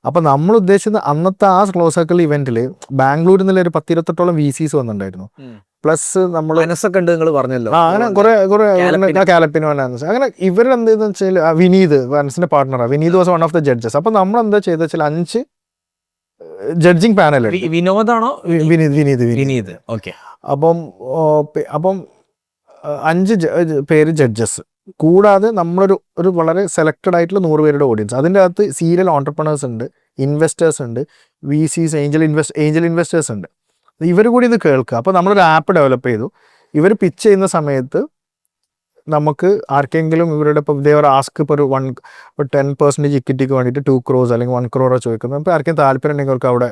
Speaker 2: അപ്പം നമ്മൾ ഉദ്ദേശിച്ചത് അന്നത്തെ ആ ക്ലോസ് സർക്കിൾ ഇവന്റിൽ ബാംഗ്ലൂരിൽ നിന്നുള്ള ഒരു 10-28 VCs വന്നിട്ടുണ്ടായിരുന്നു. പ്ലസ് നമ്മൾ
Speaker 1: മനസ്സൊക്കെ ഉണ്ട് നിങ്ങൾ പറഞ്ഞല്ലോ.
Speaker 2: അങ്ങനെ കുറെ കാലപ്പിന് വന്നത്. അങ്ങനെ ഇവരെന്ത് ചെയ്തെന്ന് വെച്ചാൽ വിനീത് മനസ്സിന്റെ പാർട്ട്ണറാണ്. Vineeth was one of the judges. അപ്പം നമ്മൾ എന്താ ചെയ്തെന്ന് വെച്ചാൽ 5 ജഡ്ജിങ് പാനൽ.
Speaker 1: വിനോദാണോ?
Speaker 2: വിനീത്.
Speaker 1: ഓക്കെ. അപ്പം
Speaker 2: 5 പേര് ജഡ്ജസ് കൂടാതെ നമ്മളൊരു വളരെ സെലക്റ്റഡ് ആയിട്ടുള്ള 100 പേരുടെ ഓഡിയൻസ്. അതിൻ്റെ അകത്ത് സീരിയൽ ഓൺടർപ്രണേഴ്സ് ഉണ്ട്, ഇൻവെസ്റ്റേഴ്സ് ഉണ്ട്, VCs, ഏഞ്ചൽ ഇൻവെസ്റ്റേഴ്സ് ഉണ്ട്. ഇവർ കൂടി ഇത് കേൾക്കുക. അപ്പോൾ നമ്മളൊരു ആപ്പ് ഡെവലപ്പ് ചെയ്തു. ഇവർ പിച്ച് ചെയ്യുന്ന സമയത്ത് നമുക്ക് ആർക്കെങ്കിലും ഇവരുടെ ഇപ്പോൾ ദേവർ ആസ്ക് ഇപ്പോൾ ഒരു 10% ഇക്വിറ്റിക്ക് വേണ്ടിയിട്ട് 2 crores അല്ലെങ്കിൽ 1 crore ചോദിക്കുന്നത്. അപ്പോൾ ആർക്കും താല്പര്യം ഉണ്ടെങ്കിൽ അവർക്ക് അവിടെ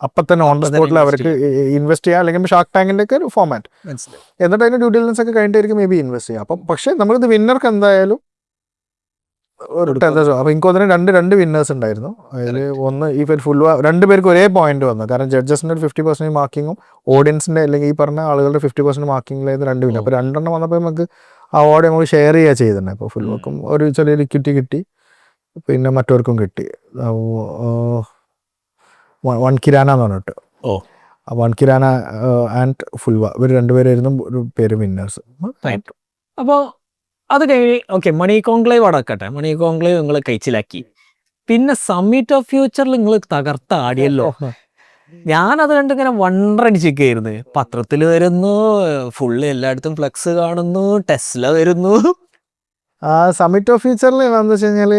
Speaker 2: അപ്പം തന്നെ ഓൺ ദ സ്പോട്ടിൽ അവർക്ക് ഇൻവെസ്റ്റ് ചെയ്യാം. അല്ലെങ്കിൽ ഷാർക്ക് ടാങ്കിൻ്റെ ഒക്കെ ഒരു ഫോമാറ്റ്. എന്നിട്ട് അതിൻ്റെ ഡ്യൂ ഡിലിജൻസ് ഒക്കെ കഴിഞ്ഞിട്ടായിരിക്കും മേ ബി ഇൻവെസ്റ്റ് ചെയ്യാം. അപ്പം പക്ഷേ നമുക്കിത് വിന്നർക്ക് എന്തായാലും ഒരു 10,000. അപ്പോൾ എനിക്ക് തോന്നുന്നു രണ്ട് വിന്നേഴ്സ് ഉണ്ടായിരുന്നു. അതിൽ ഒന്ന് ഈ ഫുൾ 2 പേർക്ക് ഒരേ പോയിന്റ് വന്നു. കാരണം ജഡ്ജസിൻ്റെ ഒരു 50% മാർക്കിങ്ങും ഓഡിയൻസിൻ്റെ അല്ലെങ്കിൽ ഈ പറഞ്ഞ ആളുകളുടെ 50% മാർക്കിങ്ങിലായിരുന്നു 2 വിന്നർ. അപ്പോൾ 2 വന്നപ്പോൾ നമുക്ക് അവാർഡ് നമ്മൾ ഷെയർ ചെയ്യുക ചെയ്തിട്ടുണ്ട്. അപ്പോൾ ഫുൾ വർക്കും ഒരു ചെറിയൊരു ഇക്വിറ്റി കിട്ടി, പിന്നെ മറ്റവർക്കും കിട്ടി. വൺ കിരാന എന്ന് പറഞ്ഞിട്ട്. വൺ കിരാന ആൻഡ് ഫുൽവ ഇവർ 2 പേരായിരുന്നു ഒരു പേര് വിന്നേഴ്സ്.
Speaker 1: അപ്പോൾ അത് കഴിഞ്ഞ് ഓക്കെ, മണി കോൺക്ലേവ് അടക്കട്ടെ. മണി കോൺക്ലേവ് നിങ്ങൾ കഴിച്ചിലാക്കി. പിന്നെ സമ്മിറ്റ് ഓഫ് ഫ്യൂച്ചറിൽ നിങ്ങൾ തകർത്ത ആടിയല്ലോ. ഞാനത് കണ്ട് ഇങ്ങനെ വണ്ടടിച്ചിരിക്കുകയായിരുന്നു. പത്രത്തിൽ വരുന്നു, ഫുള്ള് എല്ലായിടത്തും ഫ്ലെക്സ് കാണുന്നു, ടെസ്ല വരുന്നു.
Speaker 2: സമ്മിറ്റ് ഓഫ് ഫ്യൂച്ചറിൽ എന്താണെന്ന് വെച്ച് കഴിഞ്ഞാൽ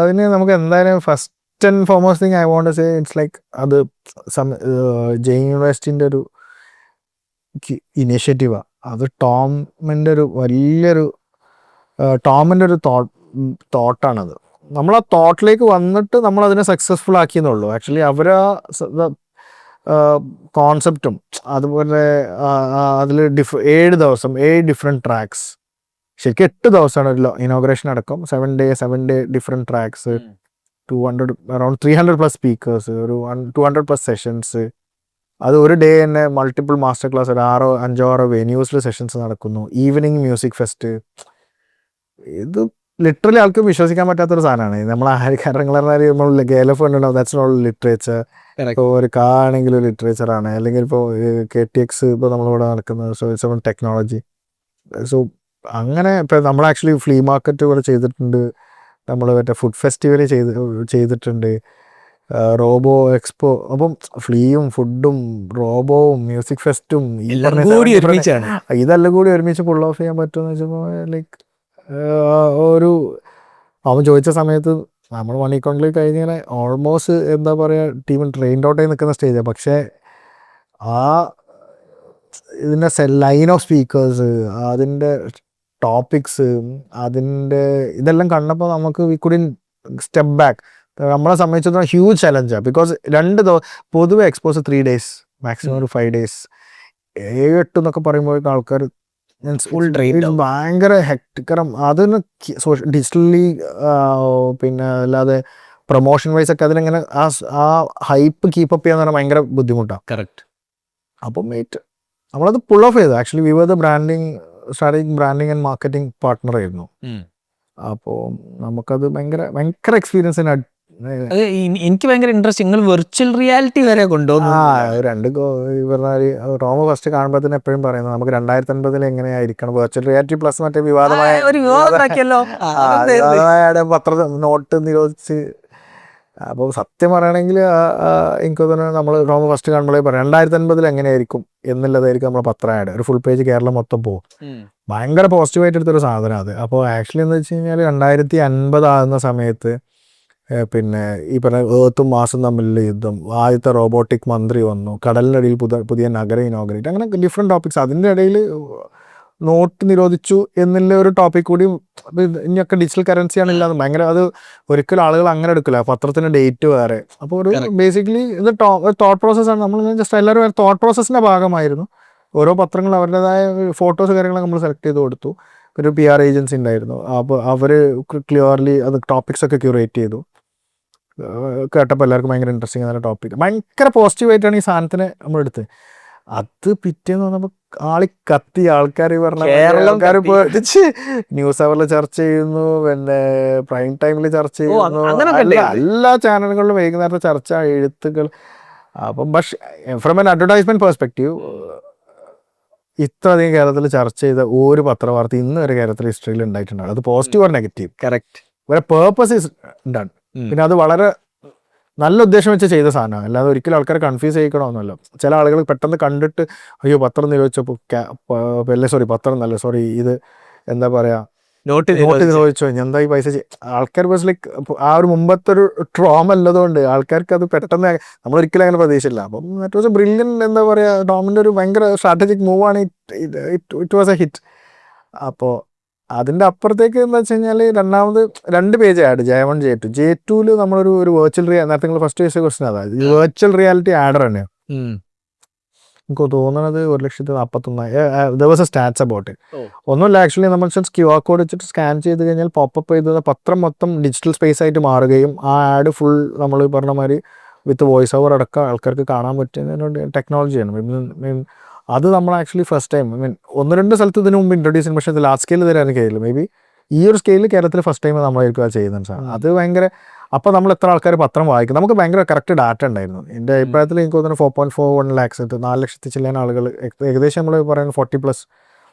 Speaker 2: അതിന് നമുക്ക് എന്തായാലും first and foremost thing I want to say it's like അത് ജെയിൻ യൂണിവേഴ്സിറ്റിൻ്റെ ഒരു ഇനിഷ്യേറ്റീവാണ്. അത് ടോമിൻ്റെ ഒരു വലിയൊരു തോട്ടാണത്. നമ്മൾ ആ തോട്ടിലേക്ക് വന്നിട്ട് നമ്മൾ അതിനെ സക്സസ്ഫുൾ ആക്കിയെന്നുള്ളൂ. ആക്ച്വലി അവരാ കോൺസെപ്റ്റും അതുപോലെ അതിൽ 7 ദിവസം 7 ഡിഫറെൻറ്റ് ട്രാക്സ്, ശരിക്കും 8 ദിവസമാണ് ഇനോഗ്രേഷൻ അടക്കം. 7 day different tracks, around 300+ speakers, ഒരു 200+ സെഷൻസ്. അത് ഒരു ഡേ തന്നെ മൾട്ടിപ്പിൾ മാസ്റ്റർ ക്ലാസ്, ഒരു 5-6 വെന്യൂസിൽ സെഷൻസ് നടക്കുന്നു. Evening music fest. ഇത് ലിറ്ററലി ആൾക്കും വിശ്വസിക്കാൻ പറ്റാത്തൊരു സാധനമാണ്. നമ്മൾ നമ്മൾ ഗേലഫ് കണ്ടിട്ടുണ്ടാവും. That's not literature. ഇപ്പോൾ ഒരു ആണെങ്കിലും ലിറ്ററേച്ചറാണ്. അല്ലെങ്കിൽ ഇപ്പോൾ KTX ഇപ്പോൾ നമ്മളിവിടെ നടക്കുന്നത്. So it's technology. സോ അങ്ങനെ ഇപ്പോൾ നമ്മൾ ആക്ച്വലി ഫ്ലീ മാർക്കറ്റ് ഇവിടെ ചെയ്തിട്ടുണ്ട്. നമ്മൾ മറ്റേ ഫുഡ് ഫെസ്റ്റിവൽ ചെയ്തിട്ടുണ്ട്, റോബോ എക്സ്പോ. അപ്പം ഫ്ലീയും ഫുഡും റോബോവും മ്യൂസിക് ഫെസ്റ്റും ഇതെല്ലാം കൂടി ഒരുമിച്ച് പുൾ ഓഫ് ചെയ്യാൻ പറ്റുമെന്ന് വെച്ചപ്പോൾ ലൈക്ക് അവൻ ചോദിച്ച സമയത്ത് നമ്മൾ മണി കോൺക്ലേവ് കഴിഞ്ഞാൽ ഓൾമോസ്റ്റ് എന്താ പറയുക ടീം ട്രെയിൻഡ് ഔട്ടായി നിൽക്കുന്ന സ്റ്റേജാണ്. പക്ഷേ ഇതിൻ്റെ ലൈൻ ഓഫ് സ്പീക്കേഴ്സ്, അതിൻ്റെ ടോപ്പിക്സ്, അതിൻ്റെ ഇതെല്ലാം കണ്ടപ്പോൾ നമുക്ക് വി കുഡിൻ സ്റ്റെപ്പ് ബാക്ക്. നമ്മളെ സംബന്ധിച്ചിടത്തോളം ഹ്യൂജ് ചലഞ്ചാണ്. ബിക്കോസ് 2 ദിവസം പൊതുവെ എക്സ്പോസ് 3 days, മാക്സിമം ഒരു 5 days. 7-8 എന്നൊക്കെ പറയുമ്പോഴേക്കും ആൾക്കാർ ഭയങ്കര ഹെക്ടിക്കറും. അതിന് ഡിജിറ്റലി പിന്നെ അല്ലാതെ പ്രൊമോഷൻ വൈസ് ഒക്കെ അതിനെങ്ങനെ ആ ഹൈപ്പ് കീപ്പപ്പ് ചെയ്യാന്ന് പറഞ്ഞാൽ ഭയങ്കര ബുദ്ധിമുട്ടാണ്.
Speaker 1: കറക്റ്റ്.
Speaker 2: അപ്പം നമ്മളത് പുൾ ഓഫ് ചെയ്തു. Actually we were the strategic branding and marketing partner ആയിരുന്നു. അപ്പോൾ നമുക്കത് ഭയങ്കര എക്സ്പീരിയൻസിന്
Speaker 1: അത് എനിക്ക് ഭയങ്കര ഇൻട്രസ്റ്റ്. നിങ്ങൾ വെർച്വൽ റിയാലിറ്റി വരെ കൊണ്ടുപോകുന്നു.
Speaker 2: ഈ പറഞ്ഞാല് റോമ ഫസ്റ്റ് കാണുമ്പോൾ തന്നെ എപ്പോഴും പറയുന്നത് നമുക്ക് 2050 എങ്ങനെയായിരിക്കണം വെർച്വൽ റിയാലിറ്റി പ്ലസ് മറ്റേ വിവാദമായ
Speaker 1: ഒരു വിവാദം ഉണ്ടാക്കിയല്ലോ.
Speaker 2: വിവാദമായ പത്ര നോട്ട് നിരോധിച്ച്. അപ്പോൾ സത്യം പറയുകയാണെങ്കിൽ എനിക്ക് തോന്നുന്നു നമ്മൾ റോമ ഫസ്റ്റ് കാണുമ്പോഴേ പറയാം 2050 എങ്ങനെയായിരിക്കും എന്നുള്ളതായിരിക്കും നമ്മളെ പത്രം ആഡ്. ഒരു ഫുൾ പേജ് കേരളം മൊത്തം പോകും. ഭയങ്കര പോസിറ്റീവായിട്ട് എടുത്തൊരു സാധനം അത്. അപ്പോൾ ആക്ച്വലി എന്ന് വെച്ച് കഴിഞ്ഞാൽ 2050 ആകുന്ന സമയത്ത് പിന്നെ ഈ പറഞ്ഞ ഏർത്തും മാസും തമ്മിലുള്ള യുദ്ധം, ആദ്യത്തെ റോബോട്ടിക് മന്ത്രി വന്നു, കടലിനടിയിൽ പുതിയ നഗരം ഇനോഗ്രേറ്റ്, അങ്ങനെ ഡിഫറെൻറ്റ് ടോപ്പിക്സ്. അതിൻ്റെ ഇടയിൽ നോട്ട് നിരോധിച്ചു എന്നുള്ള ഒരു ടോപ്പിക് കൂടി. ഇനിയൊക്കെ ഡിജിറ്റൽ കറൻസിയാണ് ഇല്ലാതെ ഭയങ്കര അത് ഒരിക്കലും ആളുകൾ അങ്ങനെ എടുക്കില്ല. പത്രത്തിൻ്റെ ഡേറ്റ് വേറെ. അപ്പോൾ ഒരു ബേസിക്കലി ഇത് തോട്ട് പ്രോസസ്സാണ്. നമ്മൾ ജസ്റ്റ് എല്ലാവരും തോട്ട് പ്രോസസ്സിൻ്റെ ഭാഗമായിരുന്നു. ഓരോ പത്രങ്ങളും അവരുടേതായ ഫോട്ടോസ് കാര്യങ്ങളൊക്കെ നമ്മൾ സെലക്ട് ചെയ്ത് കൊടുത്തു. ഒരു PR ഏജൻസി ഉണ്ടായിരുന്നു. അപ്പോൾ അവർ ക്ലിയർലി അത് ടോപ്പിക്സ് ഒക്കെ ക്യൂറേറ്റ് ചെയ്തു. കേട്ടപ്പോൾ എല്ലാവർക്കും ഭയങ്കര ഇൻട്രസ്റ്റിംഗ് ആയ ടോപ്പിക്. ഭയങ്കര പോസിറ്റീവായിട്ടാണ് ഈ സാധനത്തിനെ നമ്മളെടുത്ത്. അത് പിറ്റേന്ന് വന്നപ്പോൾ കത്തി ആൾക്കാർ പറഞ്ഞ ആൾക്കാർ പേടിച്ച് ന്യൂസ് അവറിൽ ചർച്ച ചെയ്യുന്നു, പിന്നെ പ്രൈം ടൈമിൽ ചർച്ച ചെയ്യുന്നു, എല്ലാ ചാനലുകളിലും വൈകുന്നേരത്തെ ചർച്ച, എഴുത്തുകൾ. അപ്പം പക്ഷേ ഫ്രം ആൻ അഡ്വർടൈസ്മെന്റ് പെർസ്പെക്റ്റീവ് ഇത്രയധികം കേരളത്തിൽ ചർച്ച ചെയ്ത ഒരു പത്രവാർത്ത ഇന്ന് വരെ കേരളത്തിൽ ഹിസ്റ്ററിയിൽ ഉണ്ടായിട്ടുണ്ടാവും. അത് പോസിറ്റീവ് ഓർ നെഗറ്റീവ്.
Speaker 1: കറക്റ്റ്.
Speaker 2: ഒരു പേർപ്പസ് ഇസ് ഡൺ. പിന്നെ അത് വളരെ നല്ല ഉദ്ദേശം വെച്ച് ചെയ്ത സാധനമാണ്. അല്ലാതെ ഒരിക്കലും ആൾക്കാരെ കൺഫ്യൂസ് ചെയ്യിക്കണമെന്നല്ല. ചില ആളുകൾ പെട്ടെന്ന് കണ്ടിട്ട് അയ്യോ പത്രം നിരോധിച്ചപ്പോൾ ഇത് എന്താ പറയുക നോട്ട് നിരോധിച്ചോ എന്താ ഈ പൈസ ആൾക്കാർ ബസ് ലൈക്ക് ആ ഒരു മുമ്പത്തെ ഒരു ട്രോമ ഉള്ളതുകൊണ്ട് ആൾക്കാർക്ക് അത് പെട്ടെന്ന് നമ്മളൊരിക്കലും അങ്ങനെ പ്രതീക്ഷയില്ല. അപ്പം ഇറ്റ് വാസ് എ ബ്രില്യൻ എന്താ പറയുക ടോമിൻ്റെ ഒരു ഭയങ്കര സ്ട്രാറ്റജിക് മൂവാണ്. It was a hit. അപ്പോൾ അതിൻ്റെ അപ്പുറത്തേക്ക് എന്താ വെച്ച് കഴിഞ്ഞാൽ രണ്ടാമത് 2 page add J1 J2. J2 നമ്മളൊരു വെർച്വൽ നേരത്തെ നിങ്ങൾ ഫസ്റ്റ് ചോദിച്ച ക്വസ്റ്റൻ അതായത് വെർച്വൽ റിയാലിറ്റി ആഡർ തന്നെയാണ്. എനിക്ക് തോന്നുന്നത് 141,000 ദിവസം സ്റ്റാറ്റ്സ് അബൌട്ട്. ഒന്നുമില്ല, ആക്ച്വലി നമ്മൾ QR കോഡ് വെച്ചിട്ട് സ്കാൻ ചെയ്ത് കഴിഞ്ഞാൽ പോപ്പപ്പ് ചെയ്ത് പത്രം മൊത്തം ഡിജിറ്റൽ സ്പേസ് ആയിട്ട് മാറുകയും ആ ആഡ് ഫുൾ നമ്മൾ പറഞ്ഞ മാതിരി വിത്ത് വോയിസ് ഓവർ അടക്കം ആൾക്കാർക്ക് കാണാൻ പറ്റുന്ന ടെക്നോളജിയാണ്. അത് നമ്മൾ ആക്ച്വലി ഫസ്റ്റ് ടൈം 1-2 സ്ഥലത്ത് ഇതിന് മുമ്പ് ഇൻട്രൊഡ്യൂസ് ചെയ്യും. പക്ഷേ അത് ലാർജ് സ്കെയിൽ തരാൻ കഴിയില്ല. മേ ബി ഈ ഒരു സ്കെയിലിൽ കേരളത്തിൽ ഫസ്റ്റ് ടൈം നമ്മളായിരിക്കും അത് ചെയ്യുന്നുണ്ട് സാർ. അത് ഭയങ്കര. അപ്പോൾ നമ്മൾ എത്ര ആൾക്കാർ പത്രം വായിക്കും, നമുക്ക് ഭയങ്കര കറക്റ്റ് ഡാറ്റ ഉണ്ടായിരുന്നു. എൻ്റെ അഭിപ്രായത്തിൽ എനിക്ക് തോന്നുന്നു 4.41 lakhs 4 ലക്ഷത്തി ചില്ലാൻ ആളുകൾ ഏകദേശം നമ്മൾ പറയുന്നത് 40+.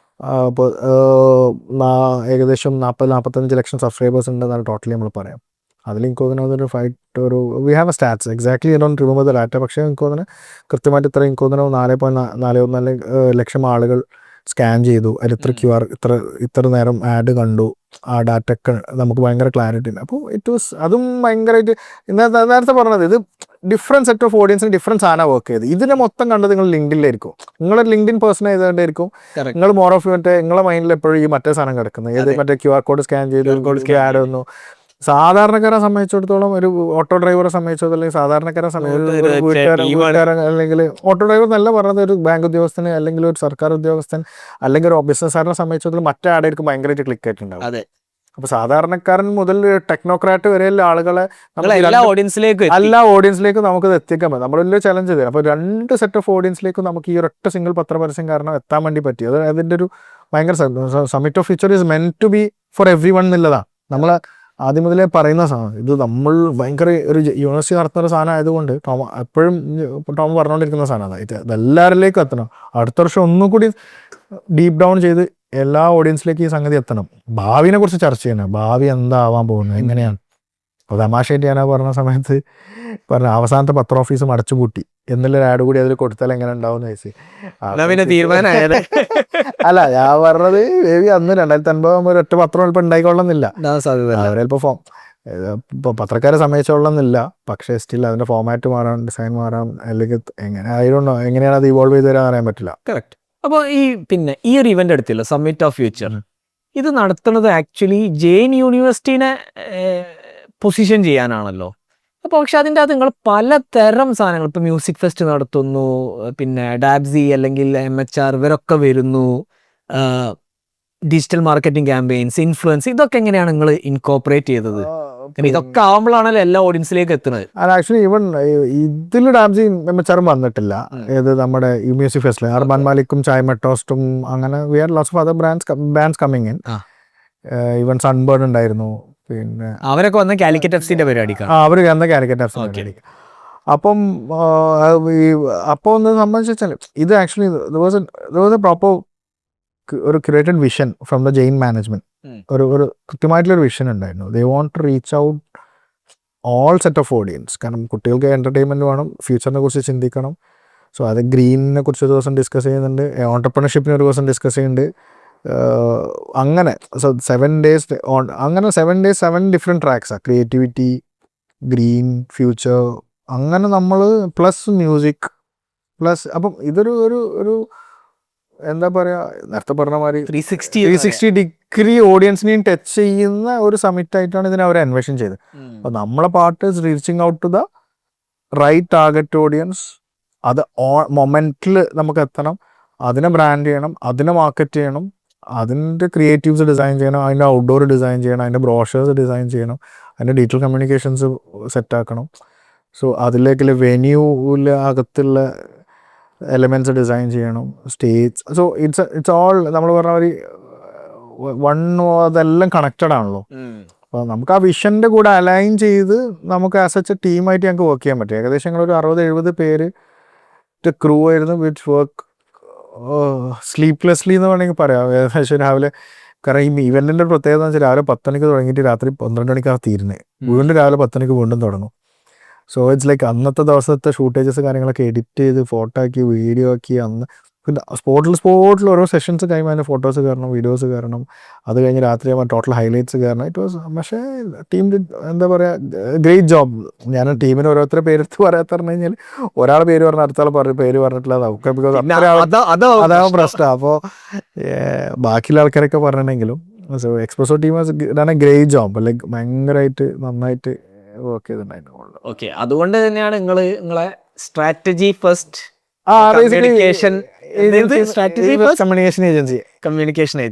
Speaker 2: ഇപ്പോൾ ഏകദേശം 40-45 ലക്ഷം സബ്സ്ക്രൈബേഴ്സ് ഉണ്ടെന്നാണ് ടോട്ടലി നമ്മൾ പറയാം. അതിൽ എനിക്ക് തോന്നുന്നത് ഒരു V have A stats exactly I don't remember the data. പക്ഷേ എനിക്ക് തോന്നുന്നത് കൃത്യമായിട്ട് ഇത്ര എനിക്ക് തോന്നുന്നു 4.44 ലക്ഷം ആളുകൾ സ്കാൻ ചെയ്തു. അതിൽ ഇത്ര നേരം ആഡ് കണ്ടു. ആ ഡാറ്റ ഒക്കെ നമുക്ക് ഭയങ്കര ക്ലാരിറ്റി ഉണ്ട്. അപ്പോൾ അതും ഭയങ്കരമായിട്ട് നേരത്തെ പറഞ്ഞത് ഇത് ഡിഫറെൻറ്റ് സെറ്റ് ഓഫ് ഓഡിയൻസിന് ഡിഫറൻറ്റ് സാധനം വർക്ക് ചെയ്ത്. ഇതിനെ മൊത്തം കണ്ടത് നിങ്ങൾ ലിങ്ക്ഡിനിലായിരിക്കും. നിങ്ങളൊരു ലിങ്ക്ഡിൻ പേഴ്സൺ ആയതുകൊണ്ടായിരിക്കും നിങ്ങൾ മോർ ഓഫ് നിങ്ങളെ മൈൻഡിൽ എപ്പോഴും ഈ മറ്റേ സാധനം കിടക്കുന്നത്. ഏത് മറ്റേ QR കോഡ് സ്കാൻ ചെയ്ത് ആഡ് വന്നു. സാധാരണക്കാരെ സംബന്ധിച്ചിടത്തോളം ഒരു ഓട്ടോ ഡ്രൈവറെ സംബന്ധിച്ചിടത്തോളം അല്ലെങ്കിൽ സാധാരണക്കാരെ വീട്ടുകാരൻ അല്ലെങ്കിൽ ഓട്ടോ ഡ്രൈവർ എന്നല്ല പറഞ്ഞത്, ഒരു ബാങ്ക് ഉദ്യോഗസ്ഥന് അല്ലെങ്കിൽ ഒരു സർക്കാർ ഉദ്യോഗസ്ഥൻ അല്ലെങ്കിൽ ഒരു ബിസിനസ്സുകാരനെ സംബന്ധിച്ചിടത്തോളം മറ്റേ ആടായിരിക്കും ഭയങ്കരമായിട്ട് ക്ലിക്ക് ആയിട്ടുണ്ടാവും. അപ്പോൾ സാധാരണക്കാരൻ മുതൽ ടെക്നോക്രാറ്റ് വരെയുള്ള ആളുകളെ എല്ലാ ഓഡിയൻസിലേക്കും നമുക്കത് എത്തിക്കാൻ പറ്റും. നമ്മൾ വലിയ ചലഞ്ച് ചെയ്തത്. അപ്പോൾ 2 സെറ്റ് ഓഫ് ഓഡിയൻസിലേക്കും നമുക്ക് ഈ ഒരൊറ്റ സിംഗിൾ പത്രപരസ്യം കാരണം എത്താൻ വേണ്ടി പറ്റി. അത് അതിൻ്റെ ഒരു ഭയങ്കര summit of future is meant to be for everyone എന്നുള്ളതാണ് നമ്മൾ ആദ്യം മുതലേ പറയുന്ന സാധനം. ഇത് നമ്മൾ ഭയങ്കര ഒരു യൂണിവേഴ്സിറ്റി നടത്തുന്ന ഒരു സാധനം ആയതുകൊണ്ട് എപ്പോഴും ടോം പറഞ്ഞുകൊണ്ടിരിക്കുന്ന സാധനമാണ് ഇതെല്ലാവരിലേക്കും എത്തണം. അടുത്ത വർഷം ഒന്നുകൂടി ഡീപ്പ് ഡൗൺ ചെയ്ത് എല്ലാ ഓഡിയൻസിലേക്ക് ഈ സംഗതി എത്തണം. ഭാവിനെ കുറിച്ച് ചർച്ച ചെയ്യണം. ഭാവി എന്താവാൻ പോകുന്നത്, എങ്ങനെയാണ്. അപ്പോൾ തമാശയായിട്ട് ഞാൻ പറഞ്ഞ സമയത്ത് പറഞ്ഞ അവസാനത്തെ പത്ര ഓഫീസും അടച്ചുപൂട്ടി എന്നുള്ള ആഡ് കൂടി അതിൽ കൊടുത്താൽ എങ്ങനെ ഉണ്ടാവും ചോദിച്ചു. അല്ല, ഞാൻ പറഞ്ഞത് ബേബി അന്ന് 2050 ഒരൊറ്റ പത്രം ചിലപ്പോൾ ഉണ്ടായിക്കൊള്ളുന്നില്ല. അവരെൽപ്പോൾ ഇപ്പോൾ പത്രക്കാരെ സമ്മതിച്ചോളന്നില്ല. പക്ഷേ സ്റ്റിൽ അതിൻ്റെ ഫോമാറ്റ് മാറാം, ഡിസൈൻ മാറാം, അല്ലെങ്കിൽ എങ്ങനെയാണ് അത് ഇവോൾവ് ചെയ്ത് തരാൻ അറിയാൻ പറ്റില്ല.
Speaker 1: കറക്റ്റ്. അപ്പോൾ ഈ ഒരു ഇവന്റ് എടുത്തില്ല സമ്മിറ്റ് ഓഫ് ഫ്യൂച്ചർ, ഇത് നടത്തുന്നത് ആക്ച്വലി ജെയിൻ യൂണിവേഴ്സിറ്റീനെ പൊസിഷൻ ചെയ്യാനാണല്ലോ. അപ്പോൾ പക്ഷെ അതിൻ്റെ അത് നിങ്ങൾ പലതരം സാധനങ്ങൾ ഇപ്പോൾ മ്യൂസിക് ഫെസ്റ്റ് നടത്തുന്നു, പിന്നെ ഡാബ്സി അല്ലെങ്കിൽ MHR ഇവരൊക്കെ വരുന്നു, ഡിജിറ്റൽ മാർക്കറ്റിംഗ് ക്യാമ്പയിൻസ്, ഇൻഫ്ലുവൻസ്, ഇതൊക്കെ എങ്ങനെയാണ് നിങ്ങൾ ഇൻകോപ്പറേറ്റ് ചെയ്തത്? ഇതൊക്കെ ആവുമ്പോഴാണല്ലോ എല്ലാ ഓഡിയൻസിലേക്ക് എത്തുന്നത്.
Speaker 2: ആക്ച്വലി ഈവൻ ഇതിൽ ഡാബ്സി MHR വന്നിട്ടില്ല. ഏത് നമ്മുടെ ഈ മ്യൂസിക് ഫെസ്റ്റിൽ അർബാൻ മാലിക്കും ചായ് മെട്ടോസ്റ്റും അങ്ങനെ we are lots of other bands coming in. Even Sunbird ഉണ്ടായിരുന്നു, പിന്നെ
Speaker 1: അവരൊക്കെ വന്ന കാലിക്കറ്റ് എഫ് സിന്റെ പരിപാടിക്കാണ്.
Speaker 2: അവർ അന്ന കാലിക്കറ്റ് എഫ്
Speaker 1: Okay.
Speaker 2: സി. അപ്പം ഈ അപ്പോൾ ഒന്ന് സംബന്ധിച്ച് വെച്ചാൽ ഇത് ആക്ച്വലി പ്രോപ്പർ ഒരു created vision from the Jain management. ഒരു കൃത്യമായിട്ടുള്ളൊരു വിഷൻ ഉണ്ടായിരുന്നു. They want to reach out all set of audience. കാരണം കുട്ടികൾക്ക് എൻ്റർടൈൻമെൻറ്റ് വേണം, ഫ്യൂച്ചറിനെ കുറിച്ച് ചിന്തിക്കണം. സോ അത് ഗ്രീനിനെ കുറിച്ച് ഒരു ദിവസം ഡിസ്കസ് ചെയ്യുന്നുണ്ട്, ഓൺടർപ്രണർഷിപ്പിനെ ഒരു ദിവസം ഡിസ്കസ് ചെയ്യുന്നുണ്ട്. അങ്ങനെ സോ 7 days അങ്ങനെ 7 days 7 ഡിഫറെൻറ്റ് ട്രാക്സാണ്. ക്രിയേറ്റിവിറ്റി, ഗ്രീൻ, ഫ്യൂച്ചർ, അങ്ങനെ നമ്മൾ പ്ലസ് മ്യൂസിക് പ്ലസ്. അപ്പം ഇതൊരു ഒരു ഒരു എന്താ പറയുക, നേരത്തെ പറഞ്ഞ മാതിരി 360 ഡിഗ്രി ഓഡിയൻസിനെയും ടച്ച് ചെയ്യുന്ന ഒരു സമിറ്റായിട്ടാണ് ഇതിനെ അവർ അന്വേഷൺ ചെയ്തത്. അപ്പോൾ നമ്മളെ പാട്ട് reaching out to the right target audience. അത് മൊമെൻറ്റിൽ നമുക്ക് എത്തണം, അതിനെ ബ്രാൻഡ് ചെയ്യണം, അതിനെ മാർക്കറ്റ് ചെയ്യണം, അതിൻ്റെ ക്രിയേറ്റീവ്സ് ഡിസൈൻ ചെയ്യണം, അതിൻ്റെ ഔട്ട്ഡോർ ഡിസൈൻ ചെയ്യണം, അതിൻ്റെ ബ്രോഷേഴ്സ് ഡിസൈൻ ചെയ്യണം, അതിൻ്റെ ഡിജിറ്റൽ കമ്മ്യൂണിക്കേഷൻസ് സെറ്റാക്കണം. സോ അതിലേക്കുള്ള വെന്യൂവിൽ അകത്തുള്ള എലമെൻറ്റ്സ് ഡിസൈൻ ചെയ്യണം, സ്റ്റേജ്. സോ ഇറ്റ്സ് ഓൾ നമ്മൾ പറഞ്ഞ ഒരു അതെല്ലാം കണക്റ്റഡ് ആണല്ലോ. അപ്പോൾ നമുക്ക് ആ വിഷൻ്റെ കൂടെ അലൈൻ ചെയ്ത് നമുക്ക് ആസ് എ ടീമായിട്ട് ഞങ്ങൾക്ക് വർക്ക് ചെയ്യാൻ പറ്റും. ഏകദേശം ഞങ്ങളൊരു 60-70 പേര് ക്രൂ ആയിരുന്നു, വിച്ച് വർക്ക് സ്ലീപ്ലെസ്ലി എന്ന് വേണമെങ്കിൽ പറയാം. ഏകദേശം രാവിലെ, കാരണം ഈ ഇവൻറ്റിൻ്റെ പ്രത്യേകത എന്ന് വെച്ചാൽ രാവിലെ 10 മണിക്ക് തുടങ്ങിയിട്ട് രാത്രി 12 മണിക്കാണ് തീരുന്നത്. വീണ്ടും രാവിലെ 10 മണിക്ക് വീണ്ടും തുടങ്ങും. സോ ഇറ്റ്സ് ലൈക്ക് അന്നത്തെ ദിവസത്തെ ഷൂട്ടേജസ് കാര്യങ്ങളൊക്കെ എഡിറ്റ് ചെയ്ത് ഫോട്ടോ ആക്കി വീഡിയോ ആക്കി അന്ന് പിന്നെ സ്പോട്ടിൽ ഓരോ സെഷൻസ് കഴിയുമ്പോൾ അതിൻ്റെ ഫോട്ടോസ് കയറണം, വീഡിയോസ് കയറണം. അത് കഴിഞ്ഞ് രാത്രി ആകുമ്പോൾ ടോട്ടൽ ഹൈലൈറ്റ്സ് കയറണം. ഇറ്റ് വാസ്, പക്ഷേ ടീം എന്താ പറയുക, ഗ്രേറ്റ് ജോബ്. ഞാൻ ടീമിന് ഓരോരുത്തരെ പേരെടുത്ത് പറയാത്ത പറഞ്ഞു കഴിഞ്ഞാൽ ഒരാൾ പേര് പറഞ്ഞ അടുത്താൾ പേര് പറഞ്ഞിട്ടില്ല, അതൊക്കെ ബിക്കോസ് അതാവും പ്രശ്നം. അപ്പോൾ ബാക്കിയുള്ള ആൾക്കാരൊക്കെ പറഞ്ഞിട്ടുണ്ടെങ്കിലും സോ എക്സ്പ്രസോ ടീം ഇതാണ് ഗ്രേറ്റ് ജോബ്. ലൈക്ക് ഭയങ്കരമായിട്ട് നന്നായിട്ട് വർക്ക് ചെയ്തിട്ടുണ്ടായിരുന്നു.
Speaker 1: ഓക്കെ, അതുകൊണ്ട് തന്നെയാണ് നിങ്ങളെ സ്ട്രാറ്റജി ഫസ്റ്റ് കമ്മ്യൂണിക്കേഷൻ ഏജൻസി.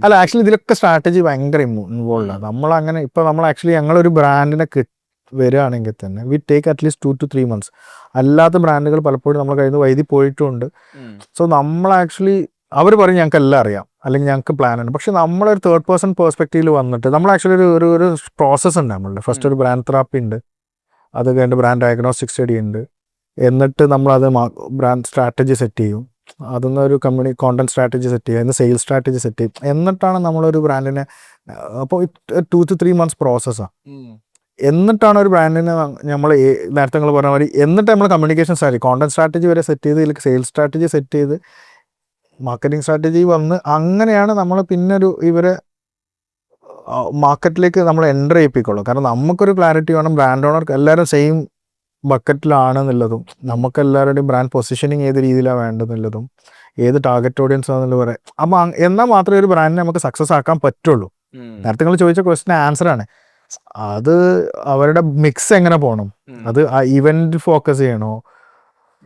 Speaker 2: അല്ല, ആക്ച്വലി ഇതിലൊക്കെ സ്ട്രാറ്റജി ഭയങ്കര ഇൻവോൾവ് ആണ്. നമ്മളങ്ങനെ ഇപ്പൊ നമ്മൾ ആക്ച്വലി ഞങ്ങളൊരു ബ്രാൻഡിനെ വരികയാണെങ്കിൽ തന്നെ we take at least 2 to 3 months. അല്ലാത്ത ബ്രാൻഡുകൾ പലപ്പോഴും നമ്മൾ കയ്യിൽ നിന്ന് വൈദ്യുതി പോയിട്ടുണ്ട്. സോ നമ്മൾ ആക്ച്വലി അവർ പറയും ഞങ്ങൾക്ക് എല്ലാം അറിയാം അല്ലെങ്കിൽ ഞങ്ങൾക്ക് പ്ലാൻ ഉണ്ട്. പക്ഷെ നമ്മളൊരു തേർഡ് പേഴ്സൺ പെർസ്പെക്റ്റീവിൽ വന്നിട്ട് നമ്മൾ ആക്ച്വലി ഒരു പ്രോസസ്സ് ഉണ്ട്. നമ്മളുടെ ഫസ്റ്റ് ഒരു ബ്രാൻഡ് തെറാപ്പി ഉണ്ട്, അത് കഴിഞ്ഞിട്ട് ബ്രാൻഡ് ഡയഗ്നോസ്റ്റിക് സ്റ്റഡി ഉണ്ട്, എന്നിട്ട് നമ്മളത് ബ്രാൻഡ് സ്ട്രാറ്റജി സെറ്റ് ചെയ്യും, അതിൽ ഒരു കോണ്ടന്റ് സ്ട്രാറ്റജി സെറ്റ് ചെയ്യുക, ഇന്ന് സെയിൽസ് സ്ട്രാറ്റജി സെറ്റ് ചെയ്യും, എന്നിട്ടാണ് നമ്മളൊരു ബ്രാൻഡിനെ. അപ്പോൾ 2 to 3 months പ്രോസസ്സാണ്. എന്നിട്ടാണ് ഒരു ബ്രാൻഡിനെ നമ്മൾ നേരത്തെ നിങ്ങൾ പറഞ്ഞ മാതിരി എന്നിട്ട് നമ്മൾ കമ്മ്യൂണിക്കേഷൻ സ്ട്രാറ്റജി, കോണ്ടന്റ് സ്ട്രാറ്റജി വരെ സെറ്റ് ചെയ്ത് ഇതിലേക്ക് സെയിൽസ് സ്ട്രാറ്റജി സെറ്റ് ചെയ്ത് മാർക്കറ്റിംഗ് സ്ട്രാറ്റജി വന്ന് അങ്ങനെയാണ് നമ്മൾ പിന്നെ ഇവരെ മാർക്കറ്റിലേക്ക് നമ്മൾ എൻ്റർ ചെയ്യിപ്പിക്കുള്ളൂ. കാരണം നമുക്കൊരു ക്ലാരിറ്റി വേണം, ബ്രാൻഡ് ഓണർ എല്ലാവരും സെയിം ബക്കറ്റിലാണെന്നുള്ളതും, നമുക്ക് എല്ലാവരുടെയും ബ്രാൻഡ് പൊസിഷനിങ് ഏത് രീതിയിലാണ് വേണ്ടതെന്നുള്ളതും, ഏത് ടാർഗറ്റ് ഓഡിയൻസ് ആണെന്നുള്ളത് പറയാം. അപ്പം എന്നാൽ മാത്രമേ ഒരു ബ്രാൻഡിനെ നമുക്ക് സക്സസ് ആക്കാൻ പറ്റുള്ളൂ. നേരത്തെ നിങ്ങൾ ചോദിച്ച ക്വസ്റ്റിന് ആൻസറാണ് അത്. അവരുടെ മിക്സ് എങ്ങനെ പോകണം, അത് ആ ഇവന്റ് ഫോക്കസ് ചെയ്യണോ,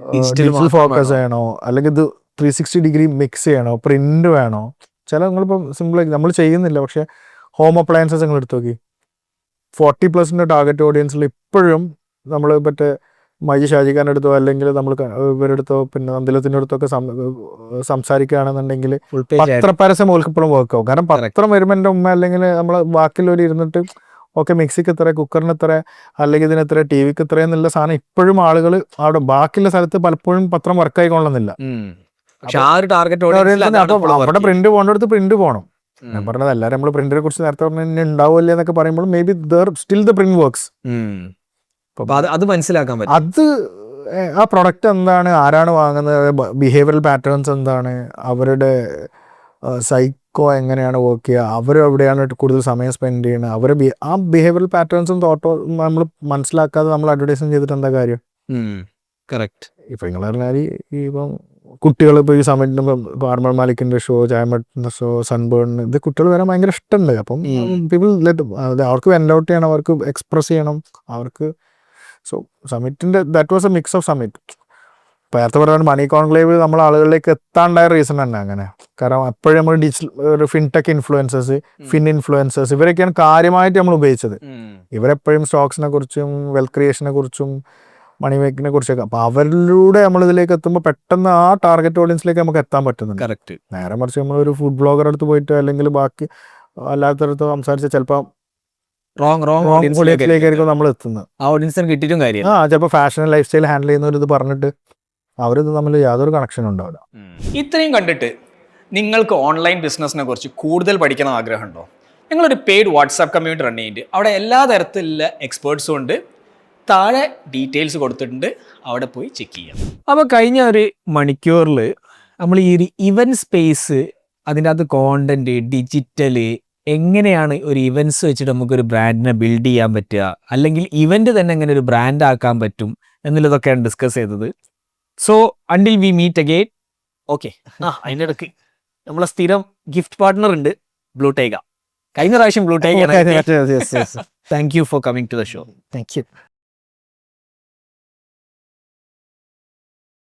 Speaker 2: ഡിജിറ്റൽ ഫോക്കസ് ചെയ്യണോ, അല്ലെങ്കിൽ ഇത് 360 ഡിഗ്രി മിക്സ് ചെയ്യണോ, പ്രിന്റ് വേണോ. ചില നിങ്ങളിപ്പോൾ സിമ്പിളായി നമ്മൾ ചെയ്യുന്നില്ല, പക്ഷേ ഹോം അപ്ലയൻസസ് നിങ്ങൾ എടുത്ത് നോക്കി, 40+ ടാർഗറ്റ് ഓഡിയൻസിൽ ഇപ്പോഴും നമ്മൾ മറ്റേ മൈജി ഷാജിഖാൻ്റെ അടുത്തോ അല്ലെങ്കിൽ നമ്മൾ ഇവരെടുത്തോ പിന്നെ നന്ദിലത്തിൻ്റെ അടുത്തൊക്കെ സംസാരിക്കുകയാണെന്നുണ്ടെങ്കിൽ പത്രപരസ്യം ഓൽക്കിപ്പോഴും വർക്ക് ആവും. കാരണം പത്രം വരുമ്പോൾ എൻ്റെ ഉമ്മ അല്ലെങ്കിൽ നമ്മൾ ബാക്കിയുള്ളവർ ഇരുന്നിട്ട് ഓക്കെ മിക്സിക്ക് ഇത്ര, കുക്കറിന് ഇത്ര, അല്ലെങ്കിൽ ഇതിന് ഇത്ര, ടി വിക്ക് ഇത്ര എന്നുള്ള സാധനം ഇപ്പോഴും ആളുകൾ അവിടെ ബാക്കിയുള്ള സ്ഥലത്ത് പലപ്പോഴും പത്രം വർക്ക് ആയിക്കൊള്ളുന്നില്ല. അവിടെ പ്രിന്റ് പോകേണ്ടടുത്ത് പ്രിന്റ് പോകണം. ഞാൻ പറഞ്ഞത് എല്ലാവരും നമ്മൾ പ്രിന്റിനെ കുറിച്ച് നേരത്തെ പറഞ്ഞ ഉണ്ടാവില്ല എന്നൊക്കെ പറയുമ്പോൾ may be still the print works.
Speaker 1: അത് മനസ്സിലാക്കാൻ പറ്റും.
Speaker 2: അത് ആ പ്രൊഡക്റ്റ് എന്താണ്, ആരാണ് വാങ്ങുന്നത്, ബിഹേവിയറൽ പാറ്റേൺസ് എന്താണ്, അവരുടെ സൈക്കോ എങ്ങനെയാണ് വർക്ക് ചെയ്യുക, അവരെവിടെയാണ് കൂടുതൽ സമയം സ്പെൻഡ് ചെയ്യുന്നത്, അവരെ ആ ബിഹേവിയറൽ പാറ്റേൺസും തോട്ടോ നമ്മൾ മനസ്സിലാക്കാതെ നമ്മൾ അഡ്വർടൈസിങ് ചെയ്തിട്ട് എന്താ കാര്യം.
Speaker 1: കറക്റ്റ്.
Speaker 2: ഇപ്പം നിങ്ങൾ പറഞ്ഞാൽ ഇപ്പം കുട്ടികൾ ഇപ്പോൾ ഈ സമയത്ത് പാർമർ മാലിക്കിൻ്റെ ഷോ, ജയമട്ടിൻ്റെ ഷോ, സൺബേണിന് ഇത് കുട്ടികൾ വരാൻ ഭയങ്കര ഇഷ്ടമുണ്ട്. അപ്പം പീപ്പിൾ അവർക്ക് വെൻഡ് ഔട്ട് ചെയ്യണം, അവർക്ക് എക്സ്പ്രസ് ചെയ്യണം അവർക്ക്. സോ സമ്മിറ്റിൻ്റെ that was a mix of സമ്മിറ്റ്. ഇപ്പോൾ നേരത്തെ പറഞ്ഞാൽ മണി കോൺക്ലേവ് നമ്മൾ ആളുകളിലേക്ക് എത്താണ്ടായ റീസൺ തന്നെ അങ്ങനെ. കാരണം എപ്പോഴും നമ്മൾ ഡിജിറ്റൽ ഒരു ഫിൻടെക് ഇൻഫ്ലുവൻസേഴ്സ്, ഇൻഫ്ലുവൻസേഴ്സ് ഇവരൊക്കെയാണ് കാര്യമായിട്ട് നമ്മൾ ഉപയോഗിച്ചത്. ഇവരെപ്പോഴും സ്റ്റോക്സിനെ കുറിച്ചും വെൽത്ത് ക്രിയേഷനെ കുറിച്ചും മണി മേക്കിനെ കുറിച്ചൊക്കെ. അപ്പോൾ അവരിലൂടെ നമ്മളിതിലേക്ക് എത്തുമ്പോൾ പെട്ടെന്ന് ആ ടാർഗറ്റ് ഓഡിയൻസിലേക്ക് നമുക്ക് എത്താൻ പറ്റുന്നുണ്ട്.
Speaker 1: കറക്റ്റ്.
Speaker 2: നേരെ മറിച്ച് നമ്മളൊരു ഫുഡ് ബ്ലോഗർ അടുത്ത് പോയിട്ട് അല്ലെങ്കിൽ ബാക്കി അല്ലാത്തടത്ത് സംസാരിച്ചാൽ ചിലപ്പോൾ
Speaker 1: റോങ്
Speaker 2: ഓഡിയൻസിലേക്കായിരിക്കും നമ്മൾ എത്തുന്നത്.
Speaker 1: ആ ഓഡിയൻസിന് കിട്ടിയിട്ടും കാര്യം.
Speaker 2: ചിലപ്പോൾ ഫാഷൻ ലൈഫ് സ്റ്റൈൽ ഹാൻഡിൽ ചെയ്യുന്നവർ ഇത് പറഞ്ഞിട്ട് അവരിത് തമ്മിൽ യാതൊരു കണക്ഷനും ഉണ്ടാവില്ല.
Speaker 3: ഇത്രയും കണ്ടിട്ട് നിങ്ങൾക്ക് ഓൺലൈൻ ബിസിനസ്സിനെ കുറിച്ച് കൂടുതൽ പഠിക്കണം ആഗ്രഹമുണ്ടോ? ഞങ്ങളൊരു പെയ്ഡ് വാട്സാപ്പ് കമ്മ്യൂണിറ്റി റൺ ചെയ്യുന്നുണ്ട്. അവിടെ എല്ലാ തരത്തിലുള്ള എക്സ്പേർട്സും ഉണ്ട്. താഴെ ഡീറ്റെയിൽസ് കൊടുത്തിട്ടുണ്ട്, അവിടെ പോയി ചെക്ക് ചെയ്യാം.
Speaker 1: അപ്പോൾ കഴിഞ്ഞ ഒരു മണിക്കൂറിൽ നമ്മൾ ഈ ഒരു ഇവൻറ്റ് സ്പേസ്, അതിൻ്റെ അകത്ത് കോണ്ടന്റ്, ഡിജിറ്റല്, എങ്ങനെയാണ് ഒരു ഇവൻറ്റ്സ് വെച്ചിട്ട് നമുക്കൊരു ബ്രാൻഡിനെ ബിൽഡ് ചെയ്യാൻ പറ്റുക, അല്ലെങ്കിൽ ഇവൻ്റ് തന്നെ എങ്ങനെ ഒരു ബ്രാൻഡ് ആക്കാൻ പറ്റും എന്നുള്ളതൊക്കെയാണ് ഡിസ്കസ് ചെയ്തത്. So until we meet again. Okay, അതിൻ്റെ ഇടയ്ക്ക് നമ്മളെ സ്ഥിരം ഗിഫ്റ്റ് പാർട്ട്ണർ ഉണ്ട്, ബ്ലൂ ടൈഗർ. കഴിഞ്ഞ പ്രാവശ്യം blue tiger. Thank you for coming to the show.
Speaker 2: Thank U.